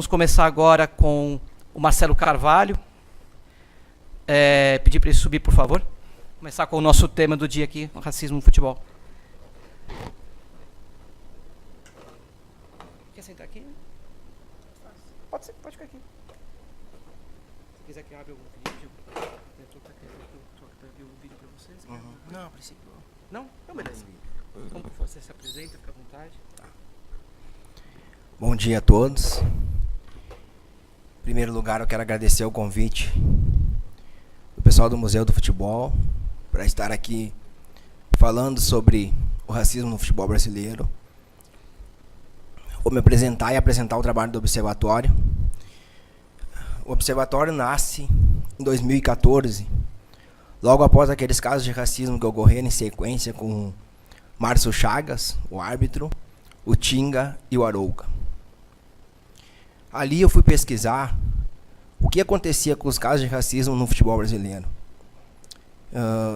Vamos começar agora com o Marcelo Carvalho. Pedir para ele subir, por favor. Começar com o nosso tema do dia aqui, racismo no futebol. Quer sentar aqui? Pode ficar aqui. Se quiser que abra o vídeo, ver o vídeo para vocês. Não, a princípio. Não? Então beleza. Como você se apresenta, fica à vontade. Tá. Bom dia a todos. Em primeiro lugar, eu quero agradecer o convite do pessoal do Museu do Futebol para estar aqui falando sobre o racismo no futebol brasileiro. Vou me apresentar e apresentar o trabalho do Observatório. O Observatório nasce em 2014, logo após aqueles casos de racismo que ocorreram em sequência com Márcio Chagas, o árbitro, o Tinga e o Arouca. Ali eu fui pesquisar o que acontecia com os casos de racismo no futebol brasileiro.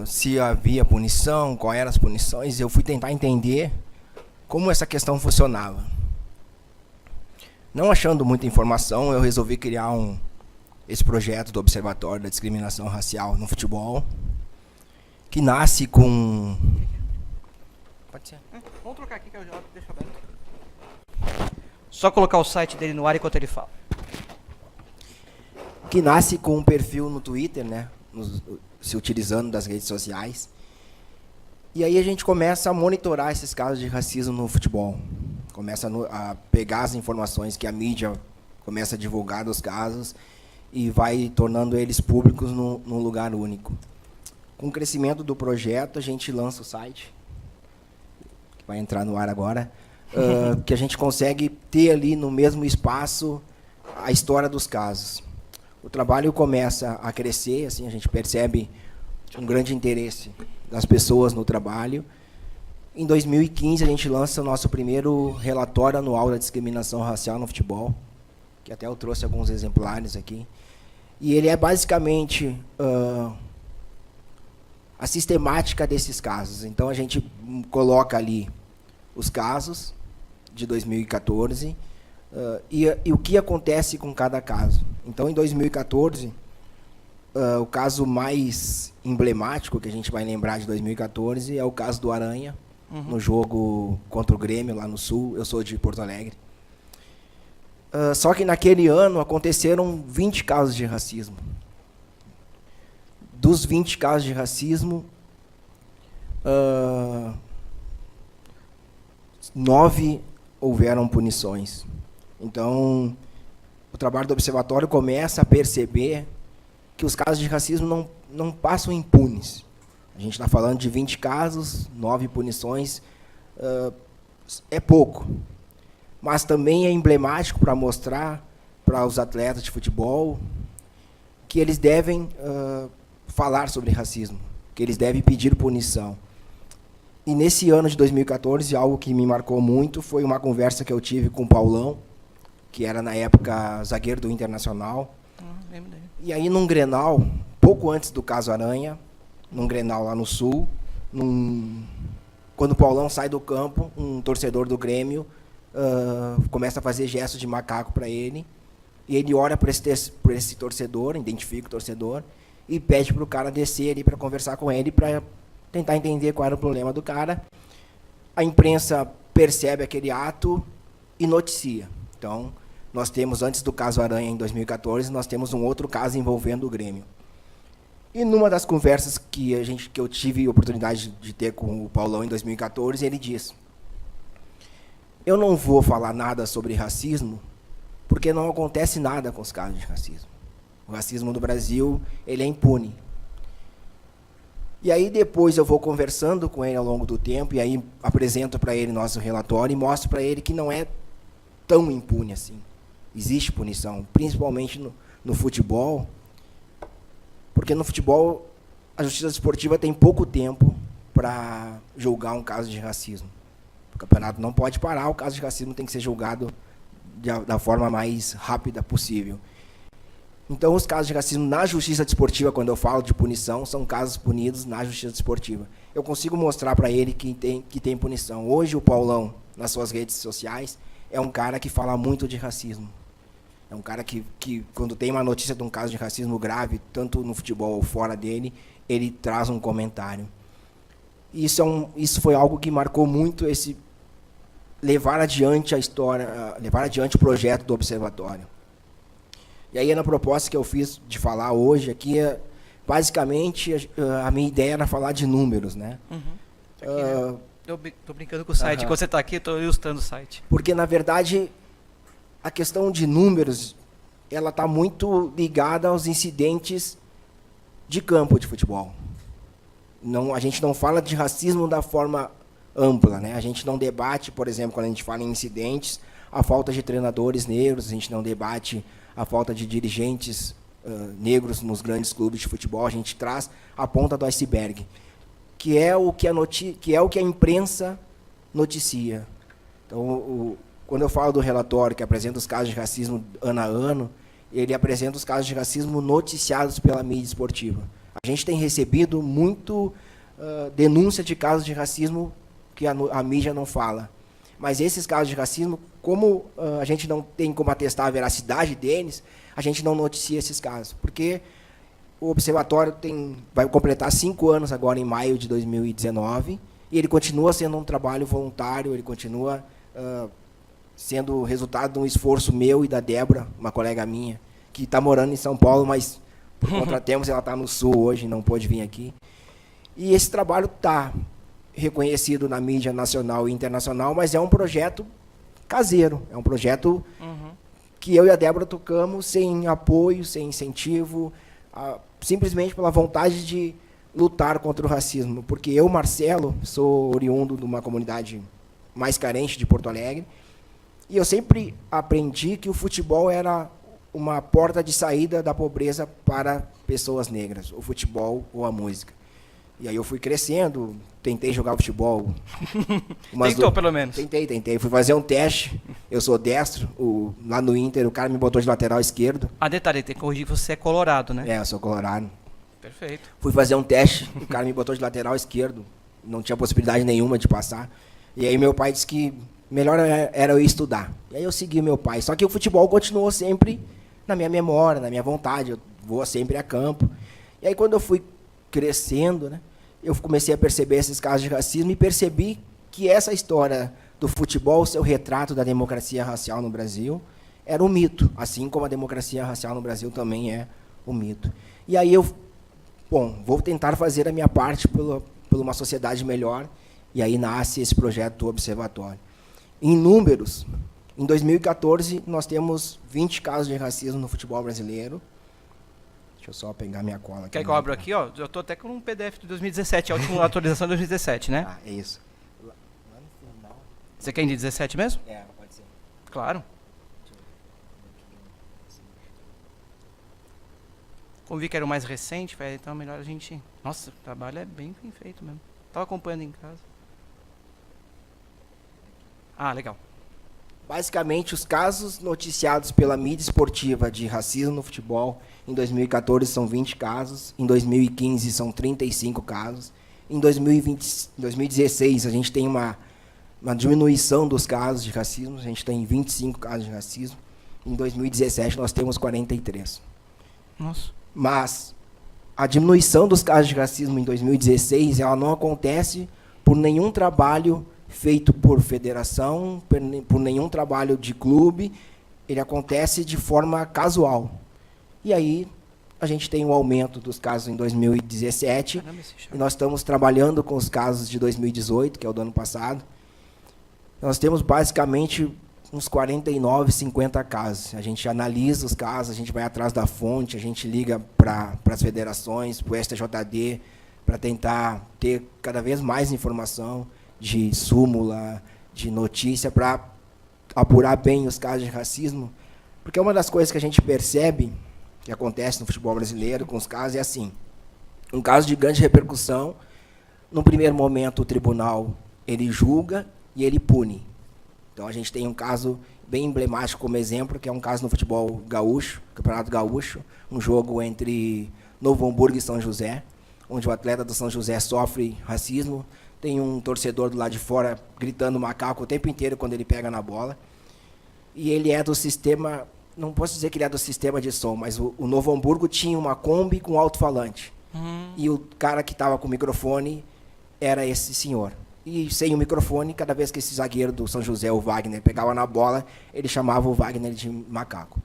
Se havia punição, quais eram as punições. Eu fui tentar entender como essa questão funcionava. Não achando muita informação, eu resolvi criar esse projeto do Observatório da Discriminação Racial no Futebol, que nasce com... Pode ser. Vamos trocar aqui que eu já deixo aberto. Só colocar o site dele no ar enquanto ele fala. Que nasce com um perfil no Twitter, né? Se utilizando das redes sociais. E aí a gente começa a monitorar esses casos de racismo no futebol. Começa a pegar as informações que a mídia começa a divulgar dos casos e vai tornando eles públicos num lugar único. Com o crescimento do projeto, a gente lança o site, que vai entrar no ar agora, que a gente consegue ter ali no mesmo espaço a história dos casos. O trabalho começa a crescer, assim, a gente percebe um grande interesse das pessoas no trabalho. Em 2015, a gente lança o nosso primeiro relatório anual da discriminação racial no futebol, que até eu trouxe alguns exemplares aqui. E ele é basicamente a sistemática desses casos. Então, a gente coloca ali os casos de 2014 e o que acontece com cada caso. Então, em 2014, o caso mais emblemático que a gente vai lembrar de 2014 é o caso do Aranha, no jogo contra o Grêmio, lá no Sul. Eu sou de Porto Alegre. Só que naquele ano aconteceram 20 casos de racismo. Dos 20 casos de racismo, 9 houveram punições. Então, o trabalho do Observatório começa a perceber que os casos de racismo não passam impunes. A gente está falando de 20 casos, 9 punições, é pouco. Mas também é emblemático para mostrar para os atletas de futebol que eles devem falar sobre racismo, que eles devem pedir punição. E nesse ano de 2014, algo que me marcou muito foi uma conversa que eu tive com o Paulão, que era, na época, zagueiro do Internacional. E aí, num Grenal, pouco antes do caso Aranha, num Grenal lá no Sul, quando o Paulão sai do campo, um torcedor do Grêmio começa a fazer gestos de macaco para ele, e ele olha para esse torcedor, identifica o torcedor, e pede para o cara descer ali para conversar com ele, para tentar entender qual era o problema do cara. A imprensa percebe aquele ato e noticia. Então, nós temos, antes do caso Aranha, em 2014, nós temos um outro caso envolvendo o Grêmio. E numa das conversas que eu tive a oportunidade de ter com o Paulão em 2014, ele diz: eu não vou falar nada sobre racismo, porque não acontece nada com os casos de racismo. O racismo no Brasil, ele é impune. E aí depois eu vou conversando com ele ao longo do tempo, e aí apresento para ele nosso relatório e mostro para ele que não é tão impune assim. Existe punição, principalmente no futebol, porque no futebol a justiça desportiva tem pouco tempo para julgar um caso de racismo. O campeonato não pode parar, o caso de racismo tem que ser julgado da forma mais rápida possível. Então, os casos de racismo na justiça desportiva, quando eu falo de punição, são casos punidos na justiça desportiva. Eu consigo mostrar para ele que tem punição. Hoje, o Paulão, nas suas redes sociais, é um cara que fala muito de racismo. É um cara que quando tem uma notícia de um caso de racismo grave, tanto no futebol ou fora dele, ele traz um comentário. Isso foi algo que marcou muito levar adiante a história, levar adiante o projeto do Observatório. E aí, na proposta que eu fiz de falar hoje aqui, basicamente, a minha ideia era falar de números, né? Eu tô brincando com o site. Quando você está aqui, eu estou ilustrando o site. Porque, na verdade, a questão de números, ela está muito ligada aos incidentes de campo de futebol. A gente não fala de racismo da forma ampla, né? A gente não debate, por exemplo, quando a gente fala em incidentes, a falta de treinadores negros, a gente não debate a falta de dirigentes negros nos grandes clubes de futebol, a gente traz a ponta do iceberg, que é o que a imprensa noticia. Então, quando eu falo do relatório que apresenta os casos de racismo ano a ano, ele apresenta os casos de racismo noticiados pela mídia esportiva. A gente tem recebido muito denúncia de casos de racismo que a mídia não fala. Mas esses casos de racismo, como a gente não tem como atestar a veracidade deles, a gente não noticia esses casos. Porque o Observatório vai completar 5 anos agora, em maio de 2019, e ele continua sendo um trabalho voluntário, ele continua sendo resultado de um esforço meu e da Débora, uma colega minha, que está morando em São Paulo, mas por contratempos ela está no Sul hoje, não pôde vir aqui. E esse trabalho está reconhecido na mídia nacional e internacional, mas é um projeto caseiro, é um projeto que eu e a Débora tocamos sem apoio, sem incentivo, simplesmente pela vontade de lutar contra o racismo. Porque eu, Marcelo, sou oriundo de uma comunidade mais carente de Porto Alegre, e eu sempre aprendi que o futebol era uma porta de saída da pobreza para pessoas negras, o futebol ou a música. E aí eu fui crescendo, tentei jogar futebol. Tentou, pelo menos. Tentei. Fui fazer um teste, eu sou destro, lá no Inter o cara me botou de lateral esquerdo. Detalhe, tem que corrigir que você é colorado, né? Eu sou colorado. Perfeito. Fui fazer um teste, o cara me botou de lateral esquerdo, não tinha possibilidade nenhuma de passar. E aí meu pai disse que melhor era eu ir estudar. E aí eu segui meu pai. Só que o futebol continuou sempre na minha memória, na minha vontade, eu vou sempre a campo. E aí quando eu fui crescendo, né, eu comecei a perceber esses casos de racismo e percebi que essa história do futebol ser o retrato da democracia racial no Brasil era um mito, assim como a democracia racial no Brasil também é um mito. E aí vou tentar fazer a minha parte por uma sociedade melhor, e aí nasce esse projeto do Observatório. Em números, em 2014, nós temos 20 casos de racismo no futebol brasileiro. Deixa eu só pegar minha cola aqui. Quer que eu abra aqui? Ó, eu estou até com um PDF de 2017, a última atualização de 2017, né? É isso. Lá no final. Você quer em 17 mesmo? Pode ser. Claro. Como vi que era o mais recente, então é melhor a gente... Nossa, o trabalho é bem feito mesmo. Estava acompanhando em casa. Legal. Basicamente, os casos noticiados pela mídia esportiva de racismo no futebol, em 2014 são 20 casos, em 2015 são 35 casos, em 2016 a gente tem uma diminuição dos casos de racismo, a gente tem 25 casos de racismo, em 2017 nós temos 43. Nossa. Mas a diminuição dos casos de racismo em 2016, ela não acontece por nenhum trabalho feito por federação, por nenhum trabalho de clube, ele acontece de forma casual. E aí a gente tem um aumento dos casos em 2017, e nós estamos trabalhando com os casos de 2018, que é o do ano passado. Nós temos basicamente uns 49, 50 casos. A gente analisa os casos, a gente vai atrás da fonte, a gente liga para as federações, para o STJD, para tentar ter cada vez mais informação de súmula, de notícia, para apurar bem os casos de racismo. Porque uma das coisas que a gente percebe que acontece no futebol brasileiro com os casos é assim: um caso de grande repercussão, no primeiro momento o tribunal ele julga e ele pune. Então a gente tem um caso bem emblemático como exemplo, que é um caso no futebol gaúcho, Campeonato Gaúcho, um jogo entre Novo Hamburgo e São José, onde o atleta do São José sofre racismo, tem um torcedor do lado de fora gritando macaco o tempo inteiro quando ele pega na bola, e ele é do sistema não posso dizer que ele é do sistema de som, mas o Novo Hamburgo tinha uma Kombi com alto-falante. E o cara que estava com o microfone era esse senhor. E sem o microfone, cada vez que esse zagueiro do São José, o Wagner, pegava na bola, ele chamava o Wagner de macaco.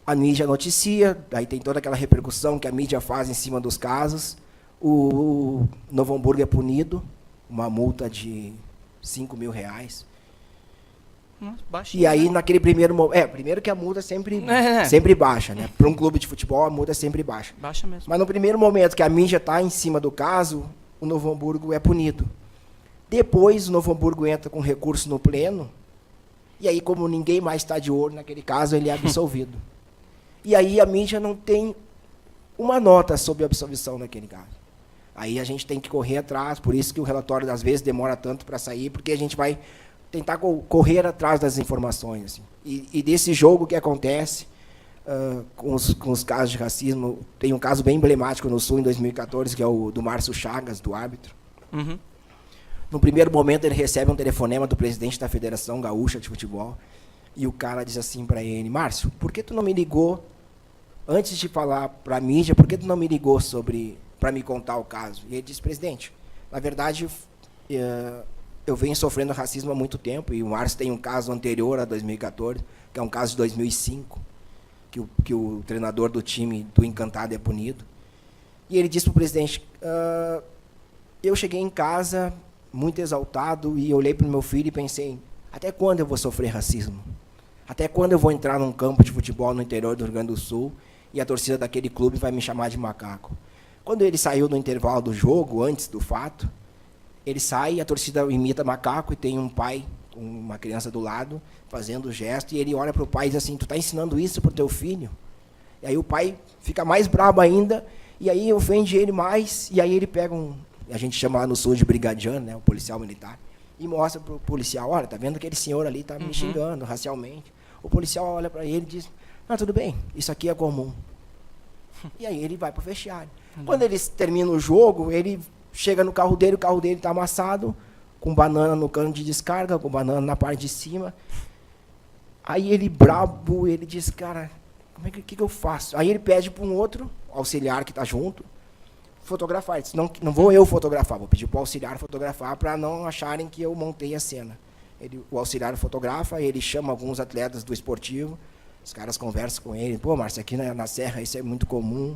A mídia noticia, aí tem toda aquela repercussão que a mídia faz em cima dos casos. O Novo Hamburgo é punido, uma multa de R$5.000. Baixinho, E aí, né? naquele primeiro momento... primeiro que a multa sempre baixa, né? Para um clube de futebol, a multa é sempre baixa. Baixa mesmo. Mas no primeiro momento que a mídia está em cima do caso, o Novo Hamburgo é punido. Depois, o Novo Hamburgo entra com recurso no pleno, e aí, como ninguém mais está de olho naquele caso, ele é absolvido. E aí, a mídia não tem uma nota sobre a absolvição naquele caso. Aí a gente tem que correr atrás, por isso que o relatório, às vezes, demora tanto para sair, porque a gente vai tentar correr atrás das informações. Assim. E desse jogo que acontece, com os casos de racismo, tem um caso bem emblemático no Sul, em 2014, que é o do Márcio Chagas, do árbitro. No primeiro momento, ele recebe um telefonema do presidente da Federação Gaúcha de Futebol, e o cara diz assim para ele: Márcio, por que tu não me ligou, antes de falar para a mídia, por que tu não me ligou para me contar o caso? E ele diz: presidente, na verdade, eu venho sofrendo racismo há muito tempo, e o Márcio tem um caso anterior a 2014, que é um caso de 2005, que o treinador do time do Encantado é punido. E ele disse para o presidente: eu cheguei em casa muito exaltado e olhei para o meu filho e pensei: até quando eu vou sofrer racismo? Até quando eu vou entrar num campo de futebol no interior do Rio Grande do Sul e a torcida daquele clube vai me chamar de macaco? Quando ele saiu no intervalo do jogo, antes do fato, ele sai, a torcida imita macaco e tem um pai com uma criança do lado fazendo o gesto, e ele olha para o pai e diz assim: tu está ensinando isso para o teu filho? E aí o pai fica mais brabo ainda, e aí ofende ele mais, e aí ele pega a gente chama lá no Sul de brigadiano, né, o policial militar, e mostra para o policial: olha, tá vendo aquele senhor ali, tá me xingando racialmente. O policial olha para ele e diz: não, tudo bem, isso aqui é comum. E aí ele vai para o vestiário. Quando eles terminam o jogo, ele chega no carro dele, o carro dele está amassado, com banana no cano de descarga, com banana na parte de cima. Aí ele, brabo, ele diz: cara, que eu faço? Aí ele pede para um outro auxiliar que está junto fotografar. Ele diz: não vou eu fotografar, vou pedir para o auxiliar fotografar para não acharem que eu montei a cena. O auxiliar fotografa, ele chama alguns atletas do esportivo, os caras conversam com ele: pô, Márcio, aqui na Serra isso é muito comum.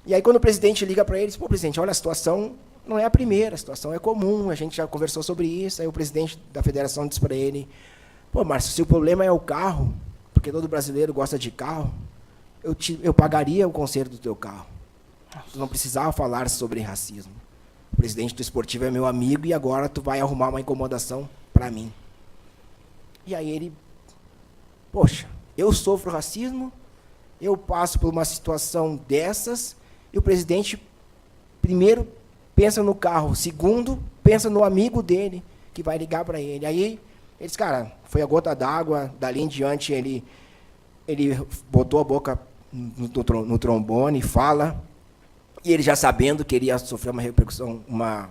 E aí, quando o presidente liga para ele, diz: pô, presidente, olha, a situação não é a primeira, a situação é comum, a gente já conversou sobre isso. Aí o presidente da federação diz para ele: pô, Márcio, se o problema é o carro, porque todo brasileiro gosta de carro, eu pagaria o conserto do teu carro. Tu não precisava falar sobre racismo. O presidente do esportivo é meu amigo e agora tu vai arrumar uma incomodação para mim. E aí ele: poxa, eu sofro racismo, eu passo por uma situação dessas, e o presidente, primeiro, pensa no carro, segundo, pensa no amigo dele, que vai ligar para ele. Aí, ele disse: cara, foi a gota d'água, dali em diante ele botou a boca no trombone, fala, e ele já sabendo que ele ia sofrer uma repercussão, uma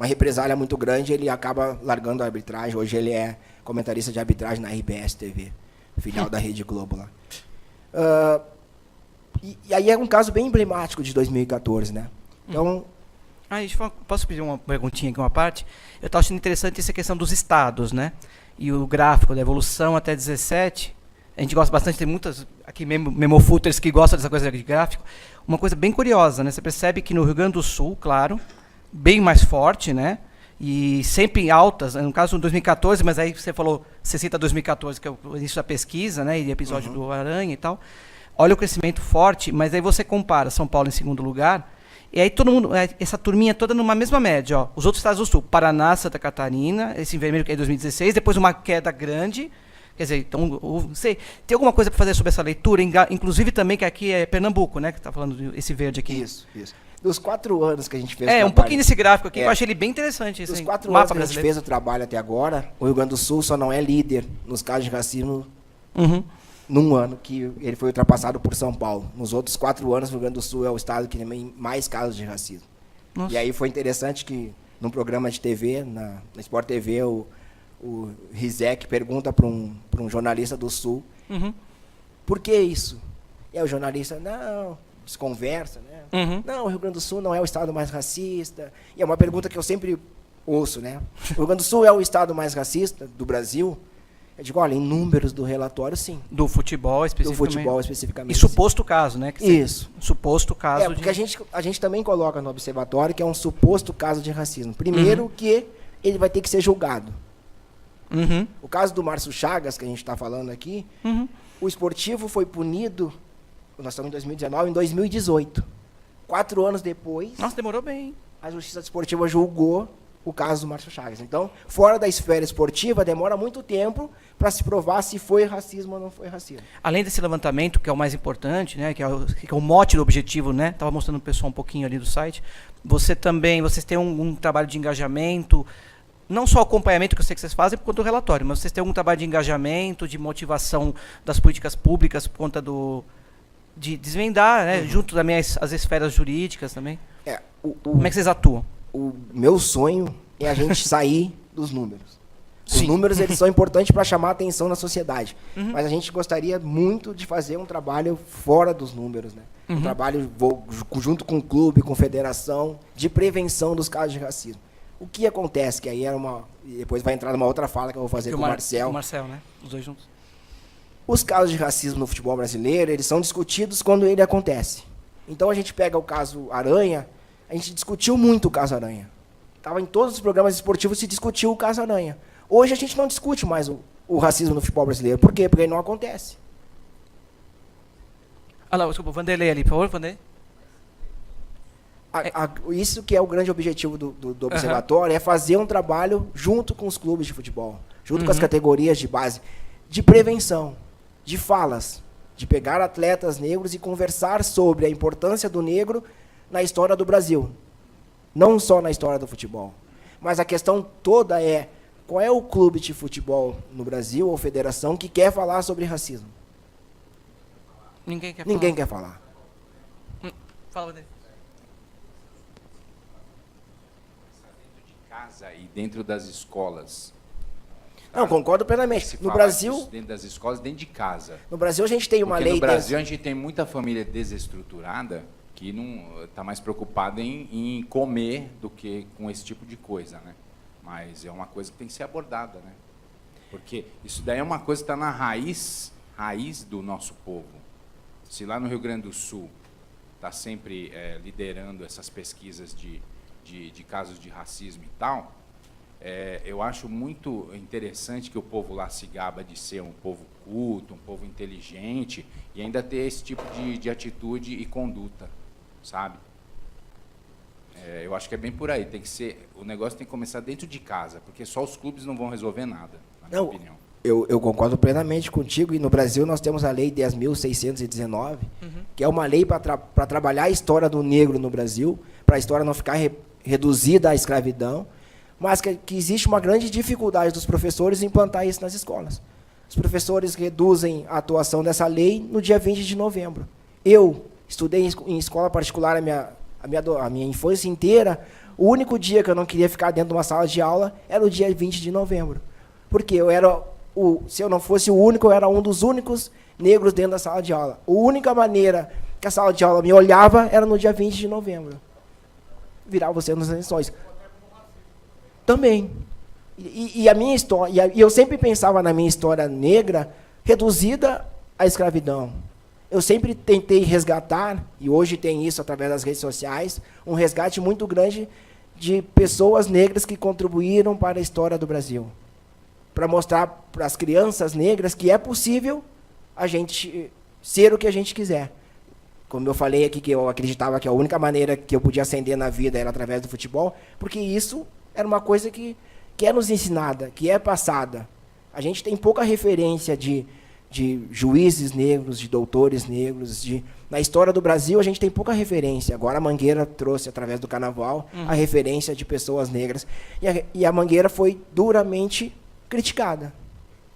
represália muito grande, ele acaba largando a arbitragem. Hoje ele é comentarista de arbitragem na RBS TV, filial da Rede Globo lá. E aí é um caso bem emblemático de 2014, né? Então... posso pedir uma perguntinha aqui, uma parte? Eu estava achando interessante essa questão dos estados, né? E o gráfico da evolução até 17. A gente gosta bastante, tem muitas aqui memofooters que gostam dessa coisa de gráfico. Uma coisa bem curiosa, né? Você percebe que no Rio Grande do Sul, claro, bem mais forte, né? E sempre altas, no caso de 2014, mas aí você falou, você cita 2014, que é o início da pesquisa, né? E episódio do Aranha e tal. Olha o crescimento forte, mas aí você compara São Paulo em segundo lugar, e aí todo mundo, essa turminha toda numa mesma média, ó. Os outros estados do Sul, Paraná, Santa Catarina, esse em vermelho que é 2016, depois uma queda grande. Quer dizer, então, tem alguma coisa para fazer sobre essa leitura? Inclusive também que aqui é Pernambuco, né? Que está falando esse verde aqui. Isso. Dos 4 anos que a gente fez um pouquinho desse gráfico aqui, eu achei ele bem interessante. Dos 4 anos que a gente fez o trabalho até agora, o Rio Grande do Sul só não é líder nos casos de racismo num ano, que ele foi ultrapassado por São Paulo. Nos outros 4 anos, o Rio Grande do Sul é o estado que tem mais casos de racismo. Nossa. E aí foi interessante que, num programa de TV, na Sport TV, o Rizek pergunta para um jornalista do Sul, Uhum. por que isso? E aí o jornalista, não, desconversa, né? Uhum. Não, o Rio Grande do Sul não é o estado mais racista. E é uma pergunta que eu sempre ouço, né? O Rio Grande do Sul é o estado mais racista do Brasil? Eu digo, olha, em números do relatório, sim. Do futebol Do especificamente. futebol E especificamente. suposto caso, né? Isso. Suposto caso É, porque a gente também coloca no observatório que é um suposto caso de racismo. Primeiro que ele vai ter que ser julgado. Uhum. O caso do Márcio Chagas, que a gente está falando aqui, Uhum. o esportivo foi punido, nós estamos em 2019, em 2018. 4 anos depois, Nossa, demorou bem. a Justiça Desportiva julgou o caso do Márcio Chagas. Então, fora da esfera esportiva, demora muito tempo para se provar se foi racismo ou não foi racismo. Além desse levantamento, que é o mais importante, né, que é o mote do objetivo, né? Estava mostrando o pessoal um pouquinho ali do site. Vocês têm um trabalho de engajamento, não só o acompanhamento que eu sei que vocês fazem por conta do relatório, mas vocês têm algum trabalho de engajamento, de motivação das políticas públicas por conta de desvendar, né, junto também as esferas jurídicas também. Como é que vocês atuam? O meu sonho é a gente sair dos números. Os Sim. números eles são importantes para chamar a atenção na sociedade. Uhum. Mas a gente gostaria muito de fazer um trabalho fora dos números, né? Um Uhum. trabalho junto com o clube, com a federação, de prevenção dos casos de racismo. O que acontece, que aí era e depois vai entrar numa outra fala que eu vou fazer com o Marcel. O Marcel, né? Os dois juntos. Os casos de racismo no futebol brasileiro, eles são discutidos quando ele acontece. Então a gente pega o caso Aranha, a gente discutiu muito o caso Aranha. Estava em todos os programas esportivos se discutiu o caso Aranha. Hoje a gente não discute mais o racismo no futebol brasileiro. Por quê? Porque ele não acontece. Ah, não, desculpa, Vanderlei ali, por favor, Vanderlei. Isso que é o grande objetivo do observatório, é fazer um trabalho junto com os clubes de futebol, junto com as categorias de base, de prevenção, de falas, de pegar atletas negros e conversar sobre a importância do negro na história do Brasil. Não só na história do futebol. Mas a questão toda é, qual é o clube de futebol no Brasil, ou federação, que quer falar sobre racismo? Ninguém quer falar. Ninguém quer falar. Fala, Vanderlei. Casa e dentro das escolas. Não, concordo plenamente. Se No falar Brasil, disso dentro das escolas, dentro de casa. no Brasil a gente tem uma Porque lei... no Brasil a gente tem muita família desestruturada que não está mais preocupada em comer do que com esse tipo de coisa, né? Mas é uma coisa que tem que ser abordada, né? Porque isso daí é uma coisa que está na raiz do nosso povo. Se lá no Rio Grande do Sul está sempre liderando essas pesquisas de casos de racismo e tal, eu acho muito interessante que o povo lá se gaba de ser um povo culto, um povo inteligente, e ainda ter esse tipo de atitude e conduta, sabe? Eu acho que é bem por aí. O negócio tem que começar dentro de casa, porque só os clubes não vão resolver nada, na minha opinião. Eu concordo plenamente contigo, e no Brasil nós temos a Lei 10.619, que é uma lei para trabalhar a história do negro no Brasil, para a história não ficar reduzida à escravidão, mas que existe uma grande dificuldade dos professores em implantar isso nas escolas. Os professores reduzem a atuação dessa lei no dia 20 de novembro. Eu estudei em escola particular a minha infância inteira. O único dia que eu não queria ficar dentro de uma sala de aula era o dia 20 de novembro. Porque se eu não fosse o único, eu era um dos únicos negros dentro da sala de aula. A única maneira que a sala de aula me olhava era no dia 20 de novembro. Virar você nas eleições. Também. E a minha história, e eu sempre pensava na minha história negra reduzida à escravidão. Eu sempre tentei resgatar, e hoje tem isso através das redes sociais, um resgate muito grande de pessoas negras que contribuíram para a história do Brasil. Para mostrar para as crianças negras que é possível a gente ser o que a gente quiser. Como eu falei aqui, que eu acreditava que a única maneira que eu podia ascender na vida era através do futebol, porque isso era uma coisa que é nos ensinada, que é passada. A gente tem pouca referência de juízes negros, de doutores negros. Na história do Brasil, a gente tem pouca referência. Agora a Mangueira trouxe, através do Carnaval, a referência de pessoas negras. E a Mangueira foi duramente criticada.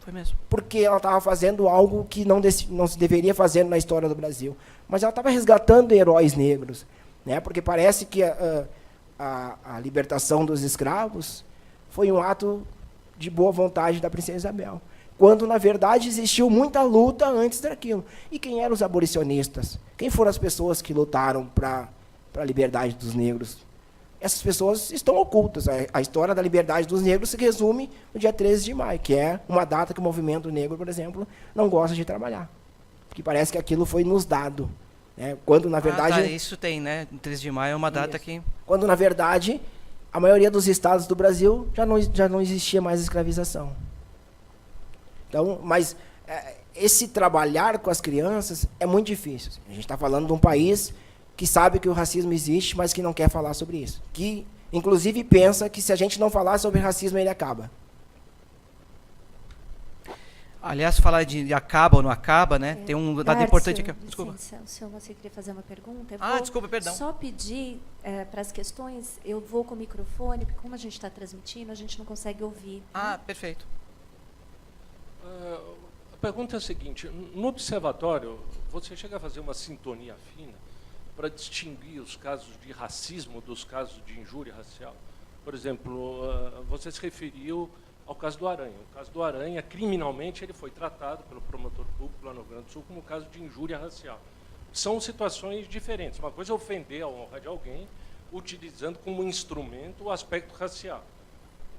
Foi mesmo. Porque ela estava fazendo algo que não se deveria fazer na história do Brasil. Mas ela estava resgatando heróis negros. Né? Porque parece que a libertação dos escravos foi um ato de boa vontade da princesa Isabel. Quando, na verdade, existiu muita luta antes daquilo. E quem eram os abolicionistas? Quem foram as pessoas que lutaram para a liberdade dos negros? Essas pessoas estão ocultas. A história da liberdade dos negros se resume no dia 13 de maio, que é uma data que o movimento negro, por exemplo, não gosta de trabalhar. Porque parece que aquilo foi nos dado. Né? Quando, na verdade... isso tem, né? 13 de maio é uma data que... Quando, na verdade, a maioria dos estados do Brasil já não existia mais escravização. Então, mas esse trabalhar com as crianças é muito difícil. A gente está falando de um país que sabe que o racismo existe, mas que não quer falar sobre isso. Que, inclusive, pensa que se a gente não falar sobre racismo, ele acaba. Aliás, falar de acaba ou não acaba, né? Tem um dado Márcio, importante aqui. Desculpa. Licença, o senhor você queria fazer uma pergunta? Desculpa, perdão. Só pedir para as questões, eu vou com o microfone, porque como a gente está transmitindo, a gente não consegue ouvir. Perfeito. A pergunta é a seguinte: no observatório, você chega a fazer uma sintonia fina para distinguir os casos de racismo dos casos de injúria racial? Por exemplo, você se referiu ao caso do Aranha. O caso do Aranha, criminalmente, ele foi tratado pelo promotor público lá no Rio Grande do Sul como caso de injúria racial. São situações diferentes. Uma coisa é ofender a honra de alguém, utilizando como instrumento o aspecto racial.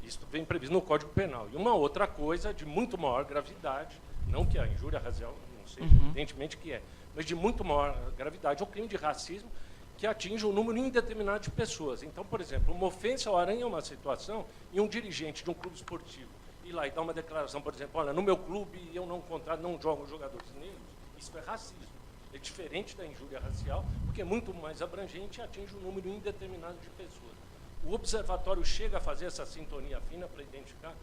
Isso vem previsto no Código Penal. E uma outra coisa de muito maior gravidade, não que a injúria racial não seja, evidentemente que é, mas de muito maior gravidade, é o crime de racismo que atinge um número indeterminado de pessoas. Então, por exemplo, uma ofensa ao Aranha é uma situação e um dirigente de um clube esportivo ir lá e dar uma declaração, por exemplo, olha, no meu clube eu não jogo jogadores negros, isso é racismo. É diferente da injúria racial, porque é muito mais abrangente e atinge um número indeterminado de pessoas. O observatório chega a fazer essa sintonia fina para identificar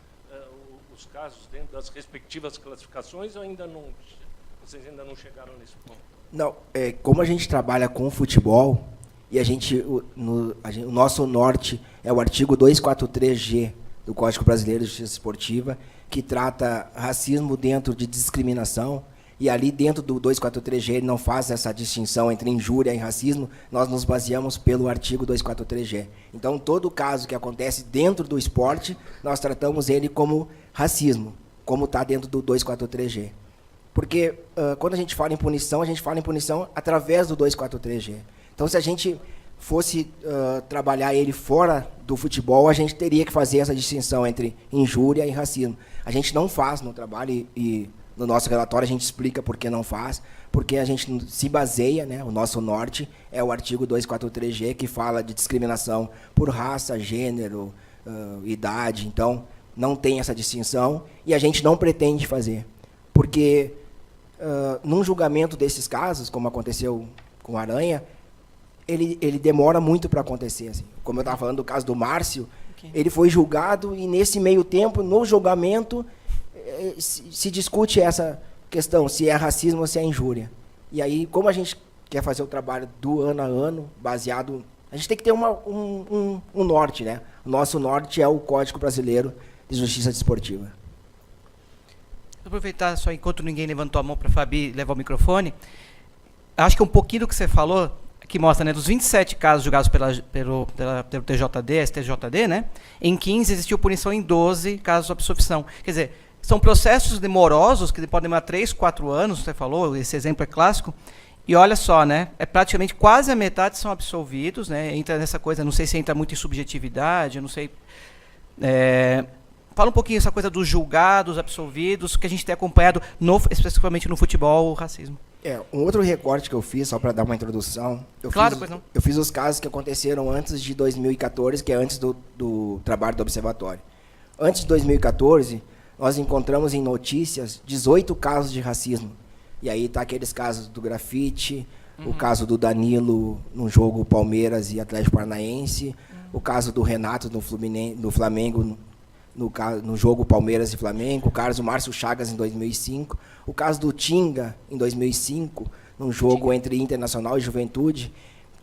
os casos dentro das respectivas classificações ou vocês ainda não chegaram nesse ponto? Não, como a gente trabalha com futebol, e o nosso norte é o artigo 243G do Código Brasileiro de Justiça Esportiva, que trata racismo dentro de discriminação, e ali dentro do 243G ele não faz essa distinção entre injúria e racismo, nós nos baseamos pelo artigo 243G. Então, todo caso que acontece dentro do esporte, nós tratamos ele como racismo, como está dentro do 243G. Porque quando a gente fala em punição através do 243G. Então, se a gente fosse trabalhar ele fora do futebol, a gente teria que fazer essa distinção entre injúria e racismo. A gente não faz no trabalho e no nosso relatório a gente explica por que não faz, porque a gente se baseia, né, o nosso norte é o artigo 243G, que fala de discriminação por raça, gênero, idade. Então, não tem essa distinção e a gente não pretende fazer. Porque, num julgamento desses casos, como aconteceu com o Aranha, ele demora muito para acontecer. Assim. Como eu estava falando do caso do Márcio, ele foi julgado e, nesse meio tempo, no julgamento, se discute essa questão, se é racismo ou se é injúria. E aí, como a gente quer fazer o trabalho do ano a ano, baseado... A gente tem que ter um norte, né? O nosso norte é o Código Brasileiro de Justiça Desportiva. Vou aproveitar só enquanto ninguém levantou a mão para a Fabi levar o microfone. Acho que um pouquinho do que você falou, que mostra, né, dos 27 casos julgados pelo TJD, STJD, né, em 15 existiu punição em 12 casos de absolvição. Quer dizer, são processos demorosos, que podem demorar 3, 4 anos, você falou, esse exemplo é clássico, e olha só, né, praticamente quase a metade são absolvidos, né, entra nessa coisa, não sei se entra muito em subjetividade, eu não sei... Fala um pouquinho essa coisa dos julgados, absolvidos, que a gente tem acompanhado, especificamente no futebol, o racismo. Um outro recorte que eu fiz, só para dar uma introdução, eu fiz os casos que aconteceram antes de 2014, que é antes do trabalho do observatório. Antes de 2014, nós encontramos em notícias 18 casos de racismo. E aí está aqueles casos do grafite, o caso do Danilo no jogo Palmeiras e Atlético Paranaense, o caso do Renato no Flamengo, no jogo Palmeiras e Flamengo, o caso do Márcio Chagas em 2005, o caso do Tinga em 2005, num jogo entre Internacional e Juventude,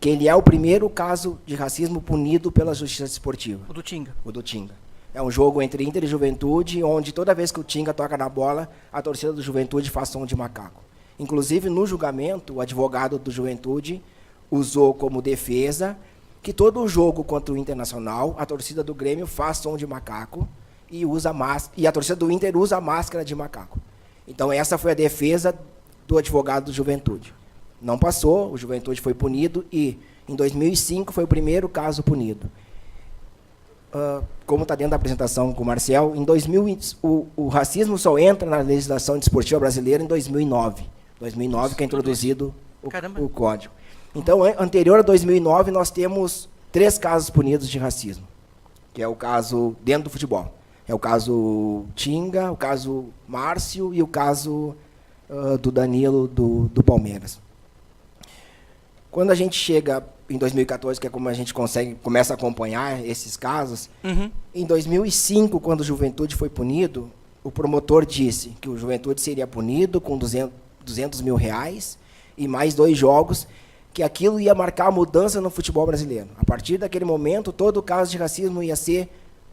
que ele é o primeiro caso de racismo punido pela Justiça Desportiva. O do Tinga. O do Tinga. É um jogo entre Inter e Juventude, onde toda vez que o Tinga toca na bola, a torcida do Juventude faz som de macaco. Inclusive, no julgamento, o advogado do Juventude usou como defesa que todo o jogo contra o Internacional, a torcida do Grêmio faz som de macaco, e usa e a torcida do Inter usa a máscara de macaco. Então essa foi a defesa do advogado do Juventude. Não passou, o Juventude foi punido e em 2005 foi o primeiro caso punido. Como está dentro da apresentação com o Marcel, em 2000, o racismo só entra na legislação desportiva brasileira em 2009. 2009 que é introduzido o código. Então, anterior a 2009, nós temos 3 casos punidos de racismo, que é o caso dentro do futebol. É o caso Tinga, o caso Márcio e o caso do Danilo do Palmeiras. Quando a gente chega em 2014, que é como a gente começa a acompanhar esses casos, em 2005, quando o Juventude foi punido, o promotor disse que o Juventude seria punido com 200 mil reais e mais 2 jogos, que aquilo ia marcar a mudança no futebol brasileiro. A partir daquele momento, todo caso de racismo ia ser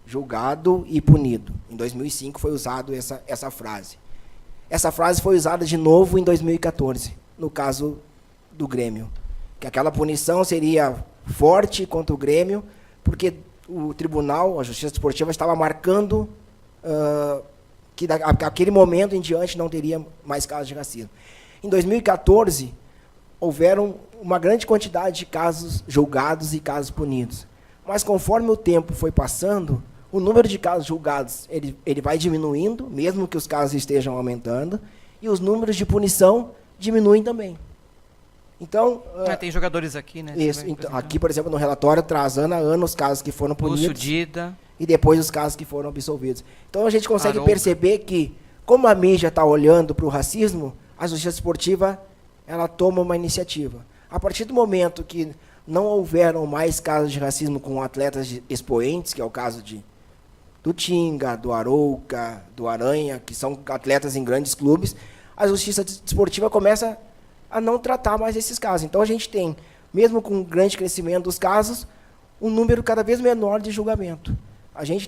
julgado e punido. Em 2005 foi usado essa frase. Essa frase foi usada de novo em 2014, no caso do Grêmio. Que aquela punição seria forte contra o Grêmio, porque o tribunal, a Justiça Desportiva, estava marcando que daquele momento em diante não teria mais casos de racismo. Em 2014, houveram uma grande quantidade de casos julgados e casos punidos. Mas conforme o tempo foi passando, o número de casos julgados ele vai diminuindo, mesmo que os casos estejam aumentando, e os números de punição diminuem também. Então, tem jogadores aqui, né? Isso, então, aqui, por exemplo, no relatório traz ano a ano os casos que foram punidos. Lúcio Dida. E depois os casos que foram absolvidos. Então a gente consegue perceber que, como a mídia está olhando para o racismo, a Justiça Esportiva ela toma uma iniciativa. A partir do momento que não houveram mais casos de racismo com atletas expoentes, que é o caso do Tinga, do Arouca, do Aranha, que são atletas em grandes clubes, a Justiça Desportiva começa a não tratar mais esses casos. Então a gente tem, mesmo com o grande crescimento dos casos, um número cada vez menor de julgamento.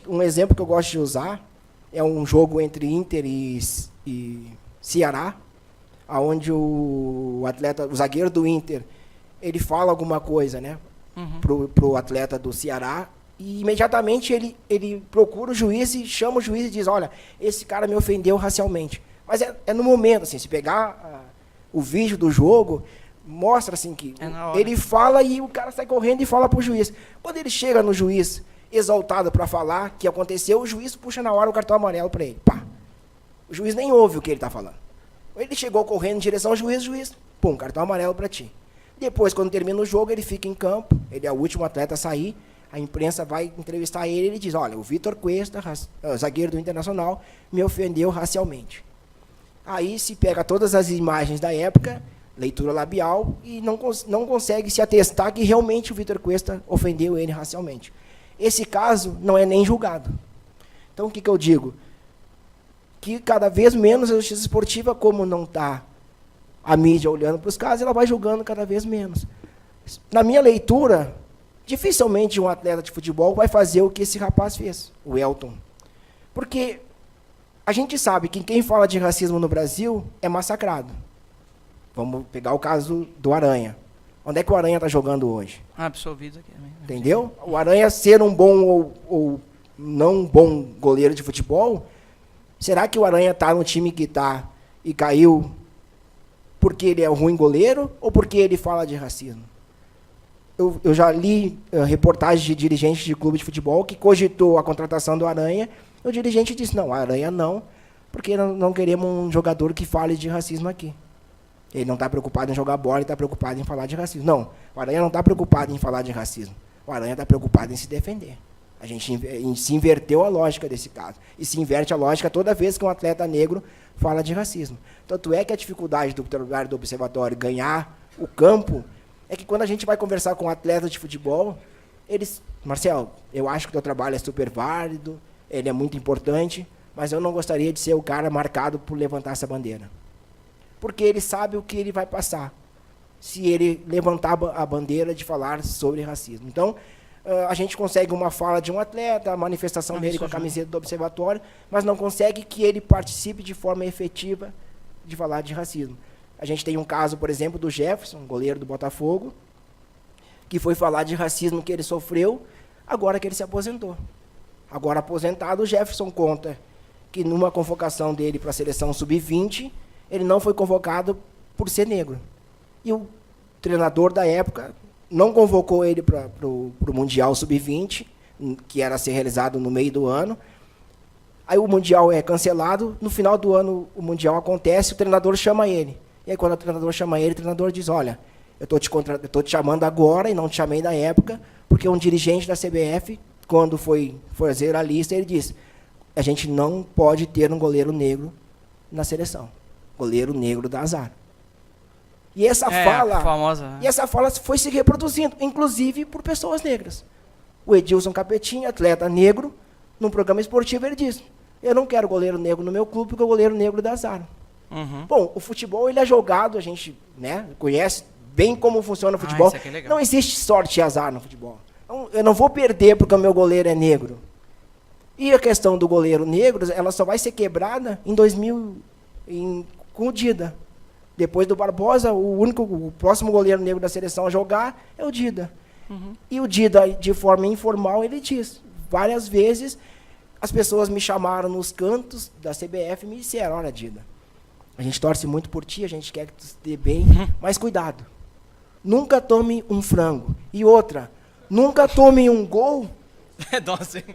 Um exemplo que eu gosto de usar é um jogo entre Inter e Ceará, onde o zagueiro do Inter, ele fala alguma coisa, né, pro atleta do Ceará, e imediatamente ele procura o juiz e chama o juiz e diz, olha, esse cara me ofendeu racialmente. Mas é no momento, assim, se pegar o vídeo do jogo, mostra assim que ele fala e o cara sai correndo e fala pro juiz. Quando ele chega no juiz exaltado para falar que aconteceu, o juiz puxa na hora o cartão amarelo para ele. Pá. O juiz nem ouve o que ele está falando. Ele chegou correndo em direção ao juiz, pum, cartão amarelo para ti. Depois, quando termina o jogo, ele fica em campo, ele é o último atleta a sair, a imprensa vai entrevistar ele e ele diz, olha, o Vitor Cuesta, zagueiro do Internacional, me ofendeu racialmente. Aí se pega todas as imagens da época, leitura labial, e não consegue se atestar que realmente o Vitor Cuesta ofendeu ele racialmente. Esse caso não é nem julgado. Então, o que eu digo? Que cada vez menos a Justiça Esportiva, como não está a mídia olhando para os casos, ela vai julgando cada vez menos. Na minha leitura, dificilmente um atleta de futebol vai fazer o que esse rapaz fez, o Elton. Porque a gente sabe que quem fala de racismo no Brasil é massacrado. Vamos pegar o caso do Aranha. Onde é que o Aranha está jogando hoje? Absolvido aqui também. Entendeu? O Aranha ser um bom ou não bom goleiro de futebol, será que o Aranha está no time que está e caiu porque ele é um ruim goleiro ou porque ele fala de racismo? Eu já li reportagens de dirigentes de clube de futebol que cogitou a contratação do Aranha. O dirigente disse, não, Aranha não, porque não queremos um jogador que fale de racismo aqui. Ele não está preocupado em jogar bola, ele está preocupado em falar de racismo. Não, o Aranha não está preocupado em falar de racismo. O Aranha está preocupado em se defender. A gente se inverteu a lógica desse caso. E se inverte a lógica toda vez que um atleta negro fala de racismo. Tanto é que a dificuldade do trabalho do Observatório ganhar o campo é que quando a gente vai conversar com atletas de futebol, eles... Marcel, eu acho que o teu trabalho é super válido, ele é muito importante, mas eu não gostaria de ser o cara marcado por levantar essa bandeira. Porque ele sabe o que ele vai passar se ele levantar a bandeira de falar sobre racismo. Então, a gente consegue uma fala de um atleta, a manifestação dele com a camiseta do Observatório, mas não consegue que ele participe de forma efetiva de falar de racismo. A gente tem um caso, por exemplo, do Jefferson, goleiro do Botafogo, que foi falar de racismo que ele sofreu agora que ele se aposentou. Agora aposentado, o Jefferson conta que numa convocação dele para a seleção sub-20, ele não foi convocado por ser negro. E o treinador da época não convocou ele para o Mundial Sub-20, que era a ser realizado no meio do ano. Aí o Mundial é cancelado, no final do ano o Mundial acontece, o treinador chama ele. E aí quando o treinador chama ele, o treinador diz, olha, eu estou te chamando agora e não te chamei na época, porque um dirigente da CBF, quando foi fazer a lista, ele disse, a gente não pode ter um goleiro negro na seleção. Goleiro negro dá azar. E essa fala, famosa. e essa fala foi se reproduzindo, inclusive por pessoas negras. O Edilson Capetinha, atleta negro, num programa esportivo, ele disse, eu não quero goleiro negro no meu clube, porque o goleiro negro dá azar. Uhum. Bom, o futebol ele é jogado, a gente, né, conhece bem como funciona o futebol. Isso aqui é legal. Não existe sorte e azar no futebol. Então, eu não vou perder porque o meu goleiro é negro. E a questão do goleiro negro, ela só vai ser quebrada em 2000, com o Dida. Depois do Barbosa, o próximo goleiro negro da seleção a jogar é o Dida. Uhum. E o Dida, de forma informal, ele diz, várias vezes, as pessoas me chamaram nos cantos da CBF e me disseram, olha, Dida, a gente torce muito por ti, a gente quer que tu esteja bem, mas cuidado. Nunca tome um frango. E outra, nunca tome um gol. É doce.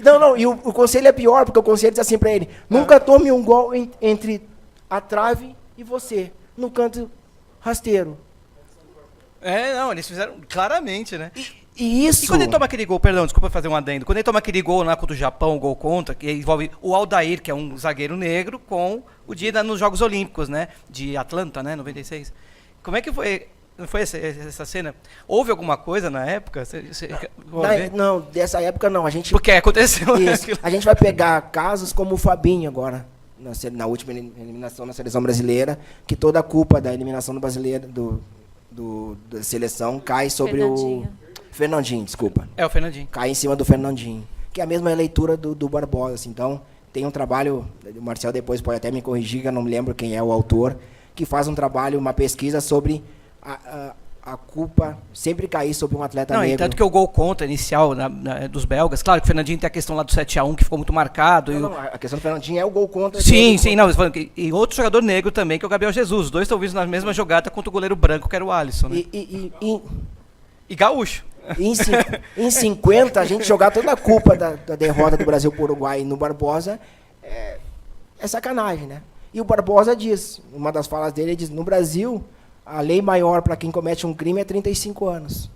Não, e o conselho é pior, porque o conselho diz assim para ele, nunca tome um gol entre a trave e você, no canto rasteiro. Não, eles fizeram claramente, né? E isso... E quando ele toma aquele gol, perdão, desculpa fazer um adendo, quando ele toma aquele gol lá contra o Japão, o gol contra, que envolve o Aldair, que é um zagueiro negro, com o Dida nos Jogos Olímpicos, né? De Atlanta, né? 96. Como é que foi essa cena? Houve alguma coisa na época? Não, dessa época não. A gente, porque aconteceu. Isso, a gente vai pegar casos como o Fabinho agora, na última eliminação na seleção brasileira, que toda a culpa da eliminação do brasileiro, da seleção cai sobre o Fernandinho, desculpa. É o Fernandinho. Cai em cima do Fernandinho, que é a mesma leitura do Barbosa. Assim. Então, tem um trabalho, o Marcel depois pode até me corrigir, que eu não me lembro quem é o autor, que faz um trabalho, uma pesquisa sobre a culpa sempre cair sobre um atleta negro. Tanto que o gol contra inicial dos belgas, claro que o Fernandinho tem a questão lá do 7-1 que ficou muito marcado. A questão do Fernandinho é o gol contra. Sim, não, e outro jogador negro também, que é o Gabriel Jesus. Os dois estão vistos na mesma jogada contra o goleiro branco, que era o Alisson. Né? E gaúcho. Em 50, a gente jogar toda a culpa da derrota do Brasil para o Uruguai no Barbosa é sacanagem, né? E o Barbosa diz, uma das falas dele, ele diz, no Brasil, a lei maior para quem comete um crime é 35 anos.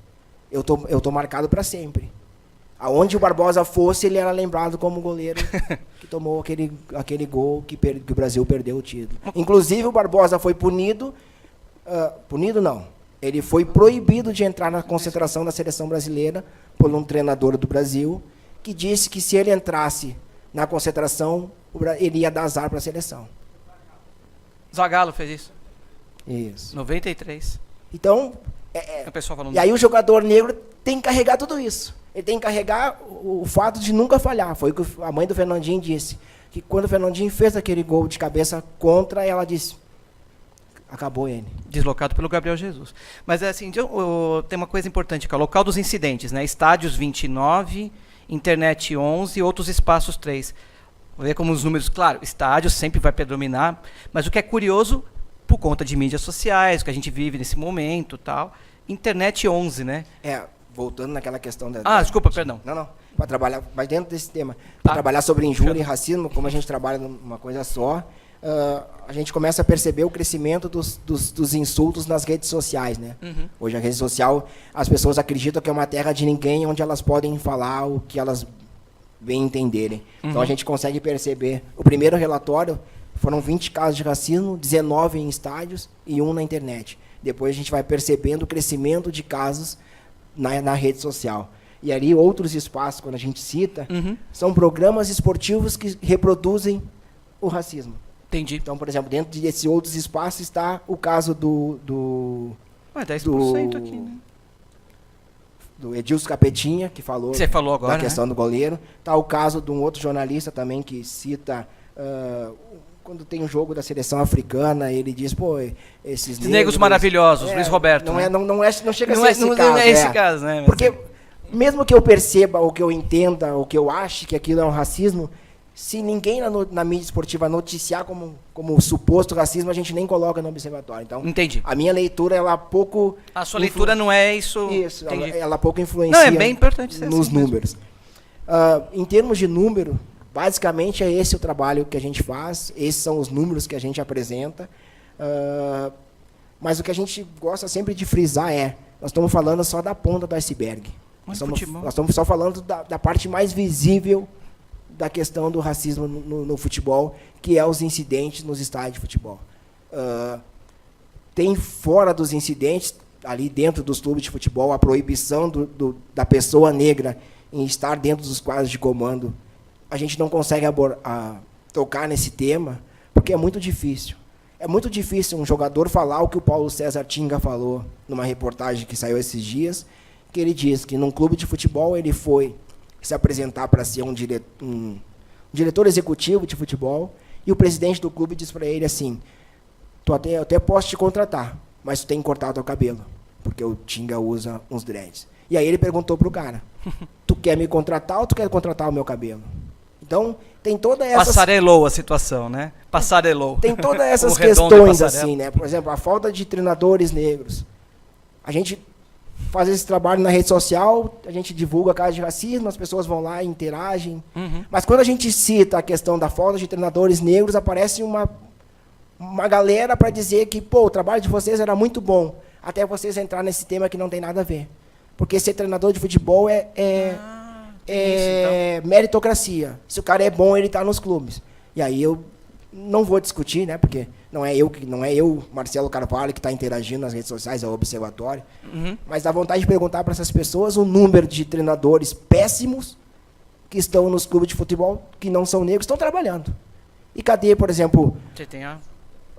Eu tô marcado para sempre. Aonde o Barbosa fosse, ele era lembrado como o goleiro que tomou aquele gol que o Brasil perdeu o título. Inclusive, o Barbosa foi punido. Punido não. Ele foi proibido de entrar na concentração da seleção brasileira por um treinador do Brasil, que disse que se ele entrasse na concentração, ele ia dar azar para a seleção. Zagallo fez isso. Isso. 93. Então, o pessoal falando. E aí o jogador negro tem que carregar tudo isso. Ele tem que carregar o fato de nunca falhar. Foi o que a mãe do Fernandinho disse. Que quando o Fernandinho fez aquele gol de cabeça contra, ela disse, acabou ele. Deslocado pelo Gabriel Jesus. Mas assim, tem uma coisa importante aqui, o local dos incidentes, né? Estádios 29, internet 11 e outros espaços 3. Vou ver como os números, claro, estádio sempre vai predominar, mas o que é curioso, por conta de mídias sociais, que a gente vive nesse momento, tal, internet 11, né? Voltando naquela questão desculpa, perdão. Não, para trabalhar, mas dentro desse tema, para trabalhar sobre injúria e racismo, como a gente trabalha numa coisa só, a gente começa a perceber o crescimento dos insultos nas redes sociais, né? Uhum. Hoje a rede social, as pessoas acreditam que é uma terra de ninguém, onde elas podem falar o que elas bem entenderem. Uhum. Então a gente consegue perceber. O primeiro relatório foram 20 casos de racismo, 19 em estádios e 1 na internet. Depois a gente vai percebendo o crescimento de casos na rede social. E ali outros espaços, quando a gente cita, são programas esportivos que reproduzem o racismo. Entendi. Então, por exemplo, dentro desses outros espaços está o caso do 10% aqui, né? Do Edilson Capetinha, que falou, você falou agora, da questão do goleiro. Está o caso de um outro jornalista também que cita, quando tem um jogo da seleção africana, ele diz, esses negros maravilhosos, Luiz Roberto. Não chega a ser esse caso. Não é esse caso, né? Porque mesmo que eu perceba, ou que eu entenda, ou que eu ache que aquilo é um racismo, se ninguém na mídia esportiva noticiar como suposto racismo, a gente nem coloca no observatório. Então, Entendi. a minha leitura, ela pouco... A sua leitura não é isso. Isso, Entendi. ela pouco influencia Não, é bem importante ser nos assim mesmo. números. Em termos de número, basicamente é esse o trabalho que a gente faz, esses são os números que a gente apresenta, mas o que a gente gosta sempre de frisar nós estamos falando só da ponta do iceberg. Nós estamos só falando da parte mais visível da questão do racismo no futebol, que é os incidentes nos estádios de futebol. Tem fora dos incidentes, ali dentro dos clubes de futebol, a proibição da pessoa negra em estar dentro dos quadros de comando. A gente não consegue tocar nesse tema, porque é muito difícil. É muito difícil um jogador falar o que o Paulo César Tinga falou numa reportagem que saiu esses dias, que ele diz que num clube de futebol ele foi se apresentar para ser um diretor executivo de futebol, e o presidente do clube diz para ele assim, eu até posso te contratar, mas tu tem que cortar o teu cabelo, porque o Tinga usa uns dreads. E aí ele perguntou pro cara, tu quer me contratar ou tu quer contratar o meu cabelo? Então, tem toda essa... Passarelou a situação, né? Passarelou. Tem todas essas O redondo questões, e passarela. assim, né? Por exemplo, a falta de treinadores negros. A gente faz esse trabalho na rede social, a gente divulga casos de racismo, as pessoas vão lá e interagem. Uhum. Mas quando a gente cita a questão da falta de treinadores negros, aparece uma galera para dizer que, pô, o trabalho de vocês era muito bom, até vocês entrar nesse tema que não tem nada a ver. Porque ser treinador de futebol é meritocracia. Se o cara é bom, ele está nos clubes. E aí eu não vou discutir, né? Porque não é eu, Marcelo Carvalho, que está interagindo nas redes sociais, é o observatório. Uhum. Mas dá vontade de perguntar para essas pessoas o número de treinadores péssimos que estão nos clubes de futebol, que não são negros, estão trabalhando. E cadê, por exemplo, Você tem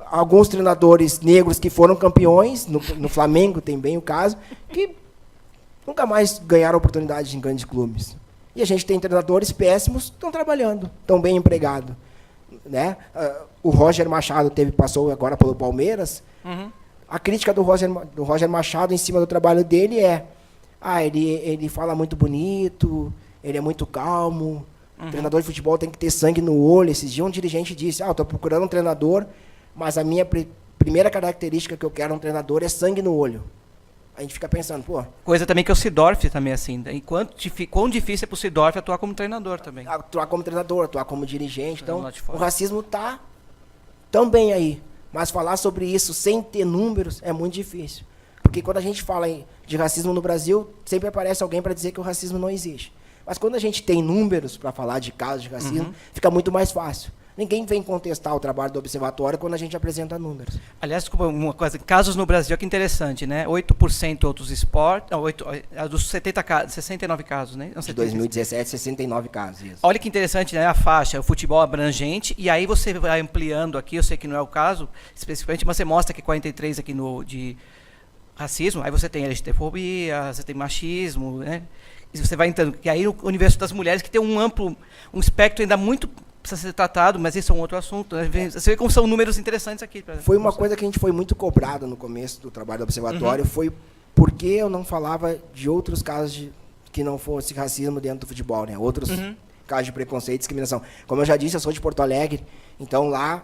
alguns treinadores negros que foram campeões, no Flamengo tem bem o caso, que nunca mais ganharam oportunidade em grandes clubes. E a gente tem treinadores péssimos que estão trabalhando, estão bem empregados. Né? O Roger Machado passou agora pelo Palmeiras. Uhum. A crítica do Roger Machado em cima do trabalho dele ele fala muito bonito, ele é muito calmo, o treinador de futebol tem que ter sangue no olho. Esses dias um dirigente disse, estou procurando um treinador, mas a minha primeira característica que eu quero um treinador é sangue no olho. A gente fica pensando, pô... Coisa também que o Seedorf também, assim, quão difícil é pro Seedorf atuar como treinador também. Atuar como treinador, atuar como dirigente. Então, Lá de fora. o racismo está também aí. Mas falar sobre isso sem ter números é muito difícil. Porque quando a gente fala de racismo no Brasil, sempre aparece alguém para dizer que o racismo não existe. Mas quando a gente tem números para falar de casos de racismo, fica muito mais fácil. Ninguém vem contestar o trabalho do observatório quando a gente apresenta números. Aliás, desculpa, uma coisa, casos no Brasil, que interessante, né? 8% outros esportes, dos 69 casos, né? Não, De 2017, 69 casos. Isso. Olha que interessante, né? A faixa, o futebol abrangente, e aí você vai ampliando aqui, eu sei que não é o caso, especificamente, mas você mostra que 43 aqui de racismo, aí você tem LGBTfobia, você tem machismo, né? E você vai entrando, que aí o universo das mulheres, que tem um espectro ainda muito... precisa ser tratado, mas esse é um outro assunto. Né? Você vê como são números interessantes aqui. Foi uma coisa que a gente foi muito cobrado no começo do trabalho do observatório, foi porque eu não falava de outros casos que não fosse racismo dentro do futebol, né? Outros casos de preconceito e discriminação. Como eu já disse, eu sou de Porto Alegre, então lá,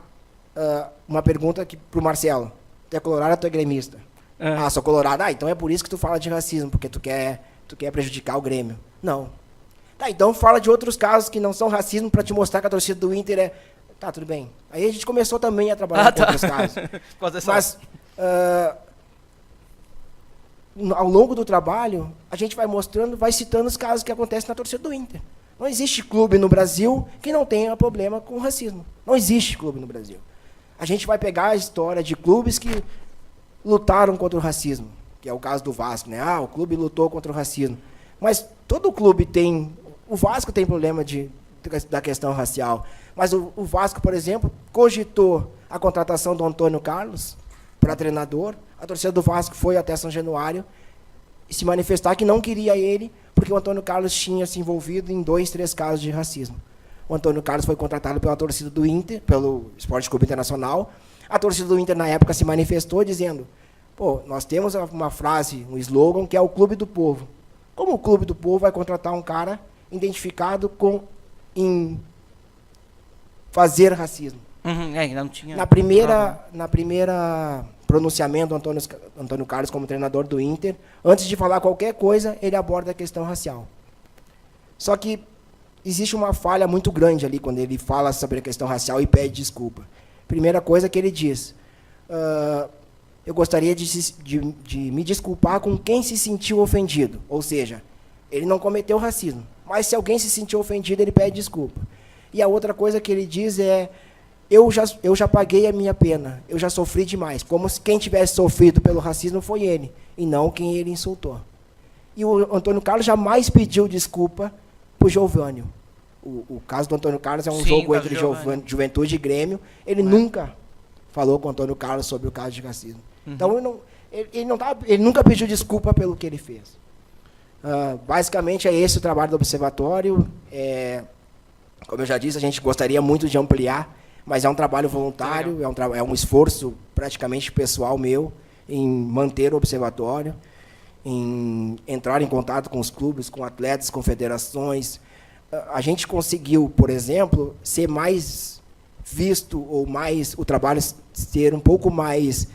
uma pergunta para o Marcelo, tu é colorado ou tu é gremista? Sou colorado. Então é por isso que tu fala de racismo, porque tu quer prejudicar o Grêmio. Não. Tá, então fala de outros casos que não são racismo para te mostrar que a torcida do Inter é... Tá, tudo bem. Aí a gente começou também a trabalhar com outros casos. Mas, ao longo do trabalho, a gente vai mostrando, vai citando os casos que acontecem na torcida do Inter. Não existe clube no Brasil que não tenha problema com racismo. Não existe clube no Brasil. A gente vai pegar a história de clubes que lutaram contra o racismo, que é o caso do Vasco, né? O clube lutou contra o racismo. Mas todo clube tem... O Vasco tem problema da questão racial. Mas o Vasco, por exemplo, cogitou a contratação do Antônio Carlos para treinador. A torcida do Vasco foi até São Januário e se manifestar que não queria ele, porque o Antônio Carlos tinha se envolvido em 2, 3 casos de racismo. O Antônio Carlos foi contratado pela torcida do Inter, pelo Esporte Clube Internacional. A torcida do Inter, na época, se manifestou dizendo, nós temos uma frase, um slogan, que é o Clube do Povo. Como o Clube do Povo vai contratar um cara identificado em fazer racismo? Ainda não tinha. Na primeira pronunciamento do Antônio Carlos como treinador do Inter, antes de falar qualquer coisa, ele aborda a questão racial. Só que existe uma falha muito grande ali quando ele fala sobre a questão racial e pede desculpa. Primeira coisa que ele diz, eu gostaria de me desculpar com quem se sentiu ofendido. Ou seja, ele não cometeu racismo, mas se alguém se sentiu ofendido, ele pede desculpa. E a outra coisa que ele diz é, eu já paguei a minha pena, eu já sofri demais, como se quem tivesse sofrido pelo racismo foi ele, e não quem ele insultou. E o Antônio Carlos jamais pediu desculpa para o Giovânio. O caso do Antônio Carlos é um jogo entre Juventude e Grêmio. Ele nunca falou com o Antônio Carlos sobre o caso de racismo. Então, ele nunca pediu desculpa pelo que ele fez. Basicamente, é esse o trabalho do Observatório. Como eu já disse, a gente gostaria muito de ampliar, mas é um trabalho voluntário, é um esforço praticamente pessoal meu em manter o Observatório, em entrar em contato com os clubes, com atletas, com federações. A gente conseguiu, por exemplo, ser mais visto, ou mais o trabalho ser um pouco mais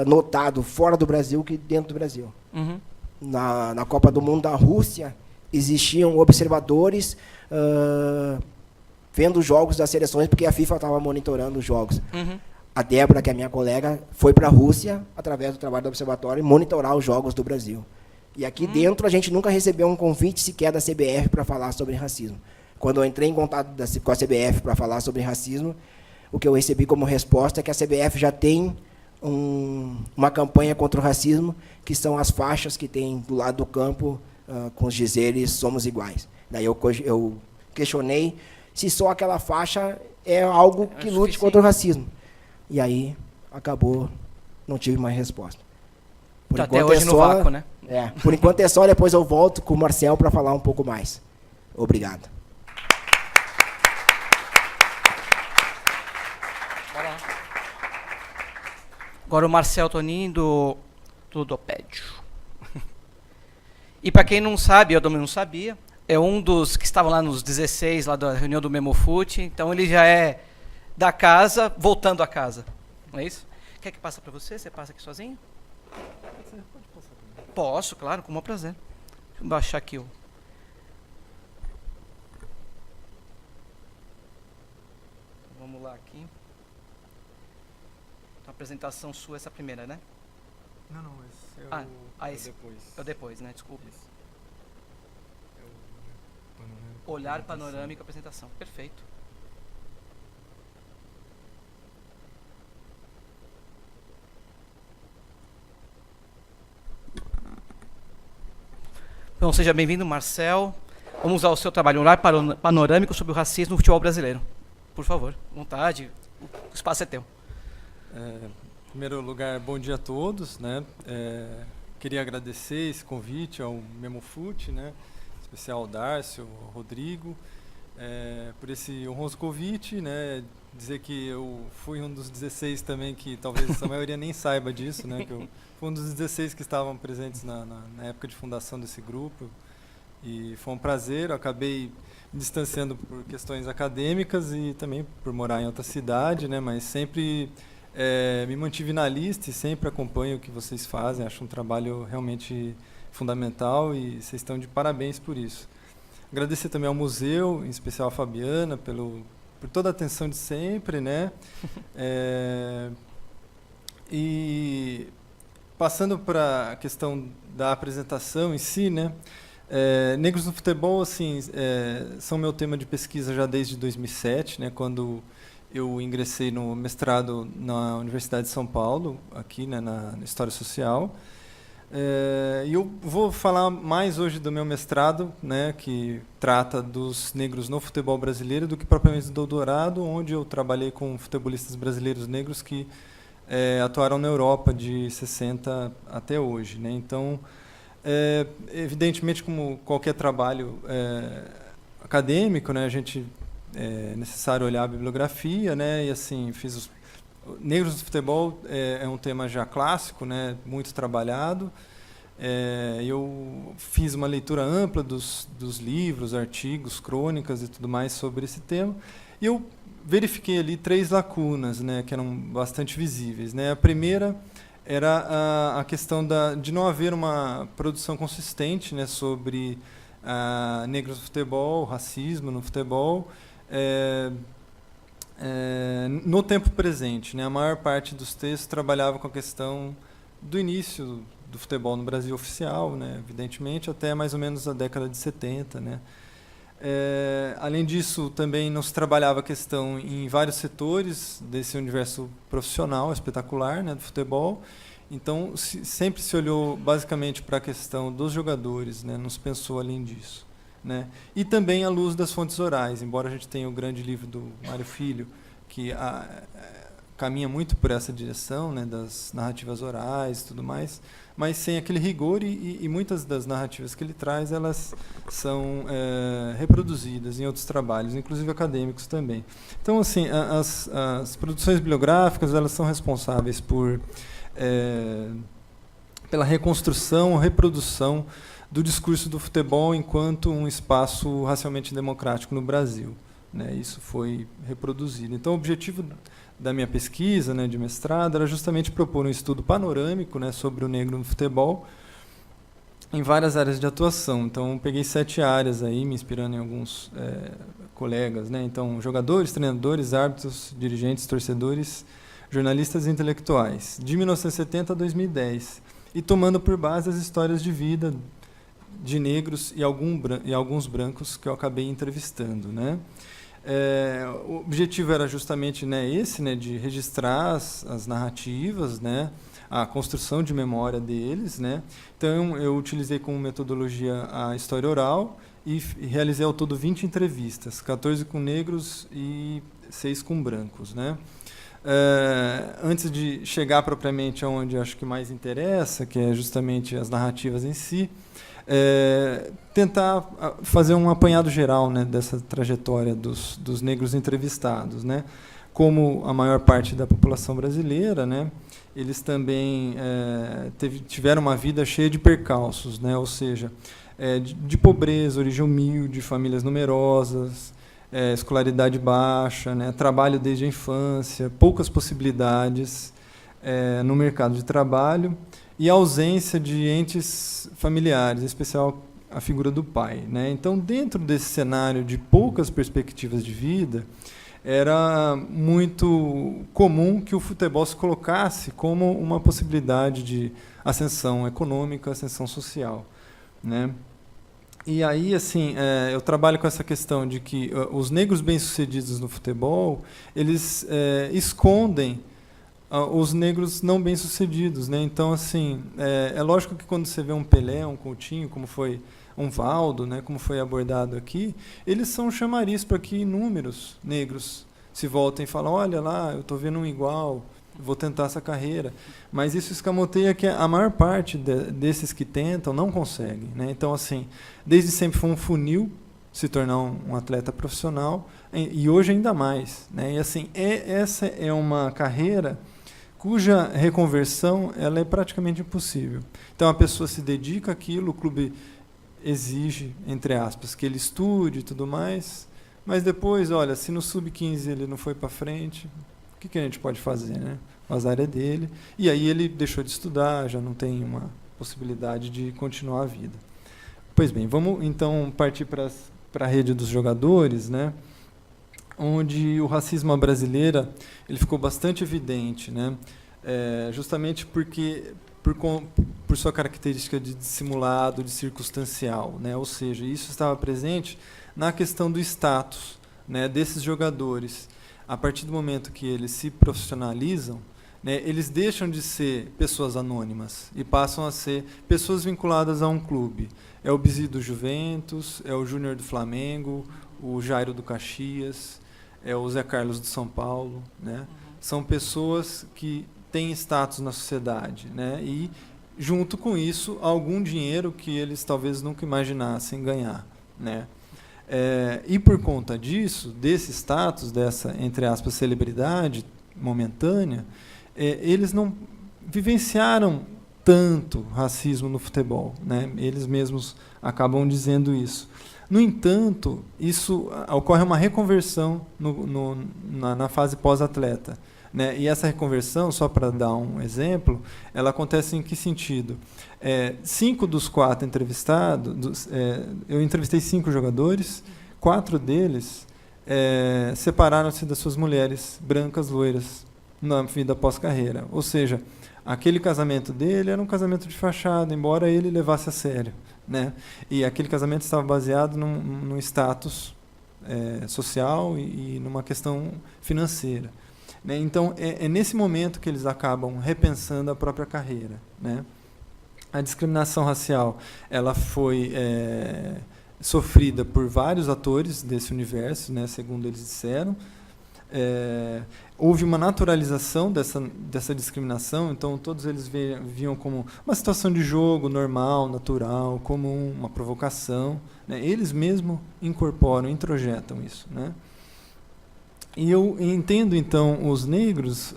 notado fora do Brasil que dentro do Brasil. Na Copa do Mundo da Rússia, existiam observadores vendo os jogos das seleções, porque a FIFA estava monitorando os jogos. A Débora, que é minha colega, foi para a Rússia, através do trabalho do Observatório, monitorar os jogos do Brasil. E aqui dentro a gente nunca recebeu um convite sequer da CBF para falar sobre racismo. Quando eu entrei em contato com a CBF para falar sobre racismo, o que eu recebi como resposta é que a CBF já tem uma campanha contra o racismo, que são as faixas que tem do lado do campo com os dizeres "somos iguais". Daí eu questionei se só aquela faixa é algo que lute contra o racismo. E aí acabou, não tive mais resposta. Por Até hoje no vácuo, né? Por enquanto é só, depois eu volto com o Marcel para falar um pouco mais. Obrigado. Agora o Marcel Tonin do Ludopédio. E para quem não sabe, eu também não sabia, é um dos que estavam lá nos 16, lá da reunião do Memofute, então ele já é da casa, voltando a casa. Não é isso? Quer que passe para você? Você passa aqui sozinho? Posso, claro, com o maior prazer. Deixa eu baixar aqui o... Vamos lá aqui. A apresentação sua, essa primeira, né? Não, esse esse depois. é o depois, né? Desculpa. Isso. Olhar panorâmico, apresentação. Perfeito. Então, seja bem-vindo, Marcel. Vamos usar o seu trabalho, um olhar panorâmico sobre o racismo no futebol brasileiro. Por favor, vontade, o espaço é teu. Em primeiro lugar, bom dia a todos, né? Queria agradecer esse convite ao Memofute, né? Em especial ao Darcio, ao Rodrigo, por esse honroso convite, né? Dizer que eu fui um dos 16 também, que talvez a maioria nem saiba disso, né? Que eu fui um dos 16 que estavam presentes na época de fundação desse grupo, e foi um prazer. Eu acabei me distanciando por questões acadêmicas e também por morar em outra cidade, né? Mas sempre me mantive na lista e sempre acompanho o que vocês fazem. Acho um trabalho realmente fundamental e vocês estão de parabéns por isso. Agradecer também ao museu, em especial a Fabiana, por toda a atenção de sempre, né? E passando para a questão da apresentação em si, né? Negros no futebol, assim, são meu tema de pesquisa já desde 2007, né? Quando eu ingressei no mestrado na Universidade de São Paulo, aqui, né, na História Social. E eu vou falar mais hoje do meu mestrado, né, que trata dos negros no futebol brasileiro, do que propriamente do doutorado, onde eu trabalhei com futebolistas brasileiros negros que atuaram na Europa de 60 até hoje, né? Então, evidentemente, como qualquer trabalho acadêmico, né, a gente é necessário olhar a bibliografia, né? E assim, negros no futebol é um tema já clássico, né? Muito trabalhado. Eu fiz uma leitura ampla dos livros, artigos, crônicas e tudo mais sobre esse tema, e eu verifiquei ali 3 lacunas, né, que eram bastante visíveis, né? A primeira era a questão de não haver uma produção consistente, né, sobre negros no futebol, racismo no futebol, no tempo presente, né? A maior parte dos textos trabalhava com a questão do início do futebol no Brasil oficial, né, evidentemente, até mais ou menos a década de 70. Né? Além disso, também não se trabalhava a questão em vários setores desse universo profissional espetacular, né, do futebol. Então, sempre se olhou basicamente para a questão dos jogadores, né, não se pensou além disso. Né? E também à luz das fontes orais, embora a gente tenha o grande livro do Mário Filho, que caminha muito por essa direção, né, das narrativas orais e tudo mais, mas sem aquele rigor, e muitas das narrativas que ele traz, elas são reproduzidas em outros trabalhos, inclusive acadêmicos também. Então, assim, as produções bibliográficas, elas são responsáveis pela reconstrução, reprodução do discurso do futebol enquanto um espaço racialmente democrático no Brasil. Né? Isso foi reproduzido. Então, o objetivo da minha pesquisa, né, de mestrado, era justamente propor um estudo panorâmico, né, sobre o negro no futebol, em várias áreas de atuação. Então, peguei 7 áreas aí, me inspirando em alguns colegas, né? Então, jogadores, treinadores, árbitros, dirigentes, torcedores, jornalistas e intelectuais, de 1970 a 2010, e tomando por base as histórias de vida de negros e alguns brancos que eu acabei entrevistando, né? O objetivo era justamente, né, esse, né, de registrar as narrativas, né, a construção de memória deles, né. Então, eu utilizei como metodologia a história oral e realizei ao todo 20 entrevistas, 14 com negros e 6 com brancos, né. Antes de chegar propriamente aonde acho que mais interessa, que é justamente as narrativas em si, tentar fazer um apanhado geral, né, dessa trajetória dos negros entrevistados, né. Como a maior parte da população brasileira, né, eles também tiveram uma vida cheia de percalços, né, ou seja, de pobreza, origem humilde, famílias numerosas, escolaridade baixa, né, trabalho desde a infância, poucas possibilidades no mercado de trabalho, e a ausência de entes familiares, em especial a figura do pai, né? Então, dentro desse cenário de poucas perspectivas de vida, era muito comum que o futebol se colocasse como uma possibilidade de ascensão econômica, ascensão social, né? E aí, assim, eu trabalho com essa questão de que os negros bem-sucedidos no futebol, eles escondem os negros não bem-sucedidos, né? Então, assim, é lógico que quando você vê um Pelé, um Coutinho, como foi um Valdo, né, como foi abordado aqui, eles são chamariz para que inúmeros negros se voltem e falam, olha lá, eu estou vendo um igual, vou tentar essa carreira. Mas isso escamoteia que a maior parte desses que tentam não conseguem, né? Então, assim, desde sempre foi um funil se tornar um atleta profissional, e hoje ainda mais, né? E, assim, essa é uma carreira cuja reconversão ela é praticamente impossível. Então, a pessoa se dedica àquilo, o clube exige, entre aspas, que ele estude e tudo mais, mas depois, olha, se no sub-15 ele não foi para frente, o que a gente pode fazer, né? O azar é dele, e aí ele deixou de estudar, já não tem uma possibilidade de continuar a vida. Pois bem, vamos então partir para a rede dos jogadores, né? Onde o racismo à brasileira ele ficou bastante evidente, né? Justamente porque por sua característica de dissimulado, de circunstancial, né? Ou seja, isso estava presente na questão do status, né, desses jogadores. A partir do momento que eles se profissionalizam, né, eles deixam de ser pessoas anônimas e passam a ser pessoas vinculadas a um clube. É o Bizi do Juventus, é o Júnior do Flamengo, o Jairo do Caxias, é o Zé Carlos do São Paulo, né? São pessoas que têm status na sociedade, né? E, junto com isso, algum dinheiro que eles talvez nunca imaginassem ganhar, né? E por conta disso, desse status, dessa, entre aspas, celebridade momentânea, eles não vivenciaram tanto racismo no futebol, né? Eles mesmos acabam dizendo isso. No entanto, isso ocorre uma reconversão na fase pós-atleta, né? E essa reconversão, só para dar um exemplo, ela acontece em que sentido? 5 dos 4 entrevistados, eu entrevistei 5 jogadores, 4 deles separaram-se das suas mulheres brancas, loiras, na vida pós-carreira. Ou seja, aquele casamento dele era um casamento de fachada, embora ele levasse a sério, né? E aquele casamento estava baseado num status social e numa questão financeira, né? Então, é nesse momento que eles acabam repensando a própria carreira, né? A discriminação racial, ela foi sofrida por vários atores desse universo, né, segundo eles disseram. Houve uma naturalização dessa discriminação, então todos eles viam como uma situação de jogo normal, natural, comum, uma provocação, né? Eles mesmos incorporam, introjetam isso, né? E eu entendo, então, os negros,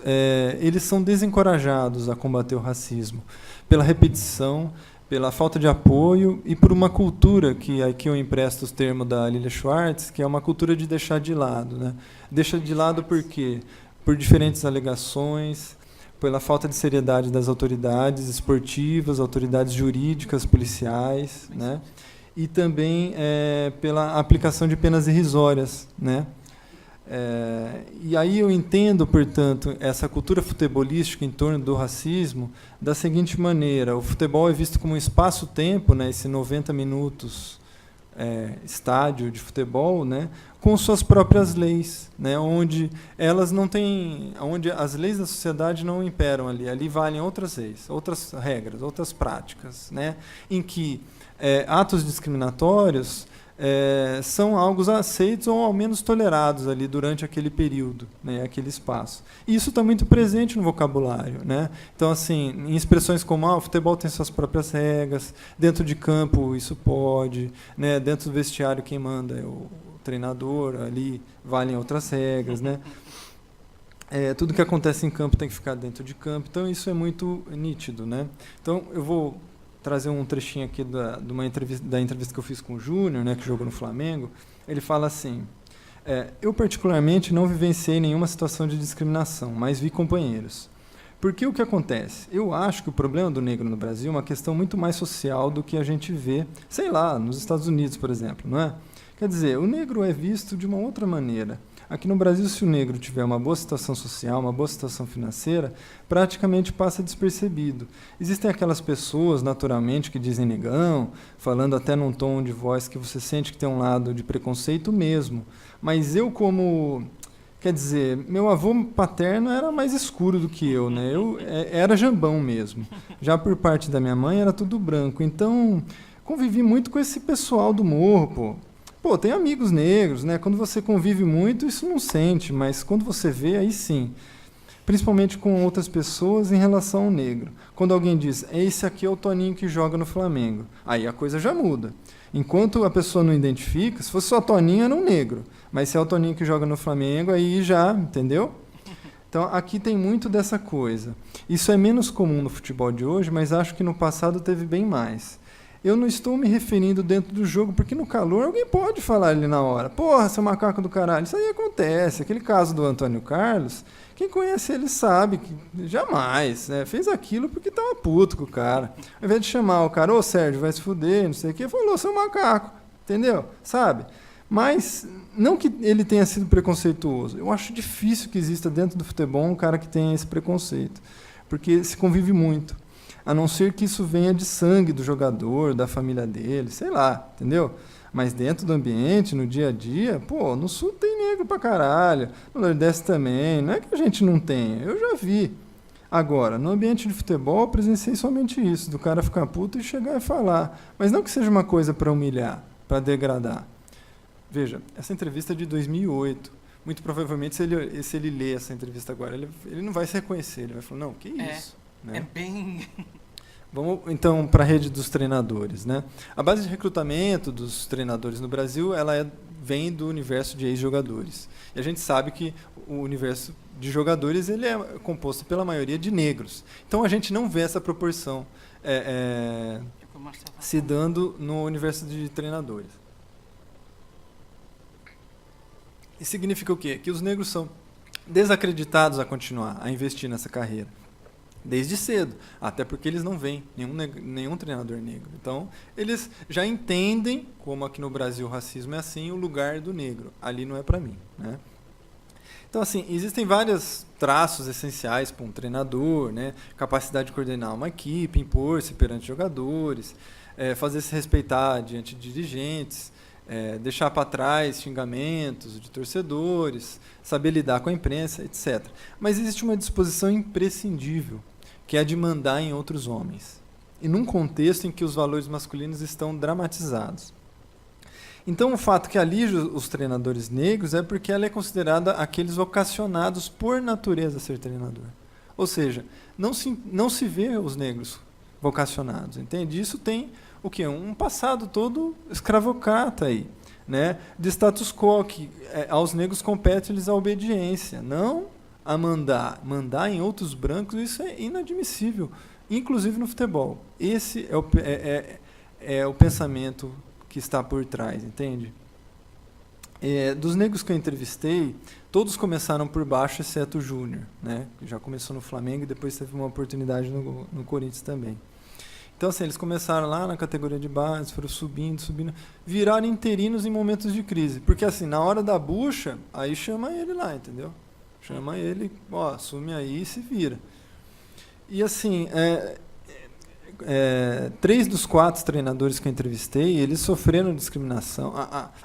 eles são desencorajados a combater o racismo pela repetição, pela falta de apoio e por uma cultura, que aqui eu empresto os termos da Lilia Schwartz, que é uma cultura de deixar de lado, né? Deixa de lado por quê? Por diferentes alegações, pela falta de seriedade das autoridades esportivas, autoridades jurídicas, policiais, né? E também pela aplicação de penas irrisórias, né? E aí eu entendo, portanto, essa cultura futebolística em torno do racismo da seguinte maneira: o futebol é visto como um espaço-tempo, né, esse 90 minutos estádio de futebol, né, com suas próprias leis, né, onde elas não têm, onde as leis da sociedade não imperam ali valem outras leis, outras regras, outras práticas, né, em que atos discriminatórios são algo aceitos ou ao menos tolerados ali durante aquele período, né, aquele espaço. E isso está muito presente no vocabulário, né? Então, assim, em expressões como o futebol tem suas próprias regras, dentro de campo isso pode, né, dentro do vestiário quem manda é o treinador, ali valem outras regras, né? Tudo que acontece em campo tem que ficar dentro de campo, então isso é muito nítido, né? Então, eu vou trazer um trechinho aqui da entrevista que eu fiz com o Júnior, né, que jogou no Flamengo. Ele fala assim: eu particularmente não vivenciei nenhuma situação de discriminação, mas vi companheiros. Porque o que acontece? Eu acho que o problema do negro no Brasil é uma questão muito mais social do que a gente vê, sei lá, nos Estados Unidos, por exemplo, não é? Quer dizer, o negro é visto de uma outra maneira. Aqui no Brasil, se o negro tiver uma boa situação social, uma boa situação financeira, praticamente passa despercebido. Existem aquelas pessoas, naturalmente, que dizem negão, falando até num tom de voz que você sente que tem um lado de preconceito mesmo. Mas eu, quer dizer, meu avô paterno era mais escuro do que eu, né? Eu era jambão mesmo. Já por parte da minha mãe era tudo branco. Então, convivi muito com esse pessoal do morro, Pô, tem amigos negros, né? Quando você convive muito, isso não sente, mas quando você vê, aí sim. Principalmente com outras pessoas em relação ao negro. Quando alguém diz, esse aqui é o Toninho que joga no Flamengo, aí a coisa já muda. Enquanto a pessoa não identifica, se fosse só Toninho, era um negro. Mas se é o Toninho que joga no Flamengo, aí já, entendeu? Então, aqui tem muito dessa coisa. Isso é menos comum no futebol de hoje, mas acho que no passado teve bem mais. Eu não estou me referindo dentro do jogo, porque no calor alguém pode falar ali na hora. Porra, seu macaco do caralho. Isso aí acontece. Aquele caso do Antônio Carlos, quem conhece ele sabe que jamais, né, fez aquilo porque estava puto com o cara. Ao invés de chamar o cara, ô Sérgio, vai se fuder, não sei o quê, falou, seu macaco. Entendeu? Sabe? Mas não que ele tenha sido preconceituoso. Eu acho difícil que exista dentro do futebol um cara que tenha esse preconceito, porque se convive muito. A não ser que isso venha de sangue do jogador, da família dele, sei lá, entendeu? Mas dentro do ambiente, no dia a dia, pô, no Sul tem negro pra caralho, no Nordeste também, não é que a gente não tenha, eu já vi. Agora, no ambiente de futebol, eu presenciei somente isso, do cara ficar puto e chegar e falar. Mas não que seja uma coisa para humilhar, para degradar. Veja, essa entrevista é de 2008. Muito provavelmente, se ele ler essa entrevista agora, ele não vai se reconhecer, ele vai falar, não, que isso? Né? É bem... Vamos então para a rede dos treinadores, né? A base de recrutamento dos treinadores no Brasil, vem do universo de ex-jogadores. E a gente sabe que o universo de jogadores ele é composto pela maioria de negros. Então a gente não vê essa proporção se dando no universo de treinadores. Isso significa o quê? Que os negros são desacreditados a continuar, a investir nessa carreira. Desde cedo, até porque eles não veem nenhum treinador negro. Então, eles já entendem, como aqui no Brasil o racismo é assim, o lugar do negro. Ali não é para mim, né? Então, assim, existem vários traços essenciais para um treinador, né? Capacidade de coordenar uma equipe, impor-se perante jogadores, fazer-se respeitar diante de dirigentes, deixar para trás xingamentos de torcedores, saber lidar com a imprensa, etc. Mas existe uma disposição imprescindível, que é a de mandar em outros homens, e num contexto em que os valores masculinos estão dramatizados. Então, o fato que alige os treinadores negros é porque ela é considerada aqueles vocacionados por natureza a ser treinador. Ou seja, não se vê os negros vocacionados, entende? Isso tem o quê? Um passado todo escravocrata aí, né? De status quo, que aos negros compete-lhes a obediência, não a mandar. Mandar em outros brancos, isso é inadmissível, inclusive no futebol. Esse é o pensamento que está por trás, entende? Dos negros que eu entrevistei, todos começaram por baixo, exceto o Júnior, né? Que já começou no Flamengo e depois teve uma oportunidade no Corinthians também. Então, assim, eles começaram lá na categoria de base, foram subindo, viraram interinos em momentos de crise. Porque, assim, na hora da bucha, aí chama ele lá, entendeu? Chama ele, assume aí e se vira. E, assim, 3 dos 4 treinadores que eu entrevistei, eles sofreram discriminação.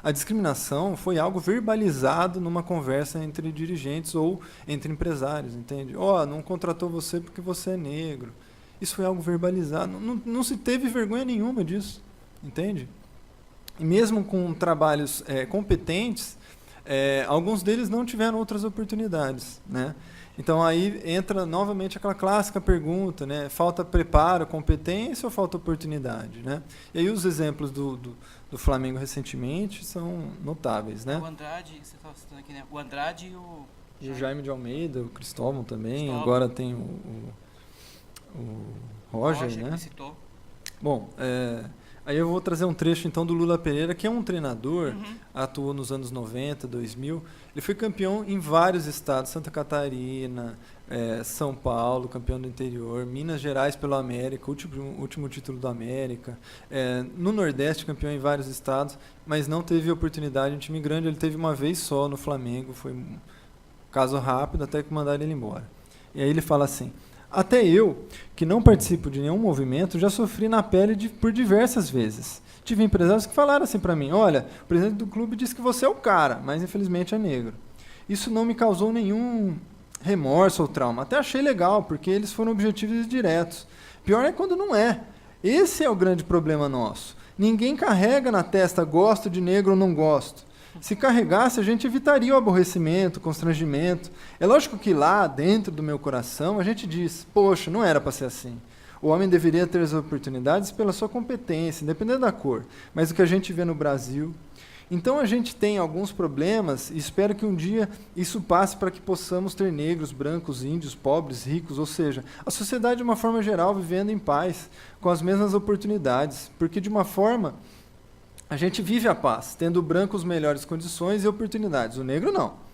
A discriminação foi algo verbalizado numa conversa entre dirigentes ou entre empresários, entende? Não contratou você porque você é negro. Isso foi algo verbalizado. Não se teve vergonha nenhuma disso, entende? E mesmo com trabalhos competentes, alguns deles não tiveram outras oportunidades, né? Então aí entra novamente aquela clássica pergunta, né? Falta preparo, competência ou falta oportunidade, né? E aí os exemplos do Flamengo recentemente são notáveis, né? O Andrade, você estava citando aqui, né? O Andrade e o Jaime de Almeida, o Cristóvão também, agora tem o Roger, né? Que citou. Bom, aí eu vou trazer um trecho então do Lula Pereira, que é um treinador, atuou nos anos 90, 2000, ele foi campeão em vários estados, Santa Catarina, São Paulo, campeão do interior, Minas Gerais pelo América, último título do América, no Nordeste campeão em vários estados, mas não teve oportunidade em time grande, ele teve uma vez só no Flamengo, foi um caso rápido até que mandaram ele embora. E aí ele fala assim: até eu, que não participo de nenhum movimento, já sofri na pele por diversas vezes. Tive empresários que falaram assim para mim: olha, o presidente do clube disse que você é o cara, mas infelizmente é negro. Isso não me causou nenhum remorso ou trauma. Até achei legal, porque eles foram objetivos e diretos. Pior é quando não é. Esse é o grande problema nosso. Ninguém carrega na testa gosto de negro ou não gosto. Se carregasse, a gente evitaria o aborrecimento, o constrangimento. É lógico que lá, dentro do meu coração, a gente diz: poxa, não era para ser assim. O homem deveria ter as oportunidades pela sua competência, independente da cor. Mas o que a gente vê no Brasil... Então a gente tem alguns problemas e espero que um dia isso passe para que possamos ter negros, brancos, índios, pobres, ricos, ou seja, a sociedade de uma forma geral vivendo em paz, com as mesmas oportunidades. Porque de uma forma... a gente vive a paz, tendo o branco as melhores condições e oportunidades. O negro, não.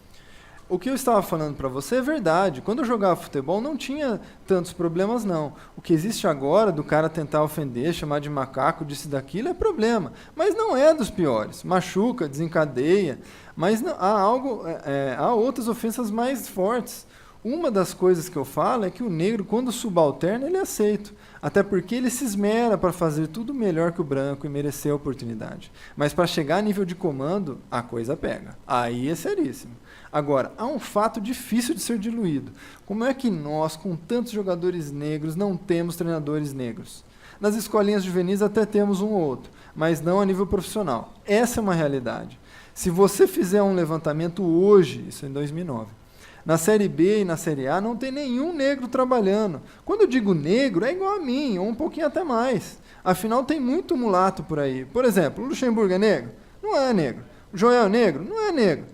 O que eu estava falando para você é verdade. Quando eu jogava futebol, não tinha tantos problemas, não. O que existe agora, do cara tentar ofender, chamar de macaco, disso e daquilo, é problema. Mas não é dos piores. Machuca, desencadeia. Mas não, há outras ofensas mais fortes. Uma das coisas que eu falo é que o negro, quando subalterno, ele é aceito. Até porque ele se esmera para fazer tudo melhor que o branco e merecer a oportunidade. Mas para chegar a nível de comando, a coisa pega. Aí é seríssimo. Agora, há um fato difícil de ser diluído. Como é que nós, com tantos jogadores negros, não temos treinadores negros? Nas escolinhas juvenis até temos um ou outro, mas não a nível profissional. Essa é uma realidade. Se você fizer um levantamento hoje, isso é em 2009, Na Série B e na Série A não tem nenhum negro trabalhando. Quando eu digo negro, é igual a mim, ou um pouquinho até mais. Afinal, tem muito mulato por aí. Por exemplo, o Luxemburgo é negro? Não é negro. O Joel é negro? Não é negro.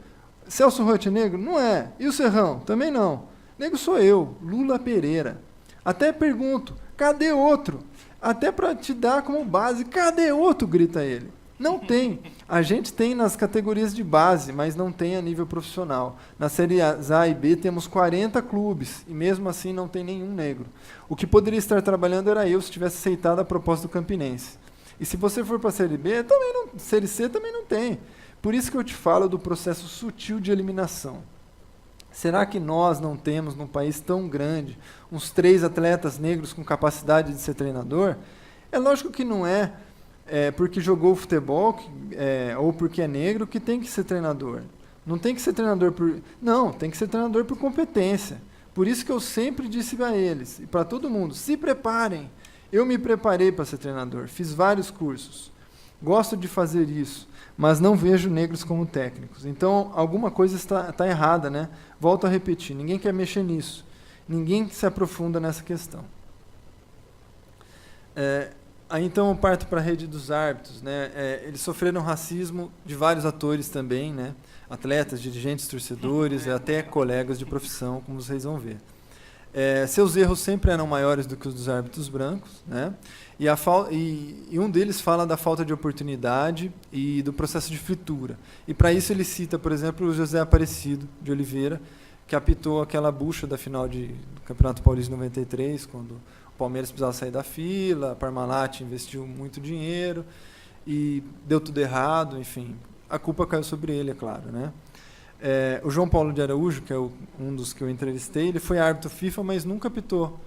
Celso Roth é negro? Não é. E o Serrão? Também não. Negro sou eu, Lula Pereira. Até pergunto, cadê outro? Até para te dar como base, cadê outro? Grita ele. Não tem. A gente tem nas categorias de base, mas não tem a nível profissional. Na Série A e B temos 40 clubes, e mesmo assim não tem nenhum negro. O que poderia estar trabalhando era eu, se tivesse aceitado a proposta do Campinense. E se você for para a Série B, também não, Série C também não tem. Por isso que eu te falo do processo sutil de eliminação. Será que nós não temos, num país tão grande, uns 3 atletas negros com capacidade de ser treinador? É lógico que não é, porque jogou futebol ou porque é negro que tem que ser treinador. Não tem que ser treinador por... Não, tem que ser treinador por competência. Por isso que eu sempre disse a eles, e para todo mundo, se preparem. Eu me preparei para ser treinador, fiz vários cursos. Gosto de fazer isso, mas não vejo negros como técnicos. Então, alguma coisa está errada, né? Volto a repetir, ninguém quer mexer nisso. Ninguém se aprofunda nessa questão. Aí, então, eu parto para a rede dos árbitros, né? Eles sofreram racismo de vários atores também, né? Atletas, dirigentes, torcedores e até colegas de profissão, como vocês vão ver. Seus erros sempre eram maiores do que os dos árbitros brancos, né? E um deles fala da falta de oportunidade e do processo de fritura. E para isso ele cita, por exemplo, o José Aparecido de Oliveira, que apitou aquela bucha da final do Campeonato Paulista de 93, quando o Palmeiras precisava sair da fila, a Parmalat investiu muito dinheiro e deu tudo errado, enfim. A culpa caiu sobre ele, é claro, né? O João Paulo de Araújo, que é um dos que eu entrevistei, ele foi árbitro FIFA, mas nunca apitou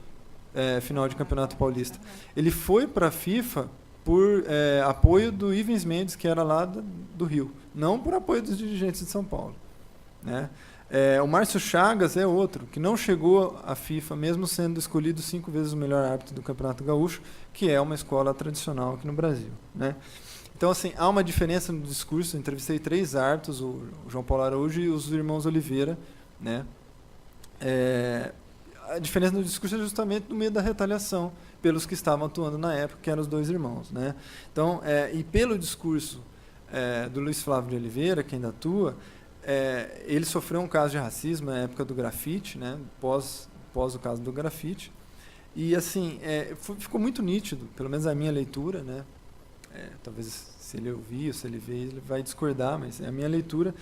final de Campeonato Paulista. Ele foi para a FIFA por apoio do Ivens Mendes, que era lá do Rio, não por apoio dos dirigentes de São Paulo, né? O Márcio Chagas é outro, que não chegou à FIFA, mesmo sendo escolhido 5 vezes o melhor árbitro do Campeonato Gaúcho, que é uma escola tradicional aqui no Brasil, né? Então, assim, há uma diferença no discurso. Eu entrevistei 3 árbitros, o João Paulo Araújo e os irmãos Oliveira, né? A diferença no discurso é justamente no meio da retaliação pelos que estavam atuando na época, que eram os 2 irmãos, né? Então, e pelo discurso do Luiz Flávio de Oliveira, que ainda atua, ele sofreu um caso de racismo na época do grafite, né? Pós o caso do grafite. E, assim, ficou muito nítido, pelo menos a minha leitura, né? Talvez se ele ouvir ou se ele ver, ele vai discordar, mas é a minha leitura.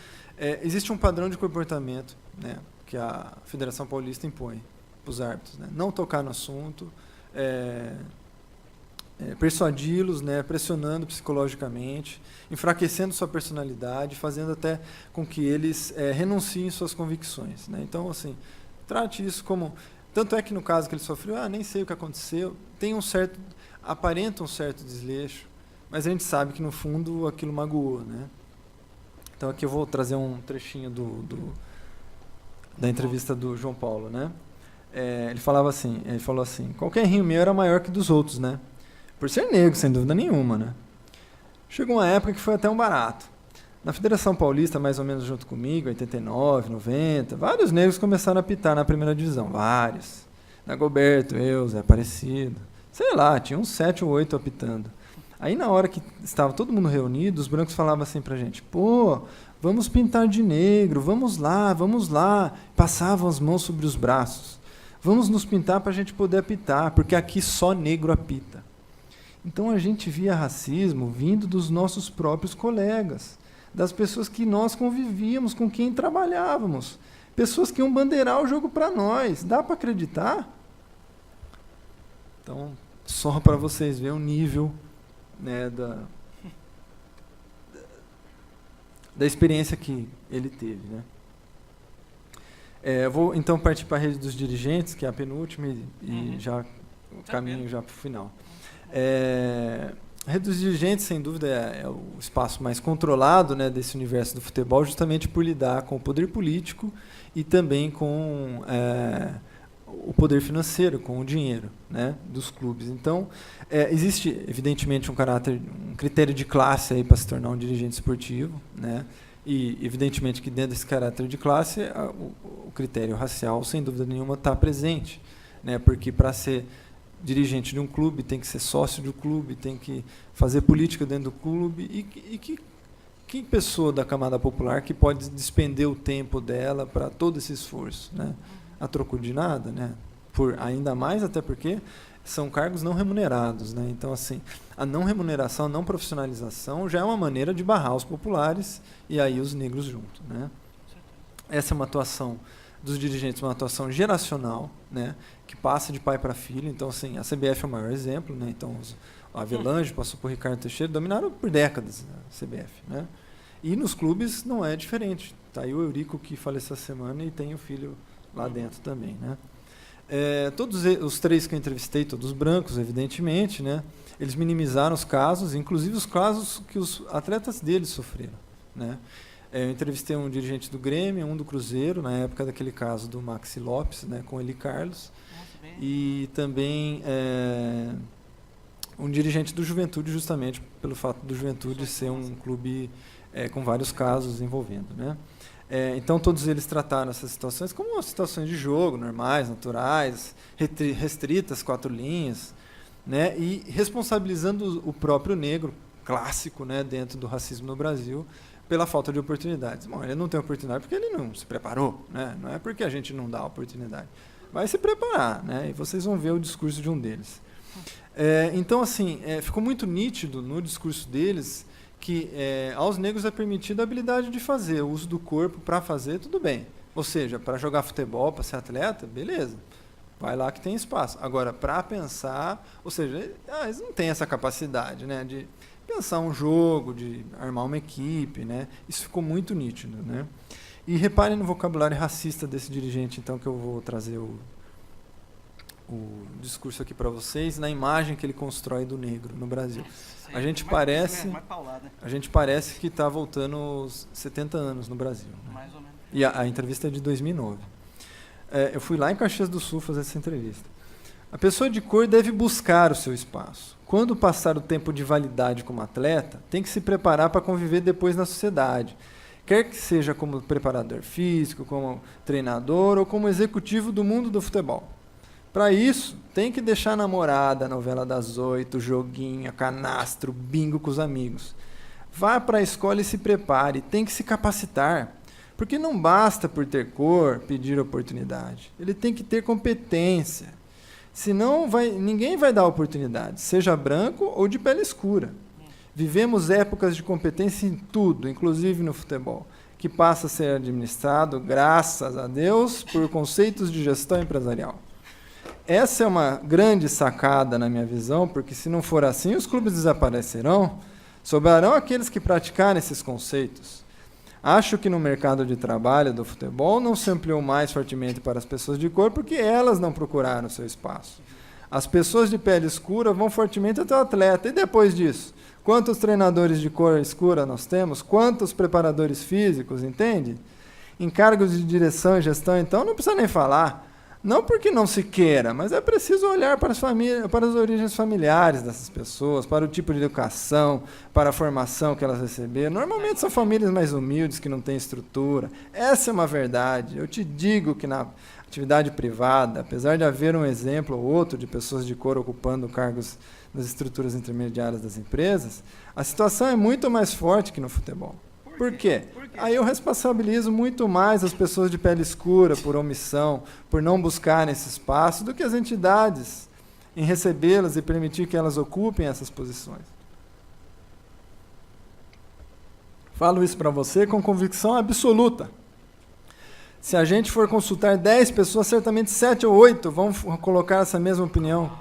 Existe um padrão de comportamento, né, que a Federação Paulista impõe para os árbitros, né? Não tocar no assunto, persuadi-los, né, pressionando psicologicamente, enfraquecendo sua personalidade, fazendo até com que eles renunciem suas convicções, né? Então, assim, trate isso como... Tanto é que no caso que ele sofreu, nem sei o que aconteceu, aparenta um certo desleixo, mas a gente sabe que, no fundo, aquilo magoou, né? Então, aqui eu vou trazer um trechinho da entrevista do João Paulo, né? Ele falou assim, qualquer rio meu era maior que dos outros, né? Por ser negro, sem dúvida nenhuma, né? Chegou uma época que foi até um barato. Na Federação Paulista, mais ou menos junto comigo, 89, 90, vários negros começaram a apitar na primeira divisão, vários. Dagoberto, eu, Zé Aparecido, sei lá, tinha uns 7 ou 8 apitando. Aí, na hora que estava todo mundo reunido, os brancos falavam assim pra gente, pô, vamos pintar de negro, vamos lá, passavam as mãos sobre os braços, vamos nos pintar para a gente poder apitar, porque aqui só negro apita. Então, a gente via racismo vindo dos nossos próprios colegas, das pessoas que nós convivíamos, com quem trabalhávamos, pessoas que iam bandeirar o jogo para nós. Dá para acreditar? Então, só para vocês verem o nível, né, da experiência que ele teve, né? Vou então partir para a rede dos dirigentes, que é a penúltima, e já caminho já para o final. A rede dos dirigentes, sem dúvida, é o espaço mais controlado, né, desse universo do futebol, justamente por lidar com o poder político e também com o poder financeiro, com o dinheiro, né, dos clubes. Então, existe, evidentemente, um critério de classe aí para se tornar um dirigente esportivo, né, E, evidentemente, que dentro desse caráter de classe, o critério racial, sem dúvida nenhuma, está presente, né? Porque para ser dirigente de um clube, tem que ser sócio do clube, tem que fazer política dentro do clube. E que pessoa da camada popular que pode despender o tempo dela para todo esse esforço, né? A troco de nada, né? Ainda mais até porque são cargos não remunerados, né? Então, assim, a não remuneração, a não profissionalização já é uma maneira de barrar os populares e aí os negros junto, né? Essa é uma atuação dos dirigentes, uma atuação geracional, né? Que passa de pai para filho. Então, assim, a CBF é o maior exemplo, né? Então, a Avelange passou por Ricardo Teixeira, dominaram por décadas a CBF, né? E nos clubes não é diferente. Tá aí o Eurico, que faleceu essa semana e tem o filho lá dentro também, né? Todos os 3 que eu entrevistei, todos brancos, evidentemente, né? Eles minimizaram os casos, inclusive os casos que os atletas deles sofreram, né? Eu entrevistei um dirigente do Grêmio, um do Cruzeiro, na época daquele caso do Maxi Lopes, né, com Eli Carlos, e também um dirigente do Juventude, justamente pelo fato do Juventude ser um clube com vários casos envolvendo, né? Então, todos eles trataram essas situações como situações de jogo, normais, naturais, restritas, 4 linhas, né? E responsabilizando o próprio negro, clássico, né, dentro do racismo no Brasil, pela falta de oportunidades. Bom, ele não tem oportunidade porque ele não se preparou, né? Não é porque a gente não dá oportunidade. Vai se preparar, né? E vocês vão ver o discurso de um deles. Então, assim, ficou muito nítido no discurso deles que aos negros é permitida a habilidade de fazer, o uso do corpo para fazer, tudo bem. Ou seja, para jogar futebol, para ser atleta, beleza. Vai lá que tem espaço. Agora, para pensar, ou seja, eles não têm essa capacidade, né, de pensar um jogo, de armar uma equipe, né? Isso ficou muito nítido, né? E reparem no vocabulário racista desse dirigente, então, que eu vou trazer o discurso aqui para vocês, na imagem que ele constrói do negro no Brasil. A gente parece que está voltando aos 70 anos no Brasil, né? Mais ou menos. E a entrevista é de 2009. Eu fui lá em Caxias do Sul fazer essa entrevista. A pessoa de cor deve buscar o seu espaço. Quando passar o tempo de validade como atleta, tem que se preparar para conviver depois na sociedade. Quer que seja como preparador físico, como treinador ou como executivo do mundo do futebol. Para isso, tem que deixar a namorada, a novela das 8, joguinho, canastro, bingo com os amigos. Vá para a escola e se prepare, tem que se capacitar. Porque não basta por ter cor pedir oportunidade. Ele tem que ter competência. Senão ninguém vai dar oportunidade, seja branco ou de pele escura. Vivemos épocas de competência em tudo, inclusive no futebol, que passa a ser administrado, graças a Deus, por conceitos de gestão empresarial. Essa é uma grande sacada na minha visão, porque se não for assim, os clubes desaparecerão, sobrarão aqueles que praticarem esses conceitos. Acho que no mercado de trabalho do futebol não se ampliou mais fortemente para as pessoas de cor porque elas não procuraram seu espaço. As pessoas de pele escura vão fortemente até o atleta. E depois disso? Quantos treinadores de cor escura nós temos? Quantos preparadores físicos, entende? Em cargos de direção e gestão, então, não precisa nem falar. Não porque não se queira, mas é preciso olhar para as origens familiares dessas pessoas, para o tipo de educação, para a formação que elas receberam. Normalmente são famílias mais humildes, que não têm estrutura. Essa é uma verdade. Eu te digo que na atividade privada, apesar de haver um exemplo ou outro de pessoas de cor ocupando cargos nas estruturas intermediárias das empresas, a situação é muito mais forte que no futebol. Por quê? Aí eu responsabilizo muito mais as pessoas de pele escura por omissão, por não buscarem esse espaço, do que as entidades em recebê-las e permitir que elas ocupem essas posições. Falo isso para você com convicção absoluta. Se a gente for consultar 10 pessoas, certamente 7 ou 8 vão colocar essa mesma opinião.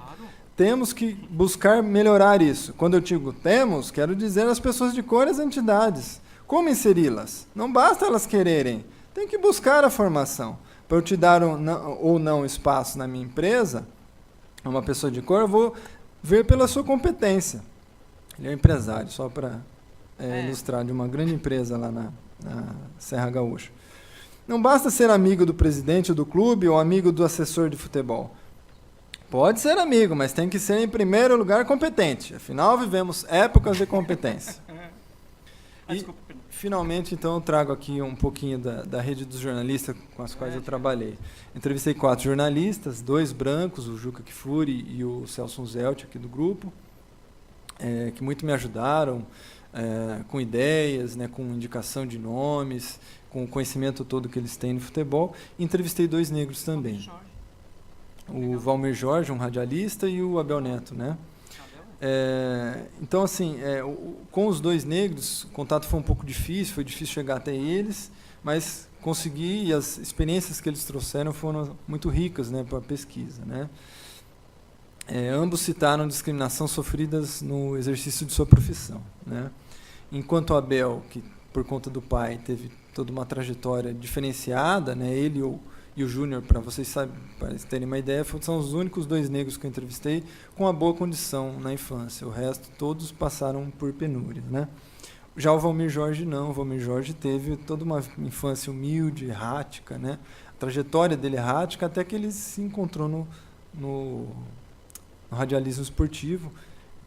Temos que buscar melhorar isso. Quando eu digo temos, quero dizer as pessoas de cor e as entidades. Como inseri-las? Não basta elas quererem, tem que buscar a formação. Para eu te dar ou não espaço na minha empresa, uma pessoa de cor, eu vou ver pela sua competência. Ele é um empresário, só para ilustrar, de uma grande empresa lá na Serra Gaúcha. Não basta ser amigo do presidente do clube ou amigo do assessor de futebol. Pode ser amigo, mas tem que ser, em primeiro lugar, competente. Afinal, vivemos épocas de competência. Desculpa, finalmente, então, eu trago aqui um pouquinho da rede dos jornalistas com as quais eu trabalhei. Entrevistei 4 jornalistas, 2 brancos, o Juca Kfouri e o Celso Zelt, aqui do grupo, que muito me ajudaram com ideias, né, com indicação de nomes, com o conhecimento todo que eles têm no futebol. Entrevistei 2 negros também. O Valmir Jorge, um radialista, e o Abel Neto, né? Então, assim, com os 2 negros, o contato foi um pouco difícil, foi difícil chegar até eles, mas consegui, e as experiências que eles trouxeram foram muito ricas, né, para a pesquisa, né? Ambos citaram discriminação sofridas no exercício de sua profissão, né? Enquanto o Abel, que por conta do pai teve toda uma trajetória diferenciada, né, ele e o Júnior, para vocês terem uma ideia, são os únicos 2 negros que eu entrevistei com uma boa condição na infância. O resto, todos passaram por penúria, né? Já o Valmir Jorge não. O Valmir Jorge teve toda uma infância humilde, errática, né? A trajetória dele é errática até que ele se encontrou no radialismo esportivo.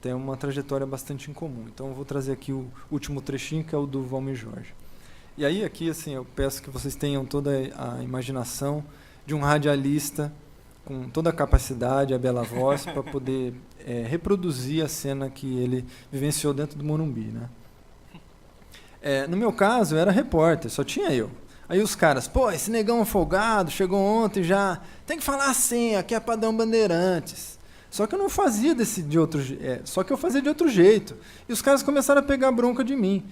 Tem uma trajetória bastante incomum. Então, eu vou trazer aqui o último trechinho, que é o do Valmir Jorge. E aí, aqui, assim, eu peço que vocês tenham toda a imaginação de um radialista com toda a capacidade, a bela voz, para poder reproduzir a cena que ele vivenciou dentro do Morumbi, né? No meu caso, eu era repórter, só tinha eu. Aí os caras, pô, esse negão folgado, chegou ontem já, tem que falar assim, aqui é padrão Bandeirantes. Só que eu não fazia só que eu fazia de outro jeito. E os caras começaram a pegar bronca de mim.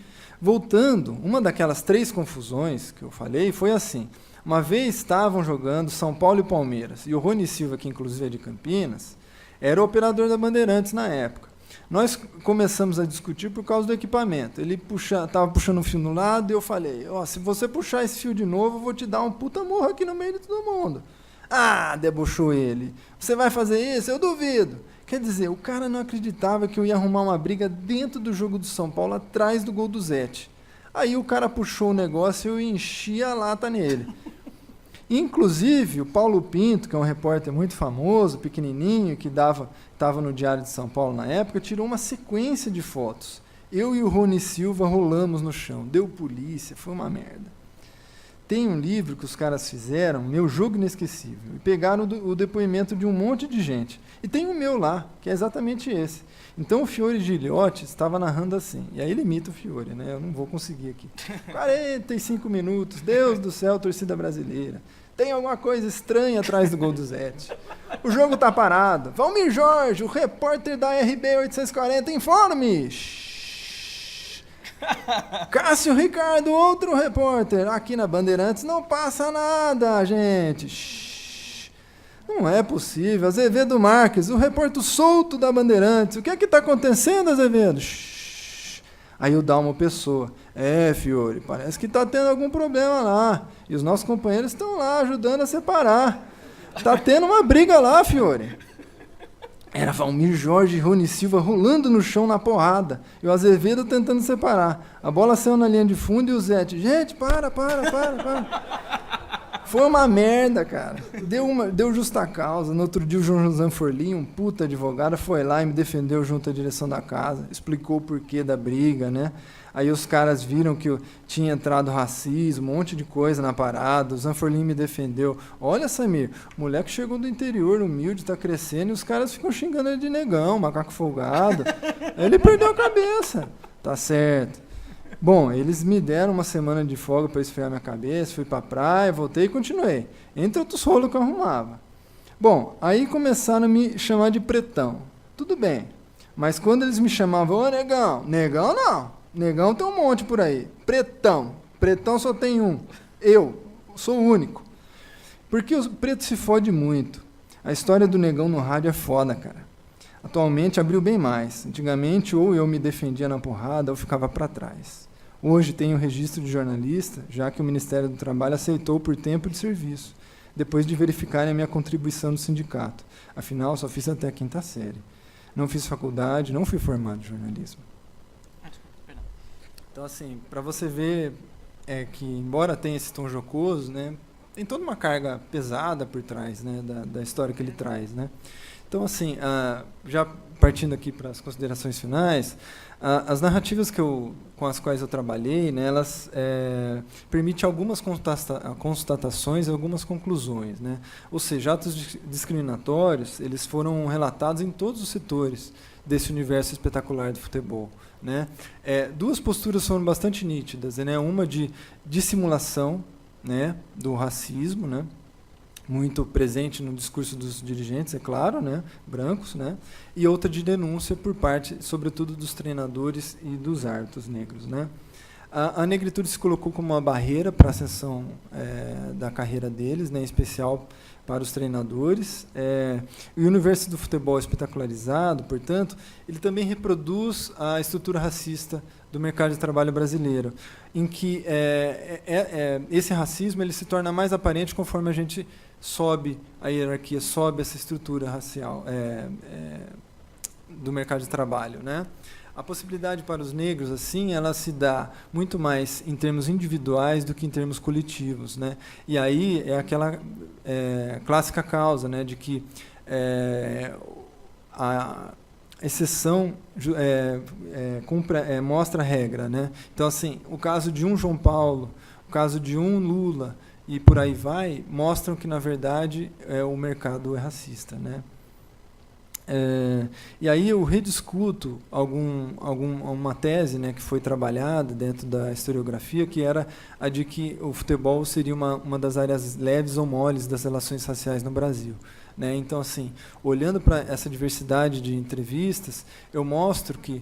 Voltando, uma daquelas 3 confusões que eu falei foi assim. Uma vez estavam jogando São Paulo e Palmeiras, e o Rony Silva, que inclusive é de Campinas, era o operador da Bandeirantes na época. Nós começamos a discutir por causa do equipamento. Ele estava puxando um fio no lado, e eu falei, se você puxar esse fio de novo, eu vou te dar um puta murro aqui no meio de todo mundo. Ah, debochou ele. Você vai fazer isso? Eu duvido. Quer dizer, o cara não acreditava que eu ia arrumar uma briga dentro do jogo do São Paulo, atrás do gol do Zete. Aí o cara puxou o negócio e eu enchi a lata nele. Inclusive, o Paulo Pinto, que é um repórter muito famoso, pequenininho, que estava no Diário de São Paulo na época, tirou uma sequência de fotos. Eu e o Rony Silva rolamos no chão. Deu polícia, foi uma merda. Tem um livro que os caras fizeram, Meu Jogo Inesquecível, e pegaram o depoimento de um monte de gente. E tem o meu lá, que é exatamente esse. Então o Fiore Gigliotti estava narrando assim, e aí ele imita o Fiore, né? Eu não vou conseguir aqui. 45 minutos, Deus do céu, torcida brasileira. Tem alguma coisa estranha atrás do gol do Zete. O jogo tá parado. Valmir Jorge, o repórter da RB 840, informe. Cássio Ricardo, outro repórter. Aqui na Bandeirantes não passa nada, gente. Não é possível. Azevedo Marques, o repórter solto da Bandeirantes. O que é que está acontecendo, Azevedo? Aí o Dalmo Pessoa. Fiore, parece que está tendo algum problema lá. E os nossos companheiros estão lá ajudando a separar. Está tendo uma briga lá, Fiore. Era Valmir Jorge e Rony Silva rolando no chão na porrada. E o Azevedo tentando separar. A bola saiu na linha de fundo e o Zete. Gente, para. Foi uma merda, cara. Deu justa causa. No outro dia o João Zanforlin, um puta advogado, foi lá e me defendeu junto à direção da casa. Explicou o porquê da briga, né? Aí os caras viram que eu tinha entrado racismo, um monte de coisa na parada. O Zanforlin me defendeu. Olha, Samir, o moleque chegou do interior, humilde, tá crescendo, e os caras ficam xingando ele de negão, macaco folgado. Aí ele perdeu a cabeça. Tá certo. Bom, eles me deram uma semana de folga para esfriar minha cabeça, fui pra praia, voltei e continuei. Entre outros rolos que eu arrumava. Bom, aí começaram a me chamar de pretão. Tudo bem. Mas quando eles me chamavam, ô negão, negão não. Negão tem um monte por aí. Pretão só tem um. Eu sou o único. Porque o preto se fode muito. A história do negão no rádio é foda, cara. Atualmente abriu bem mais. Antigamente ou eu me defendia na porrada ou ficava para trás. Hoje tenho registro de jornalista, já que o Ministério do Trabalho aceitou por tempo de serviço, depois de verificarem a minha contribuição no sindicato. Afinal, só fiz até a 5ª série. Não fiz faculdade, não fui formado em jornalismo. Então, assim, para você ver que, embora tenha esse tom jocoso, né, tem toda uma carga pesada por trás, né, da história que ele traz, né. Então, assim, já partindo aqui para as considerações finais, as narrativas com as quais eu trabalhei, né, elas permitem algumas constatações e algumas conclusões, né? Ou seja, atos discriminatórios eles foram relatados em todos os setores desse universo espetacular do futebol, né? Duas posturas foram bastante nítidas, né? Uma de dissimulação, né, do racismo, né, muito presente no discurso dos dirigentes, é claro, né, brancos, né, e outra de denúncia por parte, sobretudo, dos treinadores e dos árbitros negros, né. A negritude se colocou como uma barreira para a ascensão da carreira deles, né, em especial para os treinadores. E o universo do futebol espetacularizado, portanto, ele também reproduz a estrutura racista do mercado de trabalho brasileiro, em que esse racismo ele se torna mais aparente conforme a gente sobe a hierarquia, sobe essa estrutura racial do mercado de trabalho, né? A possibilidade para os negros, assim, ela se dá muito mais em termos individuais do que em termos coletivos, né? E aí é aquela clássica causa, né, de que a exceção mostra a regra, né? Então, assim, o caso de um João Paulo, o caso de um Lula e por aí vai, mostram que, na verdade, o mercado é racista, né? E aí eu rediscuto uma tese, né, que foi trabalhada dentro da historiografia, que era a de que o futebol seria uma das áreas leves ou moles das relações raciais no Brasil, né? Então, assim, olhando para essa diversidade de entrevistas, eu mostro que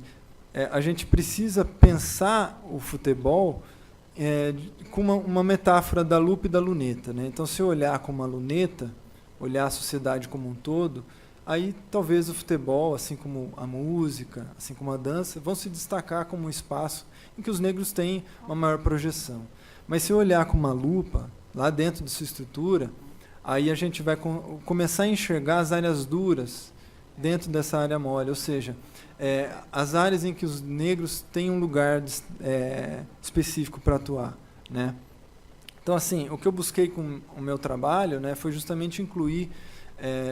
a gente precisa pensar o futebol com uma metáfora da lupa e da luneta, né? Então, se eu olhar como uma luneta, olhar a sociedade como um todo, aí talvez o futebol, assim como a música, assim como a dança, vão se destacar como um espaço em que os negros têm uma maior projeção. Mas se eu olhar com uma lupa, lá dentro de sua estrutura, aí a gente vai começar a enxergar as áreas duras dentro dessa área mole, ou seja, as áreas em que os negros têm um lugar específico para atuar, né? Então, assim, o que eu busquei com o meu trabalho, né, foi justamente incluir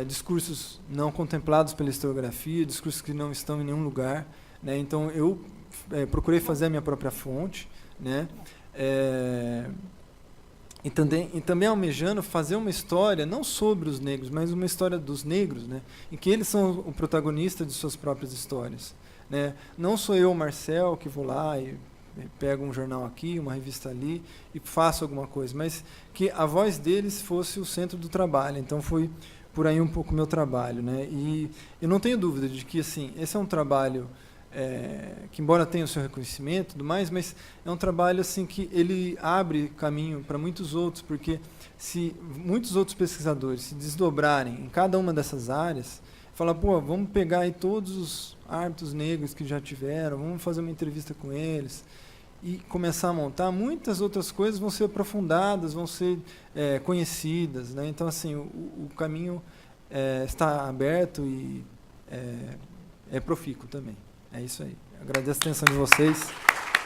discursos não contemplados pela historiografia, discursos que não estão em nenhum lugar, né? Então eu procurei fazer a minha própria fonte, né? E também almejando fazer uma história não sobre os negros, mas uma história dos negros, né? Em que eles são o protagonista de suas próprias histórias, né? Não sou eu, Marcel, que vou lá e pego um jornal aqui, uma revista ali e faço alguma coisa, mas que a voz deles fosse o centro do trabalho. Então foi por aí um pouco o meu trabalho, né? E eu não tenho dúvida de que, assim, esse é um trabalho que, embora tenha o seu reconhecimento e tudo mais, mas é um trabalho, assim, que ele abre caminho para muitos outros, porque se muitos outros pesquisadores se desdobrarem em cada uma dessas áreas, falar, pô, vamos pegar aí todos os árbitros negros que já tiveram, vamos fazer uma entrevista com eles e começar a montar, muitas outras coisas vão ser aprofundadas, vão ser conhecidas, né? Então, assim, o caminho está aberto e é profícuo também. É isso aí. Agradeço a atenção de vocês.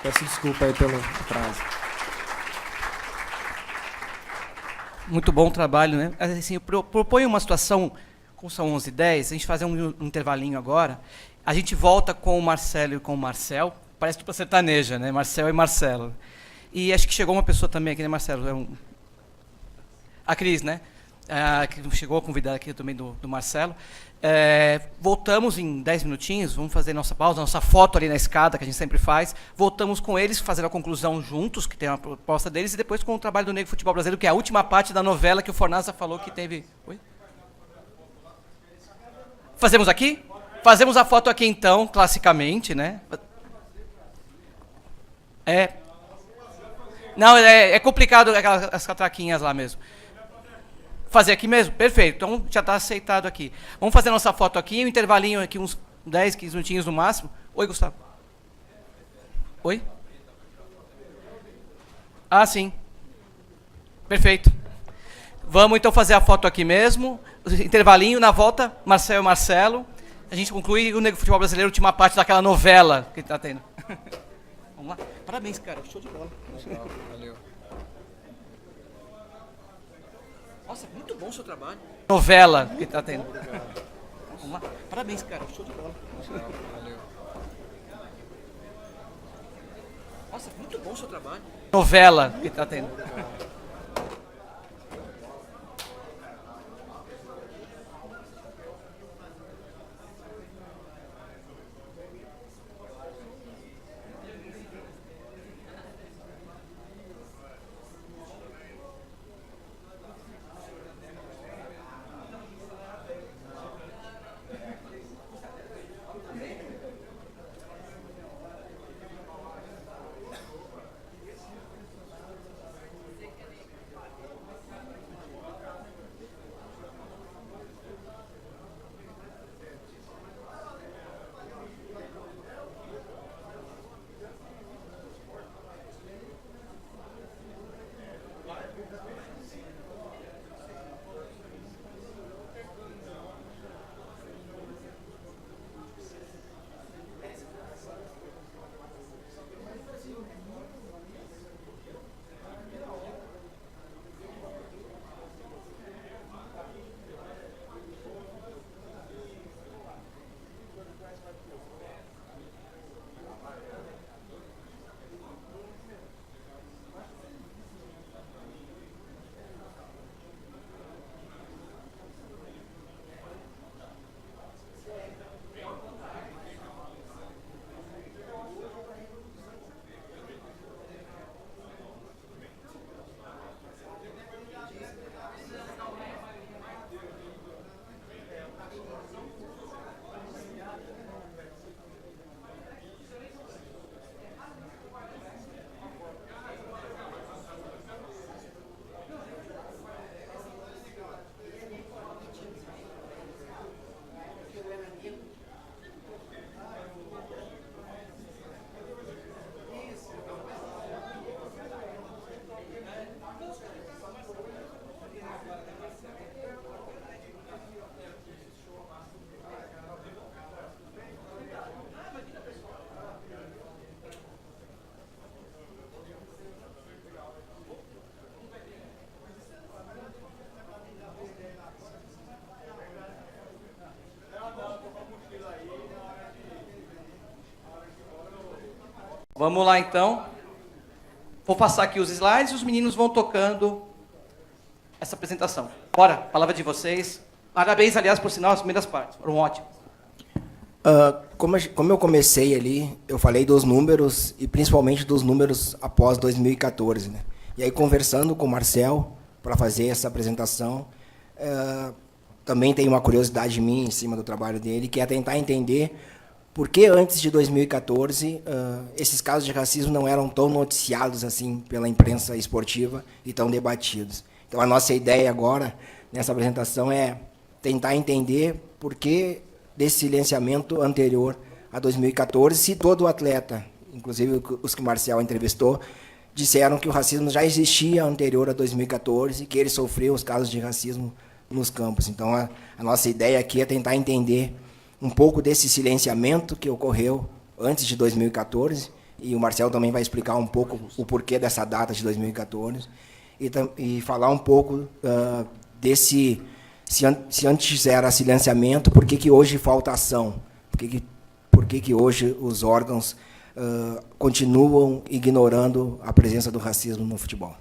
Peço desculpa aí pelo atraso. Muito bom trabalho, né? Assim, eu proponho uma situação, como são 11h10, a gente fazer um intervalinho agora. A gente volta com o Marcelo e com o Marcel. Parece dupla sertaneja, né? Marcel e Marcelo. E acho que chegou uma pessoa também aqui, né, Marcelo? A Cris, né? Que chegou a convidar aqui também do Marcelo. Voltamos em 10 minutinhos, vamos fazer nossa pausa, nossa foto ali na escada, que a gente sempre faz. Voltamos com eles, fazendo a conclusão juntos, que tem uma proposta deles, e depois com o trabalho do Negro Futebol Brasileiro, que é a última parte da novela que o Fornaza falou que teve... Oi? Fazemos aqui? Fazemos a foto aqui, então, classicamente, né? Não, é complicado as catraquinhas lá mesmo. Fazer aqui mesmo? Perfeito. Então já está aceitado aqui. Vamos fazer nossa foto aqui, um intervalinho aqui, uns 10, 15 minutinhos no máximo. Oi, Gustavo. Oi? Ah, sim. Perfeito. Vamos então fazer a foto aqui mesmo. Intervalinho, na volta, Marcel e Marcelo. A gente conclui o Negro Futebol Brasileiro, última parte daquela novela que está tendo. Vamos lá. Parabéns, cara. Show de bola. Legal, valeu. Nossa, muito bom o seu trabalho. Novela que está tendo. Vamos lá. Parabéns, cara. Show de bola. Valeu. Nossa, muito bom o seu trabalho. Novela que tá tendo. Vamos lá, então. Vou passar aqui os slides e os meninos vão tocando essa apresentação. Bora, palavra de vocês. Parabéns, aliás, por sinal, as primeiras partes. Foram ótimas. Como eu comecei ali, eu falei dos números, e principalmente dos números após 2014. Né? E aí, conversando com o Marcel, para fazer essa apresentação, também tem uma curiosidade minha em cima do trabalho dele, que é tentar entender por que antes de 2014 esses casos de racismo não eram tão noticiados assim pela imprensa esportiva e tão debatidos. Então, a nossa ideia agora, nessa apresentação, é tentar entender por que desse silenciamento anterior a 2014, se todo atleta, inclusive os que o Marcel entrevistou, disseram que o racismo já existia anterior a 2014 e que ele sofreu os casos de racismo nos campos. Então, a nossa ideia aqui é tentar entender um pouco desse silenciamento que ocorreu antes de 2014, e o Marcel também vai explicar um pouco o porquê dessa data de 2014, e falar um pouco desse, se antes era silenciamento, por que hoje falta ação, por que hoje os órgãos continuam ignorando a presença do racismo no futebol.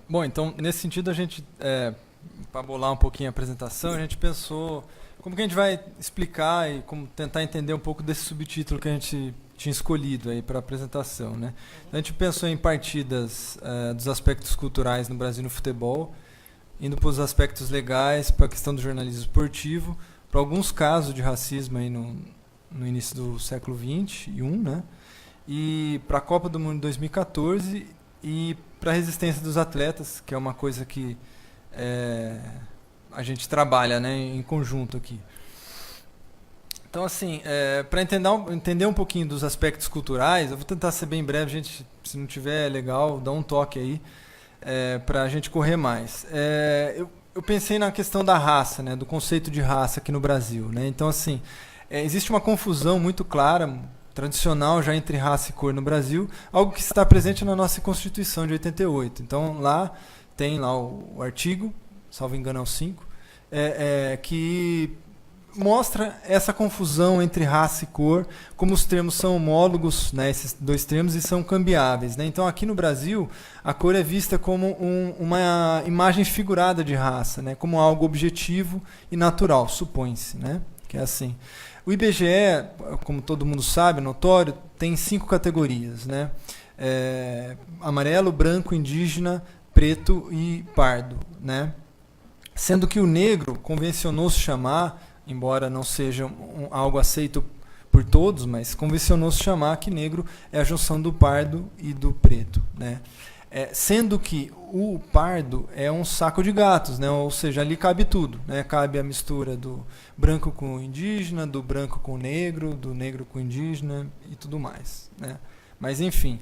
Bom, então, nesse sentido, a gente, para bolar um pouquinho a apresentação, a gente pensou como que a gente vai explicar e como tentar entender um pouco desse subtítulo que a gente tinha escolhido aí para a apresentação, né? A gente pensou em partidas dos aspectos culturais no Brasil no futebol, indo para os aspectos legais, para a questão do jornalismo esportivo, para alguns casos de racismo aí no início do século XXI, né? E para a Copa do Mundo de 2014 e para a resistência dos atletas, que é uma coisa que a gente trabalha, né, em conjunto aqui. Então, assim, para entender um pouquinho dos aspectos culturais, eu vou tentar ser bem breve, gente, se não tiver legal, dá um toque aí, para a gente correr mais. Eu pensei na questão da raça, né, do conceito de raça aqui no Brasil, né? Então, assim, existe uma confusão muito clara, tradicional já entre raça e cor no Brasil, algo que está presente na nossa Constituição de 88. Então, lá tem lá o artigo salvo engano é o 5, que mostra essa confusão entre raça e cor, como os termos são homólogos, né, esses dois termos, e são cambiáveis, né? Então, aqui no Brasil, a cor é vista como uma imagem figurada de raça, né, como algo objetivo e natural, supõe-se, né, que é assim. O IBGE, como todo mundo sabe, notório, tem 5 categorias, né? Amarelo, branco, indígena, preto e pardo, né? Sendo que o negro convencionou-se chamar, embora não seja algo aceito por todos, mas convencionou-se chamar que negro é a junção do pardo e do preto, né? Sendo que o pardo é um saco de gatos, né? Ou seja, ali cabe tudo, né? Cabe a mistura do branco com o indígena, do branco com o negro, do negro com o indígena e tudo mais, né? Mas enfim,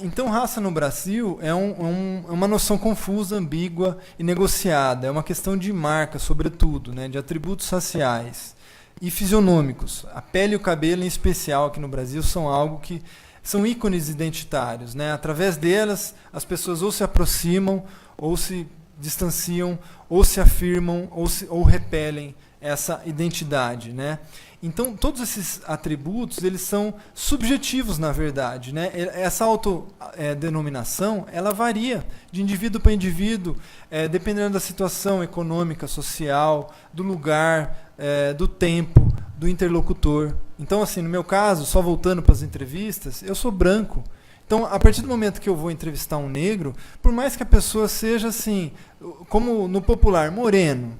então raça no Brasil é uma noção confusa, ambígua e negociada, é uma questão de marca, sobretudo, né? De atributos raciais e fisionômicos. A pele e o cabelo, em especial aqui no Brasil, são algo que são ícones identitários, né? Através delas, as pessoas ou se aproximam, ou se distanciam, ou se afirmam, ou repelem essa identidade, né? Então, todos esses atributos, eles são subjetivos, na verdade, né? Essa autodenominação, ela varia de indivíduo para indivíduo, dependendo da situação econômica, social, do lugar, do tempo, do interlocutor. Então, assim, no meu caso, só voltando para as entrevistas, eu sou branco. Então, a partir do momento que eu vou entrevistar um negro, por mais que a pessoa seja, assim, como no popular, moreno,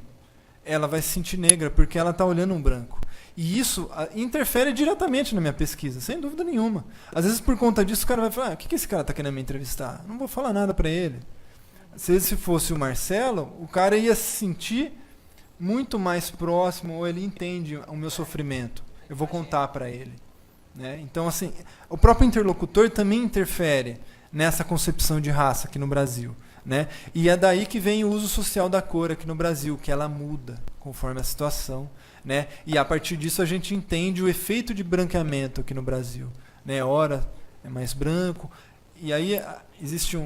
ela vai se sentir negra porque ela está olhando um branco. E isso interfere diretamente na minha pesquisa, sem dúvida nenhuma. Às vezes, por conta disso, o cara vai falar, o que esse cara está querendo me entrevistar? Não vou falar nada para ele. Se fosse o Marcelo, o cara ia se sentir muito mais próximo, ou ele entende o meu sofrimento. Eu vou contar para ele, né? Então, assim, o próprio interlocutor também interfere nessa concepção de raça aqui no Brasil, né? E é daí que vem o uso social da cor aqui no Brasil, que ela muda conforme a situação, né? E a partir disso a gente entende o efeito de branqueamento aqui no Brasil, né? Ora é mais branco, e aí existe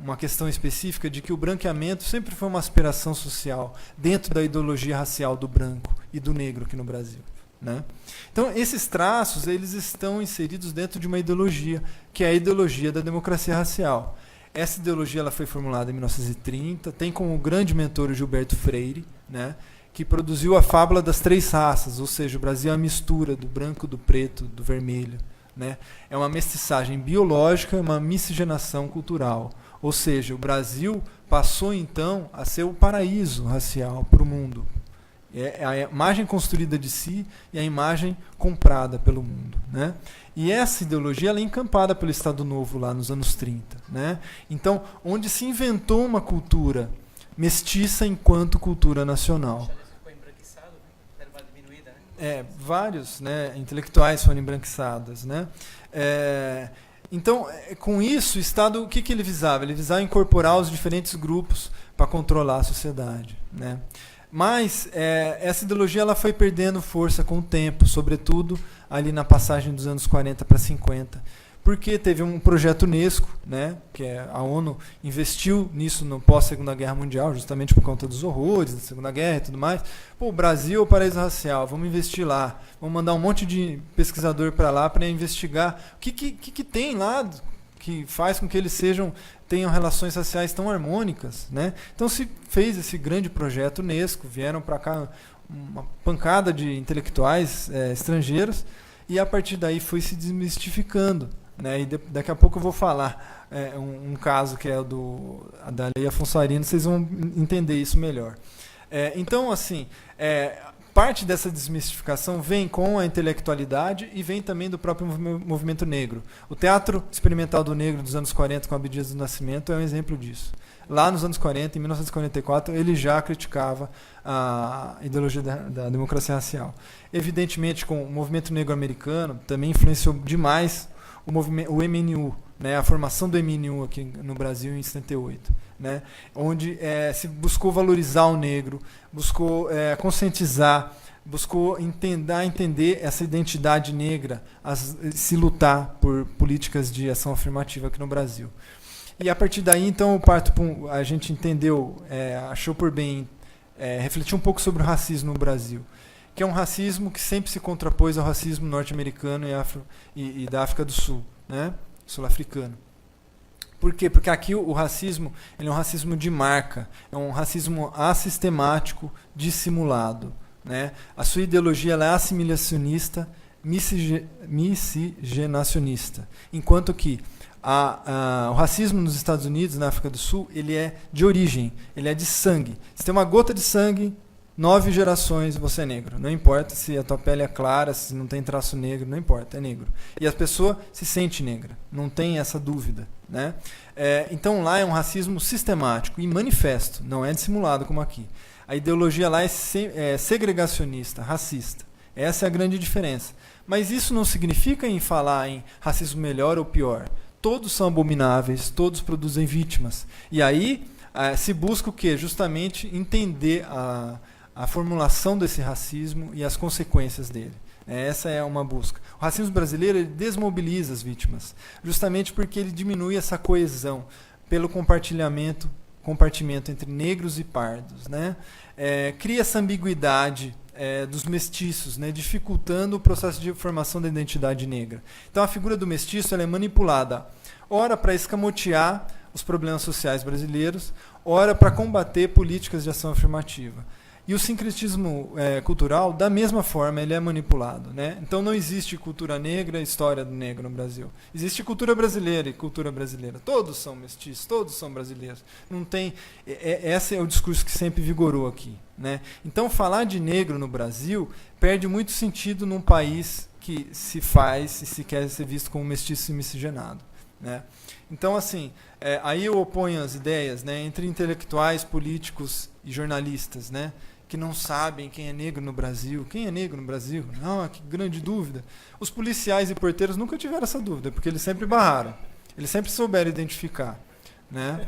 uma questão específica de que o branqueamento sempre foi uma aspiração social dentro da ideologia racial do branco e do negro aqui no Brasil, né? Então, esses traços, eles estão inseridos dentro de uma ideologia, que é a ideologia da democracia racial. Essa ideologia ela foi formulada em 1930, tem como grande mentor o Gilberto Freire, né, que produziu a fábula das 3 raças, ou seja, o Brasil é a mistura do branco, do preto, do vermelho, né? É uma mestiçagem biológica, uma miscigenação cultural. Ou seja, o Brasil passou então a ser o paraíso racial para o mundo. É a imagem construída de si e a imagem comprada pelo mundo, né? E essa ideologia ela é encampada pelo Estado Novo lá nos anos 30, né? Então, onde se inventou uma cultura mestiça enquanto cultura nacional. Vários, né, intelectuais foram embranquiçados, né? Então, com isso, o Estado, o que ele visava? Ele visava incorporar os diferentes grupos para controlar a sociedade, né? Mas essa ideologia ela foi perdendo força com o tempo, sobretudo ali na passagem dos anos 40 para 50, porque teve um projeto Unesco, né, que a ONU investiu nisso no pós-Segunda Guerra Mundial, justamente por conta dos horrores da Segunda Guerra e tudo mais. Pô, o Brasil é o paraíso racial, vamos investir lá, vamos mandar um monte de pesquisador para lá para investigar o que tem lá que faz com que eles tenham relações raciais tão harmônicas, né? Então se fez esse grande projeto Unesco, vieram para cá uma pancada de intelectuais estrangeiros, e a partir daí foi se desmistificando, né? E daqui a pouco eu vou falar um caso que é da Lei Afonso Arino, vocês vão entender isso melhor. Então, assim, parte dessa desmistificação vem com a intelectualidade e vem também do próprio movimento negro. O Teatro Experimental do Negro dos anos 40, com Abdias do Nascimento, é um exemplo disso. Lá nos anos 40, em 1944, ele já criticava a ideologia da democracia racial. Evidentemente, com o movimento negro americano, também influenciou demais o MNU, né, a formação do MNU aqui no Brasil em 78, né, onde se buscou valorizar o negro, buscou conscientizar, buscou entender essa identidade negra, se lutar por políticas de ação afirmativa aqui no Brasil. E a partir daí, então, eu parto a gente entendeu, achou por bem refletir um pouco sobre o racismo no Brasil, que é um racismo que sempre se contrapôs ao racismo norte-americano e da África do Sul, né? Sul-africano. Por quê? Porque aqui o racismo ele é um racismo de marca, é um racismo assistemático, dissimulado, né? A sua ideologia ela é assimilacionista, miscigenacionista, enquanto que o racismo nos Estados Unidos, na África do Sul, ele é de origem, ele é de sangue. Se tem uma gota de sangue, 9 gerações você é negro. Não importa se a tua pele é clara, se não tem traço negro, não importa, é negro. E a pessoa se sente negra, não tem essa dúvida, né? Então lá é um racismo sistemático e manifesto, não é dissimulado como aqui. A ideologia lá é segregacionista, racista. Essa é a grande diferença. Mas isso não significa em falar em racismo melhor ou pior. Todos são abomináveis, todos produzem vítimas. E aí se busca o quê? Justamente entender a formulação desse racismo e as consequências dele. Essa é uma busca. O racismo brasileiro ele desmobiliza as vítimas, justamente porque ele diminui essa coesão pelo compartimento entre negros e pardos, né? Cria essa ambiguidade dos mestiços, né? Dificultando o processo de formação da identidade negra. Então a figura do mestiço ela é manipulada, ora para escamotear os problemas sociais brasileiros, ora para combater políticas de ação afirmativa. E o sincretismo cultural, da mesma forma, ele é manipulado, né? Então não existe cultura negra e história do negro no Brasil. Existe cultura brasileira e cultura brasileira. Todos são mestiços, todos são brasileiros. Não tem. Esse é o discurso que sempre vigorou aqui, né? Então falar de negro no Brasil perde muito sentido num país que se faz e se quer ser visto como mestiço e miscigenado, né? Então, assim, aí eu oponho as ideias, né, entre intelectuais, políticos e jornalistas, né, que não sabem quem é negro no Brasil. Quem é negro no Brasil? Não, que grande dúvida. Os policiais e porteiros nunca tiveram essa dúvida, porque eles sempre barraram. Eles sempre souberam identificar, né?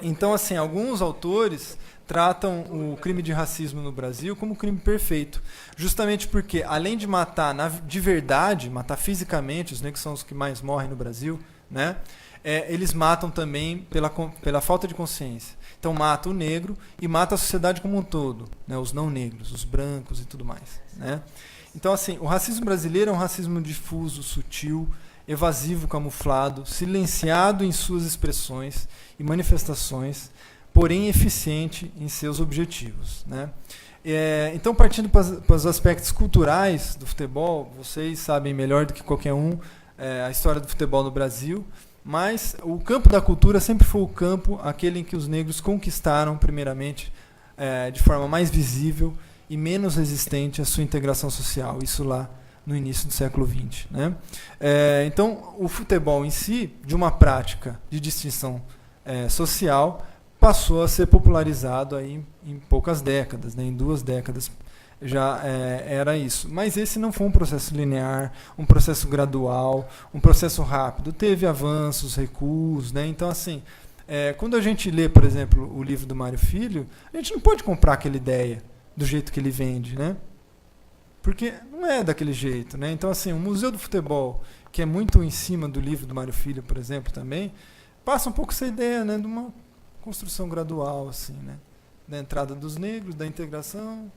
Então, assim, alguns autores tratam o crime de racismo no Brasil como um crime perfeito, justamente porque, além de matar de verdade, matar fisicamente, os negros são os que mais morrem no Brasil, né? Eles matam também pela falta de consciência. Então mata o negro e mata a sociedade como um todo, né? Os não negros, os brancos e tudo mais, né? Então, assim, o racismo brasileiro é um racismo difuso, sutil, evasivo, camuflado, silenciado em suas expressões e manifestações, porém eficiente em seus objetivos, né? Então, partindo para os aspectos culturais do futebol, vocês sabem melhor do que qualquer um a história do futebol no Brasil, mas o campo da cultura sempre foi o campo aquele em que os negros conquistaram, primeiramente, de forma mais visível e menos resistente à sua integração social, isso lá no início do século XX, né? Então, o futebol em si, de uma prática de distinção social, passou a ser popularizado aí em poucas décadas, né? Em 2 décadas já era isso. Mas esse não foi um processo linear, um processo gradual, um processo rápido. Teve avanços, recuos, né? Então, assim, quando a gente lê, por exemplo, o livro do Mário Filho, a gente não pode comprar aquela ideia do jeito que ele vende, né? Porque não é daquele jeito, né? Então, assim, o Museu do Futebol, que é muito em cima do livro do Mário Filho, por exemplo, também, passa um pouco essa ideia, né, de uma construção gradual, assim, né? Da entrada dos negros, da integração.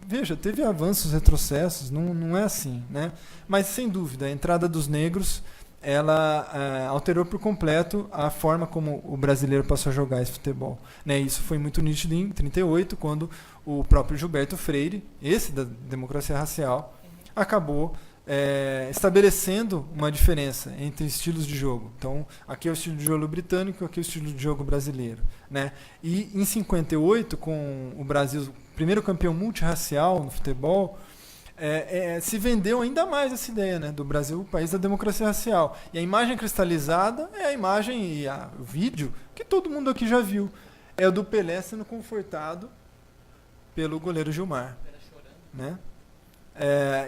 Veja, teve avanços, retrocessos, não é assim, né? Mas, sem dúvida, a entrada dos negros ela alterou por completo a forma como o brasileiro passou a jogar esse futebol, né? Isso foi muito nítido em 1938, quando o próprio Gilberto Freire, esse da democracia racial, acabou estabelecendo uma diferença entre estilos de jogo. Então, aqui é o estilo de jogo britânico, aqui é o estilo de jogo brasileiro, né? E em 1958, com o Brasil primeiro campeão multirracial no futebol, se vendeu ainda mais essa ideia, né, do Brasil, o país da democracia racial. E a imagem cristalizada é a imagem e o vídeo que todo mundo aqui já viu. É o do Pelé sendo confortado pelo goleiro Gilmar, né?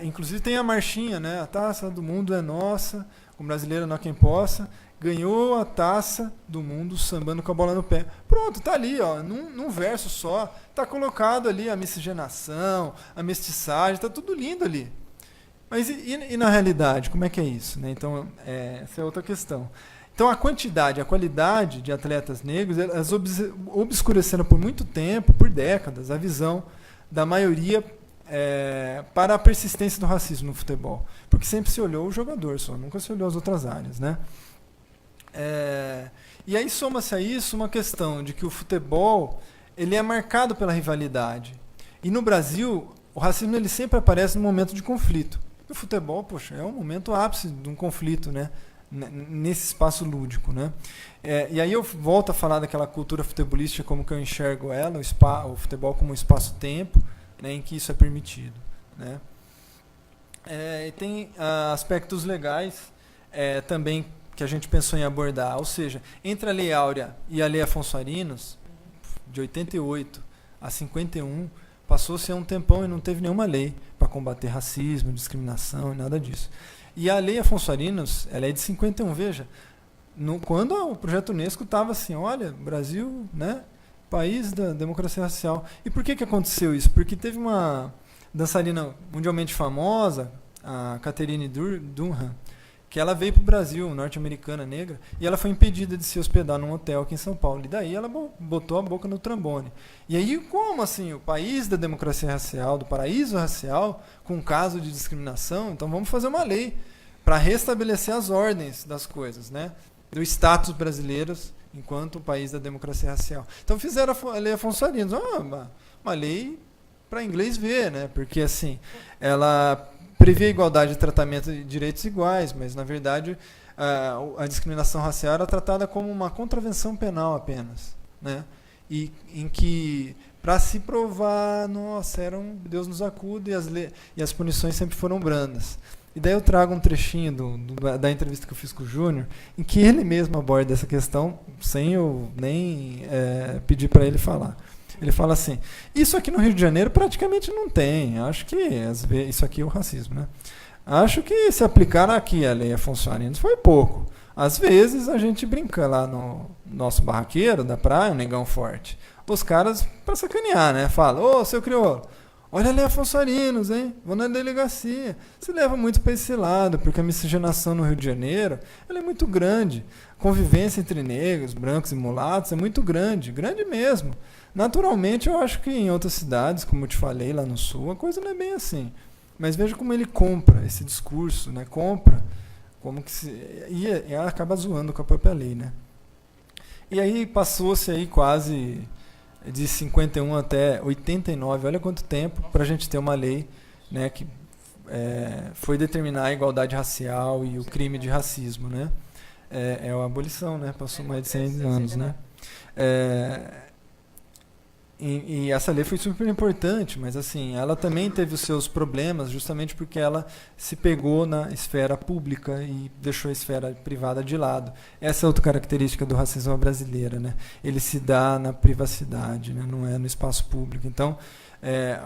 Inclusive tem a marchinha, né? A taça do mundo é nossa, o brasileiro não há quem possa. Ganhou a taça do mundo sambando com a bola no pé. Pronto, tá ali, ó, num verso só. Tá colocado ali a miscigenação, a mestiçagem, tá tudo lindo ali. Mas e na realidade, como é que é isso, né? Então, essa é outra questão. Então, a quantidade, a qualidade de atletas negros, elas obscureceram por muito tempo, por décadas, a visão da maioria para a persistência do racismo no futebol. Porque sempre se olhou o jogador só, nunca se olhou as outras áreas, né? E aí soma-se a isso uma questão de que o futebol ele é marcado pela rivalidade. E no Brasil, o racismo ele sempre aparece no momento de conflito. E o futebol, poxa, é um momento ápice de um conflito, né? Nesse espaço lúdico, né? E aí eu volto a falar daquela cultura futebolística como que eu enxergo ela, o futebol como um espaço-tempo, né, em que isso é permitido, né? E tem aspectos legais também que a gente pensou em abordar, ou seja, entre a Lei Áurea e a Lei Afonso Arinos, de 88 a 51, passou-se um tempão e não teve nenhuma lei para combater racismo, discriminação e nada disso. E a Lei Afonso Arinos, ela é de 51, veja, quando o projeto Unesco estava assim, olha, Brasil, né, país da democracia racial. E por que aconteceu isso? Porque teve uma dançarina mundialmente famosa, a Catherine Dunham, que ela veio para o Brasil, norte-americana, negra, e ela foi impedida de se hospedar num hotel aqui em São Paulo. E daí ela botou a boca no trombone. E aí, como assim, o país da democracia racial, do paraíso racial, com um caso de discriminação, então vamos fazer uma lei para restabelecer as ordens das coisas, né? Do status brasileiros enquanto país da democracia racial. Então fizeram a Lei Afonso Arinos, uma lei para inglês ver, né? Porque assim, ela previa igualdade de tratamento e direitos iguais, mas na verdade a discriminação racial era tratada como uma contravenção penal apenas, né? E em que para se provar, nossa, Deus nos acuda e as punições sempre foram brandas. E daí eu trago um trechinho da entrevista que eu fiz com o Júnior, em que ele mesmo aborda essa questão, sem eu nem pedir para ele falar. Ele fala assim, isso aqui no Rio de Janeiro praticamente não tem, acho que, isso aqui é o racismo, né? Acho que se aplicar aqui a Lei Afonso Arinos foi pouco. Às vezes a gente brinca lá no nosso barraqueiro da praia, o Negão Forte, os caras, para sacanear, né? Falam, ô, seu crioulo, olha a Lei Afonso Arinos, hein? Vou na delegacia. Se leva muito para esse lado, porque a miscigenação no Rio de Janeiro ela é muito grande. A convivência entre negros, brancos e mulatos é muito grande, grande mesmo. Naturalmente, eu acho que em outras cidades, como eu te falei, lá no Sul, a coisa não é bem assim. Mas veja como ele compra esse discurso, né? Compra, como que e acaba zoando com a própria lei, né? E aí passou-se aí quase de 51 até 89, olha quanto tempo para a gente ter uma lei, né, que foi determinar a igualdade racial e o crime de racismo, né? É a abolição, né? Passou mais de 100 anos, né? E essa lei foi super importante, mas assim, ela também teve os seus problemas, justamente porque ela se pegou na esfera pública e deixou a esfera privada de lado. Essa é outra característica do racismo brasileiro, né? Ele se dá na privacidade, né? Não é no espaço público. Então,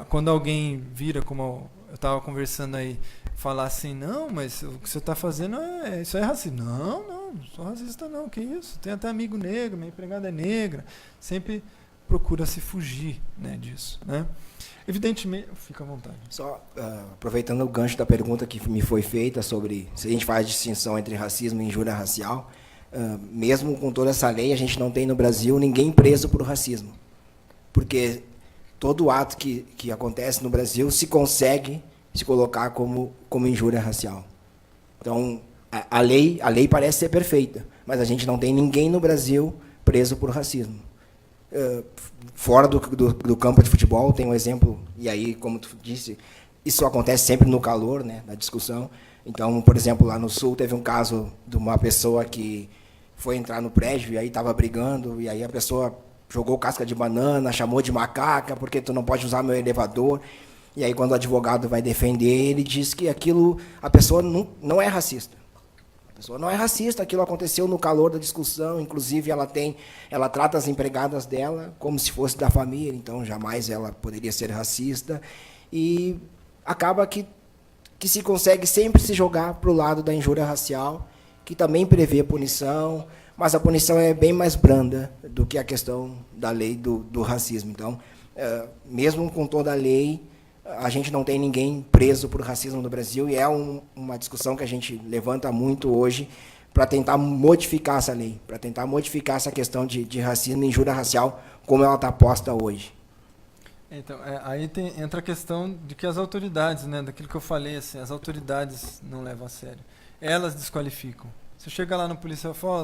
quando alguém vira, como eu estava conversando aí, falar assim, não, mas o que você está fazendo isso é racismo. Não sou racista não, que isso? Tenho até amigo negro, minha empregada é negra. Sempre procura se fugir, né, disso, né? Evidentemente, fica à vontade. Só aproveitando o gancho da pergunta que me foi feita sobre se a gente faz distinção entre racismo e injúria racial, mesmo com toda essa lei, a gente não tem no Brasil ninguém preso por racismo, porque todo ato que acontece no Brasil se consegue se colocar como injúria racial. Então, a lei parece ser perfeita, mas a gente não tem ninguém no Brasil preso por racismo. Fora do campo de futebol, tem um exemplo, e aí, como tu disse, isso acontece sempre no calor, né, da discussão. Então, por exemplo, lá no Sul, teve um caso de uma pessoa que foi entrar no prédio e aí estava brigando, e aí a pessoa jogou casca de banana, chamou de macaca, porque tu não pode usar meu elevador. E aí, quando o advogado vai defender, ele diz que aquilo, a pessoa não é racista. A pessoa não é racista, aquilo aconteceu no calor da discussão, inclusive ela trata as empregadas dela como se fosse da família, então jamais ela poderia ser racista, e acaba que se consegue sempre se jogar para o lado da injúria racial, que também prevê punição, mas a punição é bem mais branda do que a questão da lei do racismo. Então, mesmo com toda a lei, a gente não tem ninguém preso por racismo no Brasil, e é uma discussão que a gente levanta muito hoje, para tentar modificar essa lei, para tentar modificar essa questão de racismo e injúria racial, como ela está posta hoje. Então, aí entra a questão de que as autoridades, né, daquilo que eu falei, assim, as autoridades não levam a sério. Elas desqualificam. Você chega lá no policial e fala,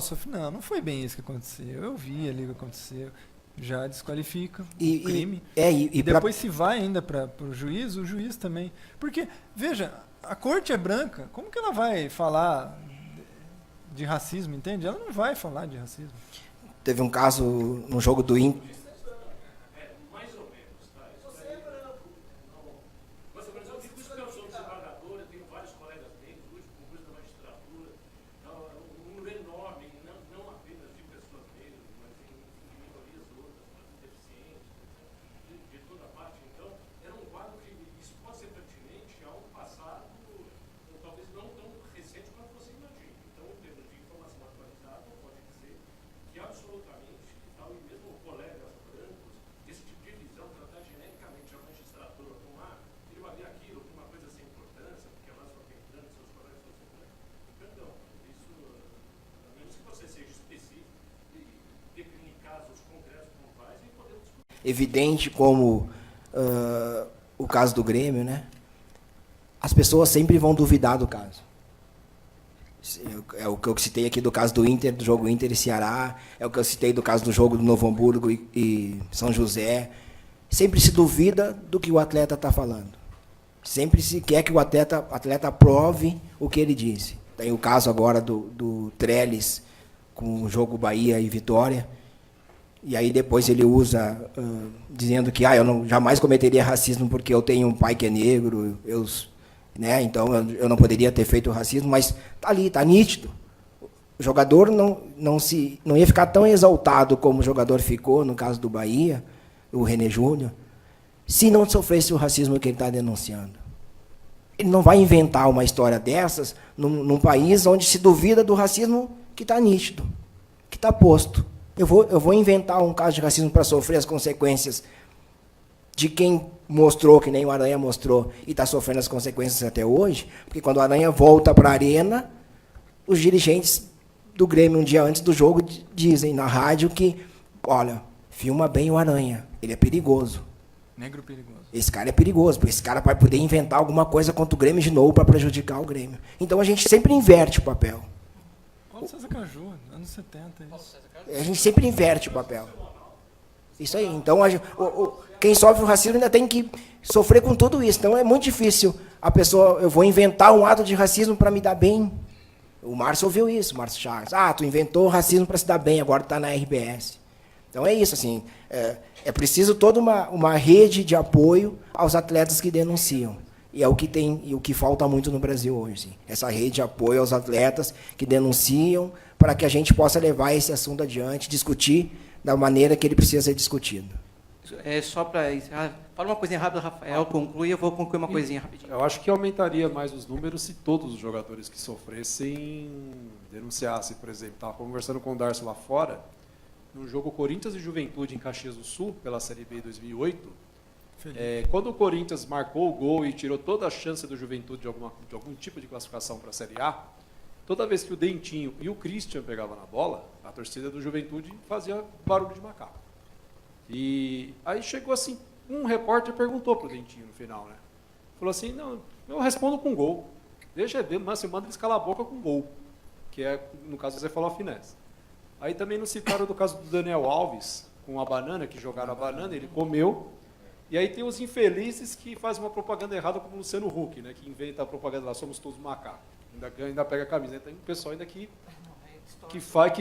não foi bem isso que aconteceu, eu vi ali o que aconteceu, já desqualifica o crime. E depois se vai ainda para o juiz também. Porque, veja, a corte é branca, como que ela vai falar de racismo, entende? Ela não vai falar de racismo. Teve um caso no jogo do Inter. Mais ou menos, tá? Você é branco. Mais ou menos, eu digo isso porque eu sou desembargador, eu tenho vários colegas negros, hoje concurso da magistratura, um número enorme, não apenas de pessoas negras, mas de minorias outras, deficientes, de toda parte. Então, era um quadro que isso pode ser pertinente a um passado, talvez não tão recente quanto você imagina. Então, em termos de informação atualizada, pode dizer que absolutamente, tal, e mesmo colegas brancos, esse tipo de visão, tratar genericamente a magistratura com ele vai ver aquilo, com uma coisa sem importância, porque lá só tem branco, seus colegas são sem branco. Perdão, isso, a menos que você seja específico e define casos concretos pontuais e podemos discutir. Evidente como o caso do Grêmio, né? As pessoas sempre vão duvidar do caso. É o que eu citei aqui do caso do Inter, do jogo Inter e Ceará, é o que eu citei do caso do jogo do Novo Hamburgo e São José. Sempre se duvida do que o atleta está falando. Sempre se quer que o atleta prove o que ele disse. Tem o caso agora do Trellis com o jogo Bahia e Vitória. E aí depois ele usa, dizendo que eu jamais cometeria racismo porque eu tenho um pai que é negro, né, então eu não poderia ter feito racismo, mas está ali, está nítido. O jogador não ia ficar tão exaltado como o jogador ficou, no caso do Bahia, o René Júnior, se não sofresse o racismo que ele está denunciando. Ele não vai inventar uma história dessas num país onde se duvida do racismo que está nítido, que está posto. Eu vou inventar um caso de racismo para sofrer as consequências de quem mostrou, que nem o Aranha mostrou, e está sofrendo as consequências até hoje, porque quando o Aranha volta para a arena, os dirigentes do Grêmio, um dia antes do jogo, dizem na rádio que, olha, filma bem o Aranha, ele é perigoso. Negro perigoso. Esse cara é perigoso, porque esse cara vai poder inventar alguma coisa contra o Grêmio de novo para prejudicar o Grêmio. Então a gente sempre inverte o papel. Paulo César Caju, anos 70. Isso. A gente sempre inverte o papel. Isso aí. Então, quem sofre o racismo ainda tem que sofrer com tudo isso. Então, é muito difícil a pessoa... Eu vou inventar um ato de racismo para me dar bem. O Márcio ouviu isso, Márcio Chagas. Tu inventou racismo para se dar bem, agora está na RBS. Então, é isso. Assim, é preciso toda uma rede de apoio aos atletas que denunciam. E é o que tem e o que falta muito no Brasil hoje. Assim. Essa rede de apoio aos atletas que denunciam para que a gente possa levar esse assunto adiante, discutir da maneira que ele precisa ser discutido. Só para encerrar, fala uma coisinha rápida, Rafael, conclui, eu vou concluir uma coisinha rapidinho. Eu acho que aumentaria mais os números se todos os jogadores que sofressem denunciassem, por exemplo. Estava conversando com o Darcio lá fora, no jogo Corinthians e Juventude em Caxias do Sul, pela Série B 2008, quando o Corinthians marcou o gol e tirou toda a chance do Juventude de algum tipo de classificação para a Série A, toda vez que o Dentinho e o Christian pegavam na bola, a torcida do Juventude fazia barulho de macaco. E aí chegou assim, um repórter perguntou para o Dentinho no final, né? Falou assim, não, eu respondo com gol. Deixa ver, mas você manda eles calar a boca com gol. Que é, no caso, você falou a finesse. Aí também não citaram do caso do Daniel Alves, com a banana, que jogaram a banana, ele comeu. E aí tem os infelizes que fazem uma propaganda errada, como o Luciano Huck, né? Que inventa a propaganda lá, somos todos macacos. Ainda pega a camisa. Tem um pessoal ainda que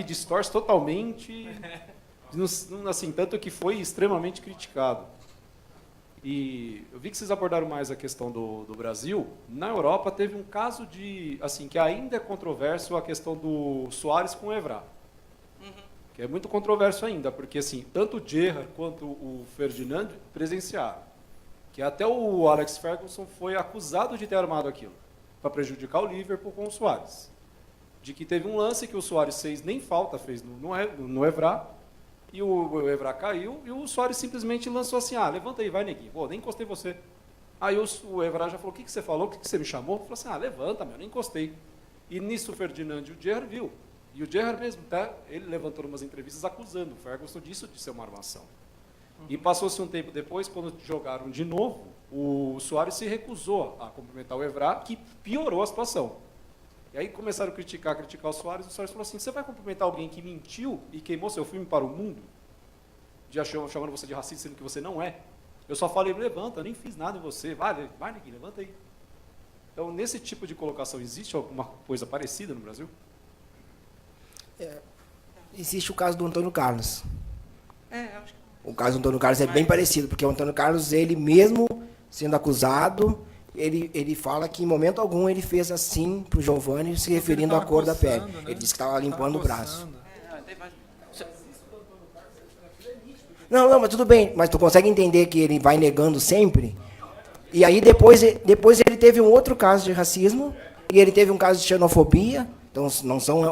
distorce totalmente, assim, tanto que foi extremamente criticado. E eu vi que vocês abordaram mais a questão do Brasil. Na Europa teve um caso de, assim, que ainda é controverso, a questão do Soares com o Evra. Que é muito controverso ainda, porque assim, tanto o Gerrard quanto o Ferdinand presenciaram. Que até o Alex Ferguson foi acusado de ter armado aquilo, para prejudicar o Liverpool com o Soares. De que teve um lance que o Soares nem falta fez no Evra, e o Evra caiu, e o Soares simplesmente lançou assim, levanta aí, vai, neguinho, nem encostei você. Aí o Evra já falou, o que você falou, o que você me chamou? Falou assim, levanta, meu, nem encostei. E nisso o Ferdinand e o Gerrard viu. E o Gerrard mesmo, tá, ele levantou umas entrevistas acusando o Ferguson disso de ser uma armação. E passou-se um tempo depois, quando jogaram de novo, o Soares se recusou a cumprimentar o Evra, que piorou a situação. E aí começaram a criticar o Soares falou assim, você vai cumprimentar alguém que mentiu e queimou seu filme para o mundo? Já chamando você de racista, sendo que você não é? Eu só falei, levanta, eu nem fiz nada em você, vai Neguinho, levanta aí. Então, nesse tipo de colocação, existe alguma coisa parecida no Brasil? Existe o caso do Antônio Carlos. Acho que... O caso do Antônio Carlos é bem parecido, porque o Antônio Carlos, ele mesmo sendo acusado, ele fala que em momento algum ele fez assim para o Giovani, se referindo à cor da pele. Né? Ele disse que estava limpando o braço. tem mais... Não, mas tudo bem, mas tu consegue entender que ele vai negando sempre? E aí depois ele teve um outro caso de racismo, e ele teve um caso de xenofobia, então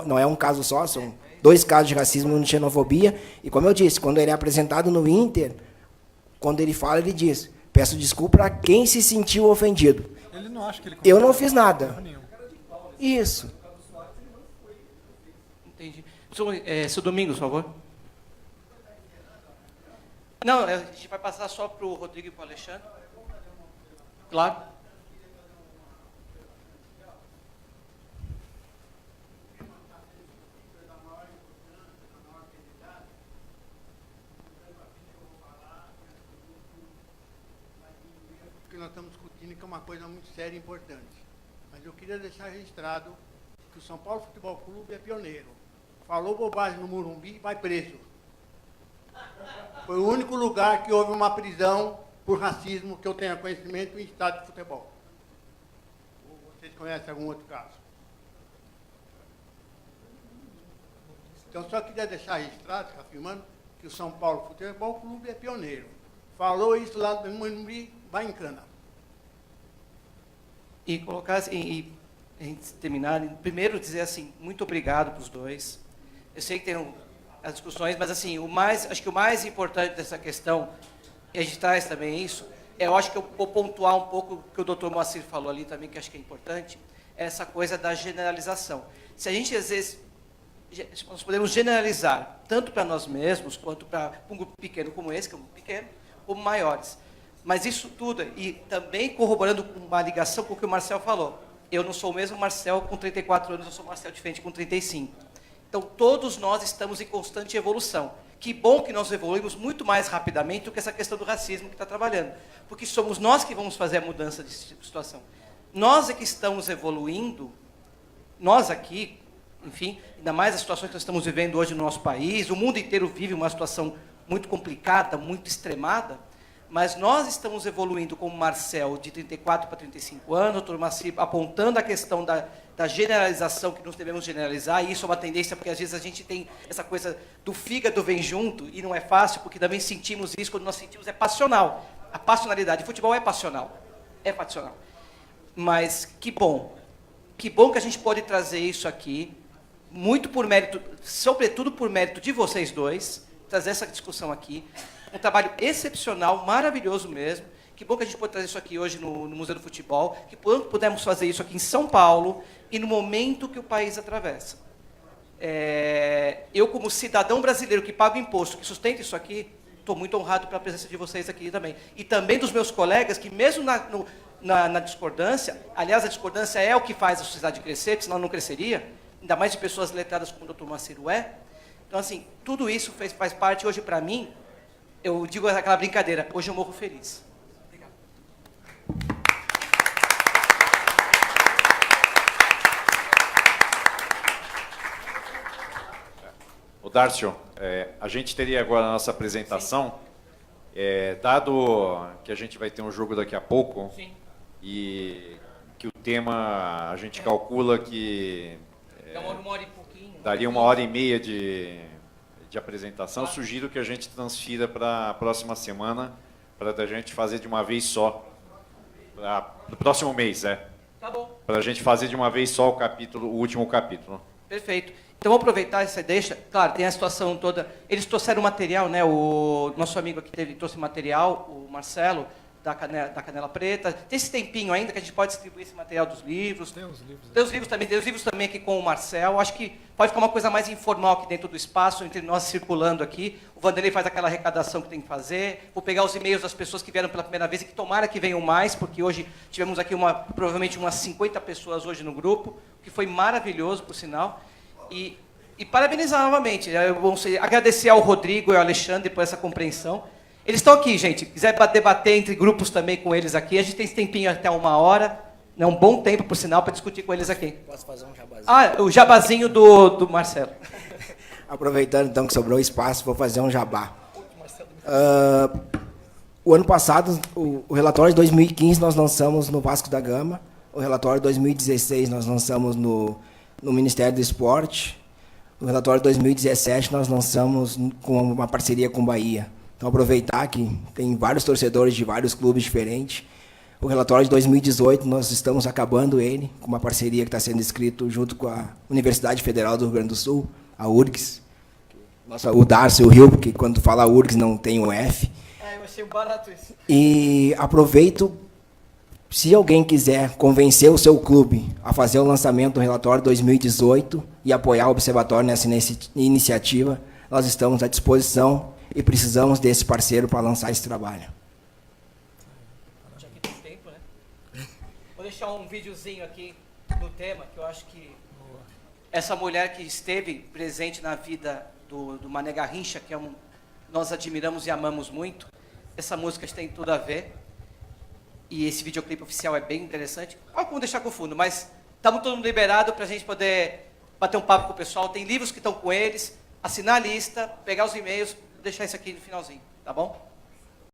não é um caso só, são 2 casos de racismo e um de xenofobia, e como eu disse, quando ele é apresentado no Inter, quando ele fala, ele diz, peço desculpa a quem se sentiu ofendido. Ele não acha que ele Eu não fiz nada. Isso. Entendi. Seu Domingos, por favor. Não, a gente vai passar só para o Rodrigo e para o Alexandre. Claro. Que nós estamos discutindo, que é uma coisa muito séria e importante. Mas eu queria deixar registrado que o São Paulo Futebol Clube é pioneiro. Falou bobagem no Morumbi, vai preso. Foi o único lugar que houve uma prisão por racismo que eu tenha conhecimento em estádio de futebol. Ou vocês conhecem algum outro caso? Então, só queria deixar registrado, afirmando, que o São Paulo Futebol Clube é pioneiro. Falou isso lá no Morumbi, vai em cana. E colocar assim, e terminar, primeiro dizer assim, muito obrigado para os dois. Eu sei que tem as discussões, mas assim, acho que o mais importante dessa questão, e a gente traz também isso, eu acho que eu vou pontuar um pouco o que o Dr. Moacir falou ali também, que acho que é importante, é essa coisa da generalização. Se a gente, às vezes, nós podemos generalizar, tanto para nós mesmos, quanto para um grupo pequeno como esse, que é um grupo pequeno, como maiores. Mas isso tudo, e também corroborando com uma ligação com o que o Marcel falou, eu não sou o mesmo Marcel com 34 anos, eu sou o Marcel diferente com 35. Então, todos nós estamos em constante evolução. Que bom que nós evoluímos muito mais rapidamente do que essa questão do racismo que está trabalhando. Porque somos nós que vamos fazer a mudança de situação. Nós é que estamos evoluindo, nós aqui, enfim, ainda mais as situações que nós estamos vivendo hoje no nosso país, o mundo inteiro vive uma situação muito complicada, muito extremada, mas nós estamos evoluindo como Marcel, de 34 para 35 anos, o Dr. Macir apontando a questão da generalização, que nós devemos generalizar, e isso é uma tendência, porque às vezes a gente tem essa coisa do fígado vem junto, e não é fácil, porque também sentimos isso, quando nós sentimos, é passional. A passionalidade, o futebol é passional. Mas que bom que a gente pode trazer isso aqui, muito por mérito, sobretudo por mérito de vocês dois, trazer essa discussão aqui, um trabalho excepcional, maravilhoso mesmo. Que bom que a gente pode trazer isso aqui hoje no Museu do Futebol, que pudemos fazer isso aqui em São Paulo e no momento que o país atravessa. Eu, como cidadão brasileiro que paga imposto, que sustenta isso aqui, estou muito honrado pela presença de vocês aqui também. E também dos meus colegas, que mesmo na discordância, aliás, a discordância é o que faz a sociedade crescer, senão não cresceria, ainda mais de pessoas letradas como o Dr. Maciro é. Então, assim, tudo isso faz parte hoje para mim. Eu digo aquela brincadeira, hoje eu morro feliz. Obrigado. O Dárcio, a gente teria agora a nossa apresentação, dado que a gente vai ter um jogo daqui a pouco, Sim. E que o tema a gente calcula que Uma hora e pouquinho. daria 1h30 de apresentação, eu sugiro que a gente transfira para a próxima semana, para a gente fazer de uma vez só, no próximo mês, Tá bom. para a gente fazer de uma vez só o último capítulo. Perfeito. Então, vamos aproveitar essa deixa. Claro, tem a situação toda. Eles trouxeram material, né? O nosso amigo aqui trouxe material, o Marcelo, da Canela Preta. Tem esse tempinho ainda que a gente pode distribuir esse material dos livros. Tem os livros. Tem os livros também aqui com o Marcel. Acho que pode ficar uma coisa mais informal aqui dentro do espaço, entre nós circulando aqui. O Vanderlei faz aquela arrecadação que tem que fazer. Vou pegar os e-mails das pessoas que vieram pela primeira vez e que tomara que venham mais, porque hoje tivemos aqui provavelmente umas 50 pessoas hoje no grupo, que foi maravilhoso, por sinal. E parabenizar novamente. Agradecer ao Rodrigo e ao Alexandre por essa compreensão. Eles estão aqui, gente. Quiser debater entre grupos também com eles aqui, a gente tem esse tempinho até 1h. É um bom tempo, por sinal, para discutir com eles aqui. Posso fazer um jabazinho? O jabazinho do Marcelo. Aproveitando então que sobrou espaço, vou fazer um jabá. O ano passado, o relatório de 2015 nós lançamos no Vasco da Gama. O relatório de 2016 nós lançamos no Ministério do Esporte. O relatório de 2017 nós lançamos com uma parceria com o Bahia. Então, aproveitar que tem vários torcedores de vários clubes diferentes. O relatório de 2018, nós estamos acabando ele, com uma parceria que está sendo escrito junto com a Universidade Federal do Rio Grande do Sul, a URGS. O Darcy e o Rio, porque quando fala URGS não tem o F. Eu achei barato isso. E aproveito, se alguém quiser convencer o seu clube a fazer o lançamento do relatório 2018 e apoiar o Observatório nessa iniciativa, nós estamos à disposição e precisamos desse parceiro para lançar esse trabalho. Já que tem tempo, né? Vou deixar um videozinho aqui no tema, que eu acho que essa mulher que esteve presente na vida do Mané Garrincha, que nós admiramos e amamos muito, essa música tem tudo a ver. E esse videoclipe oficial é bem interessante. Vamos deixar com o fundo, mas estamos todo mundo liberado para a gente poder bater um papo com o pessoal. Tem livros que estão com eles, assinar a lista, pegar os e-mails, deixar isso aqui no finalzinho, tá bom?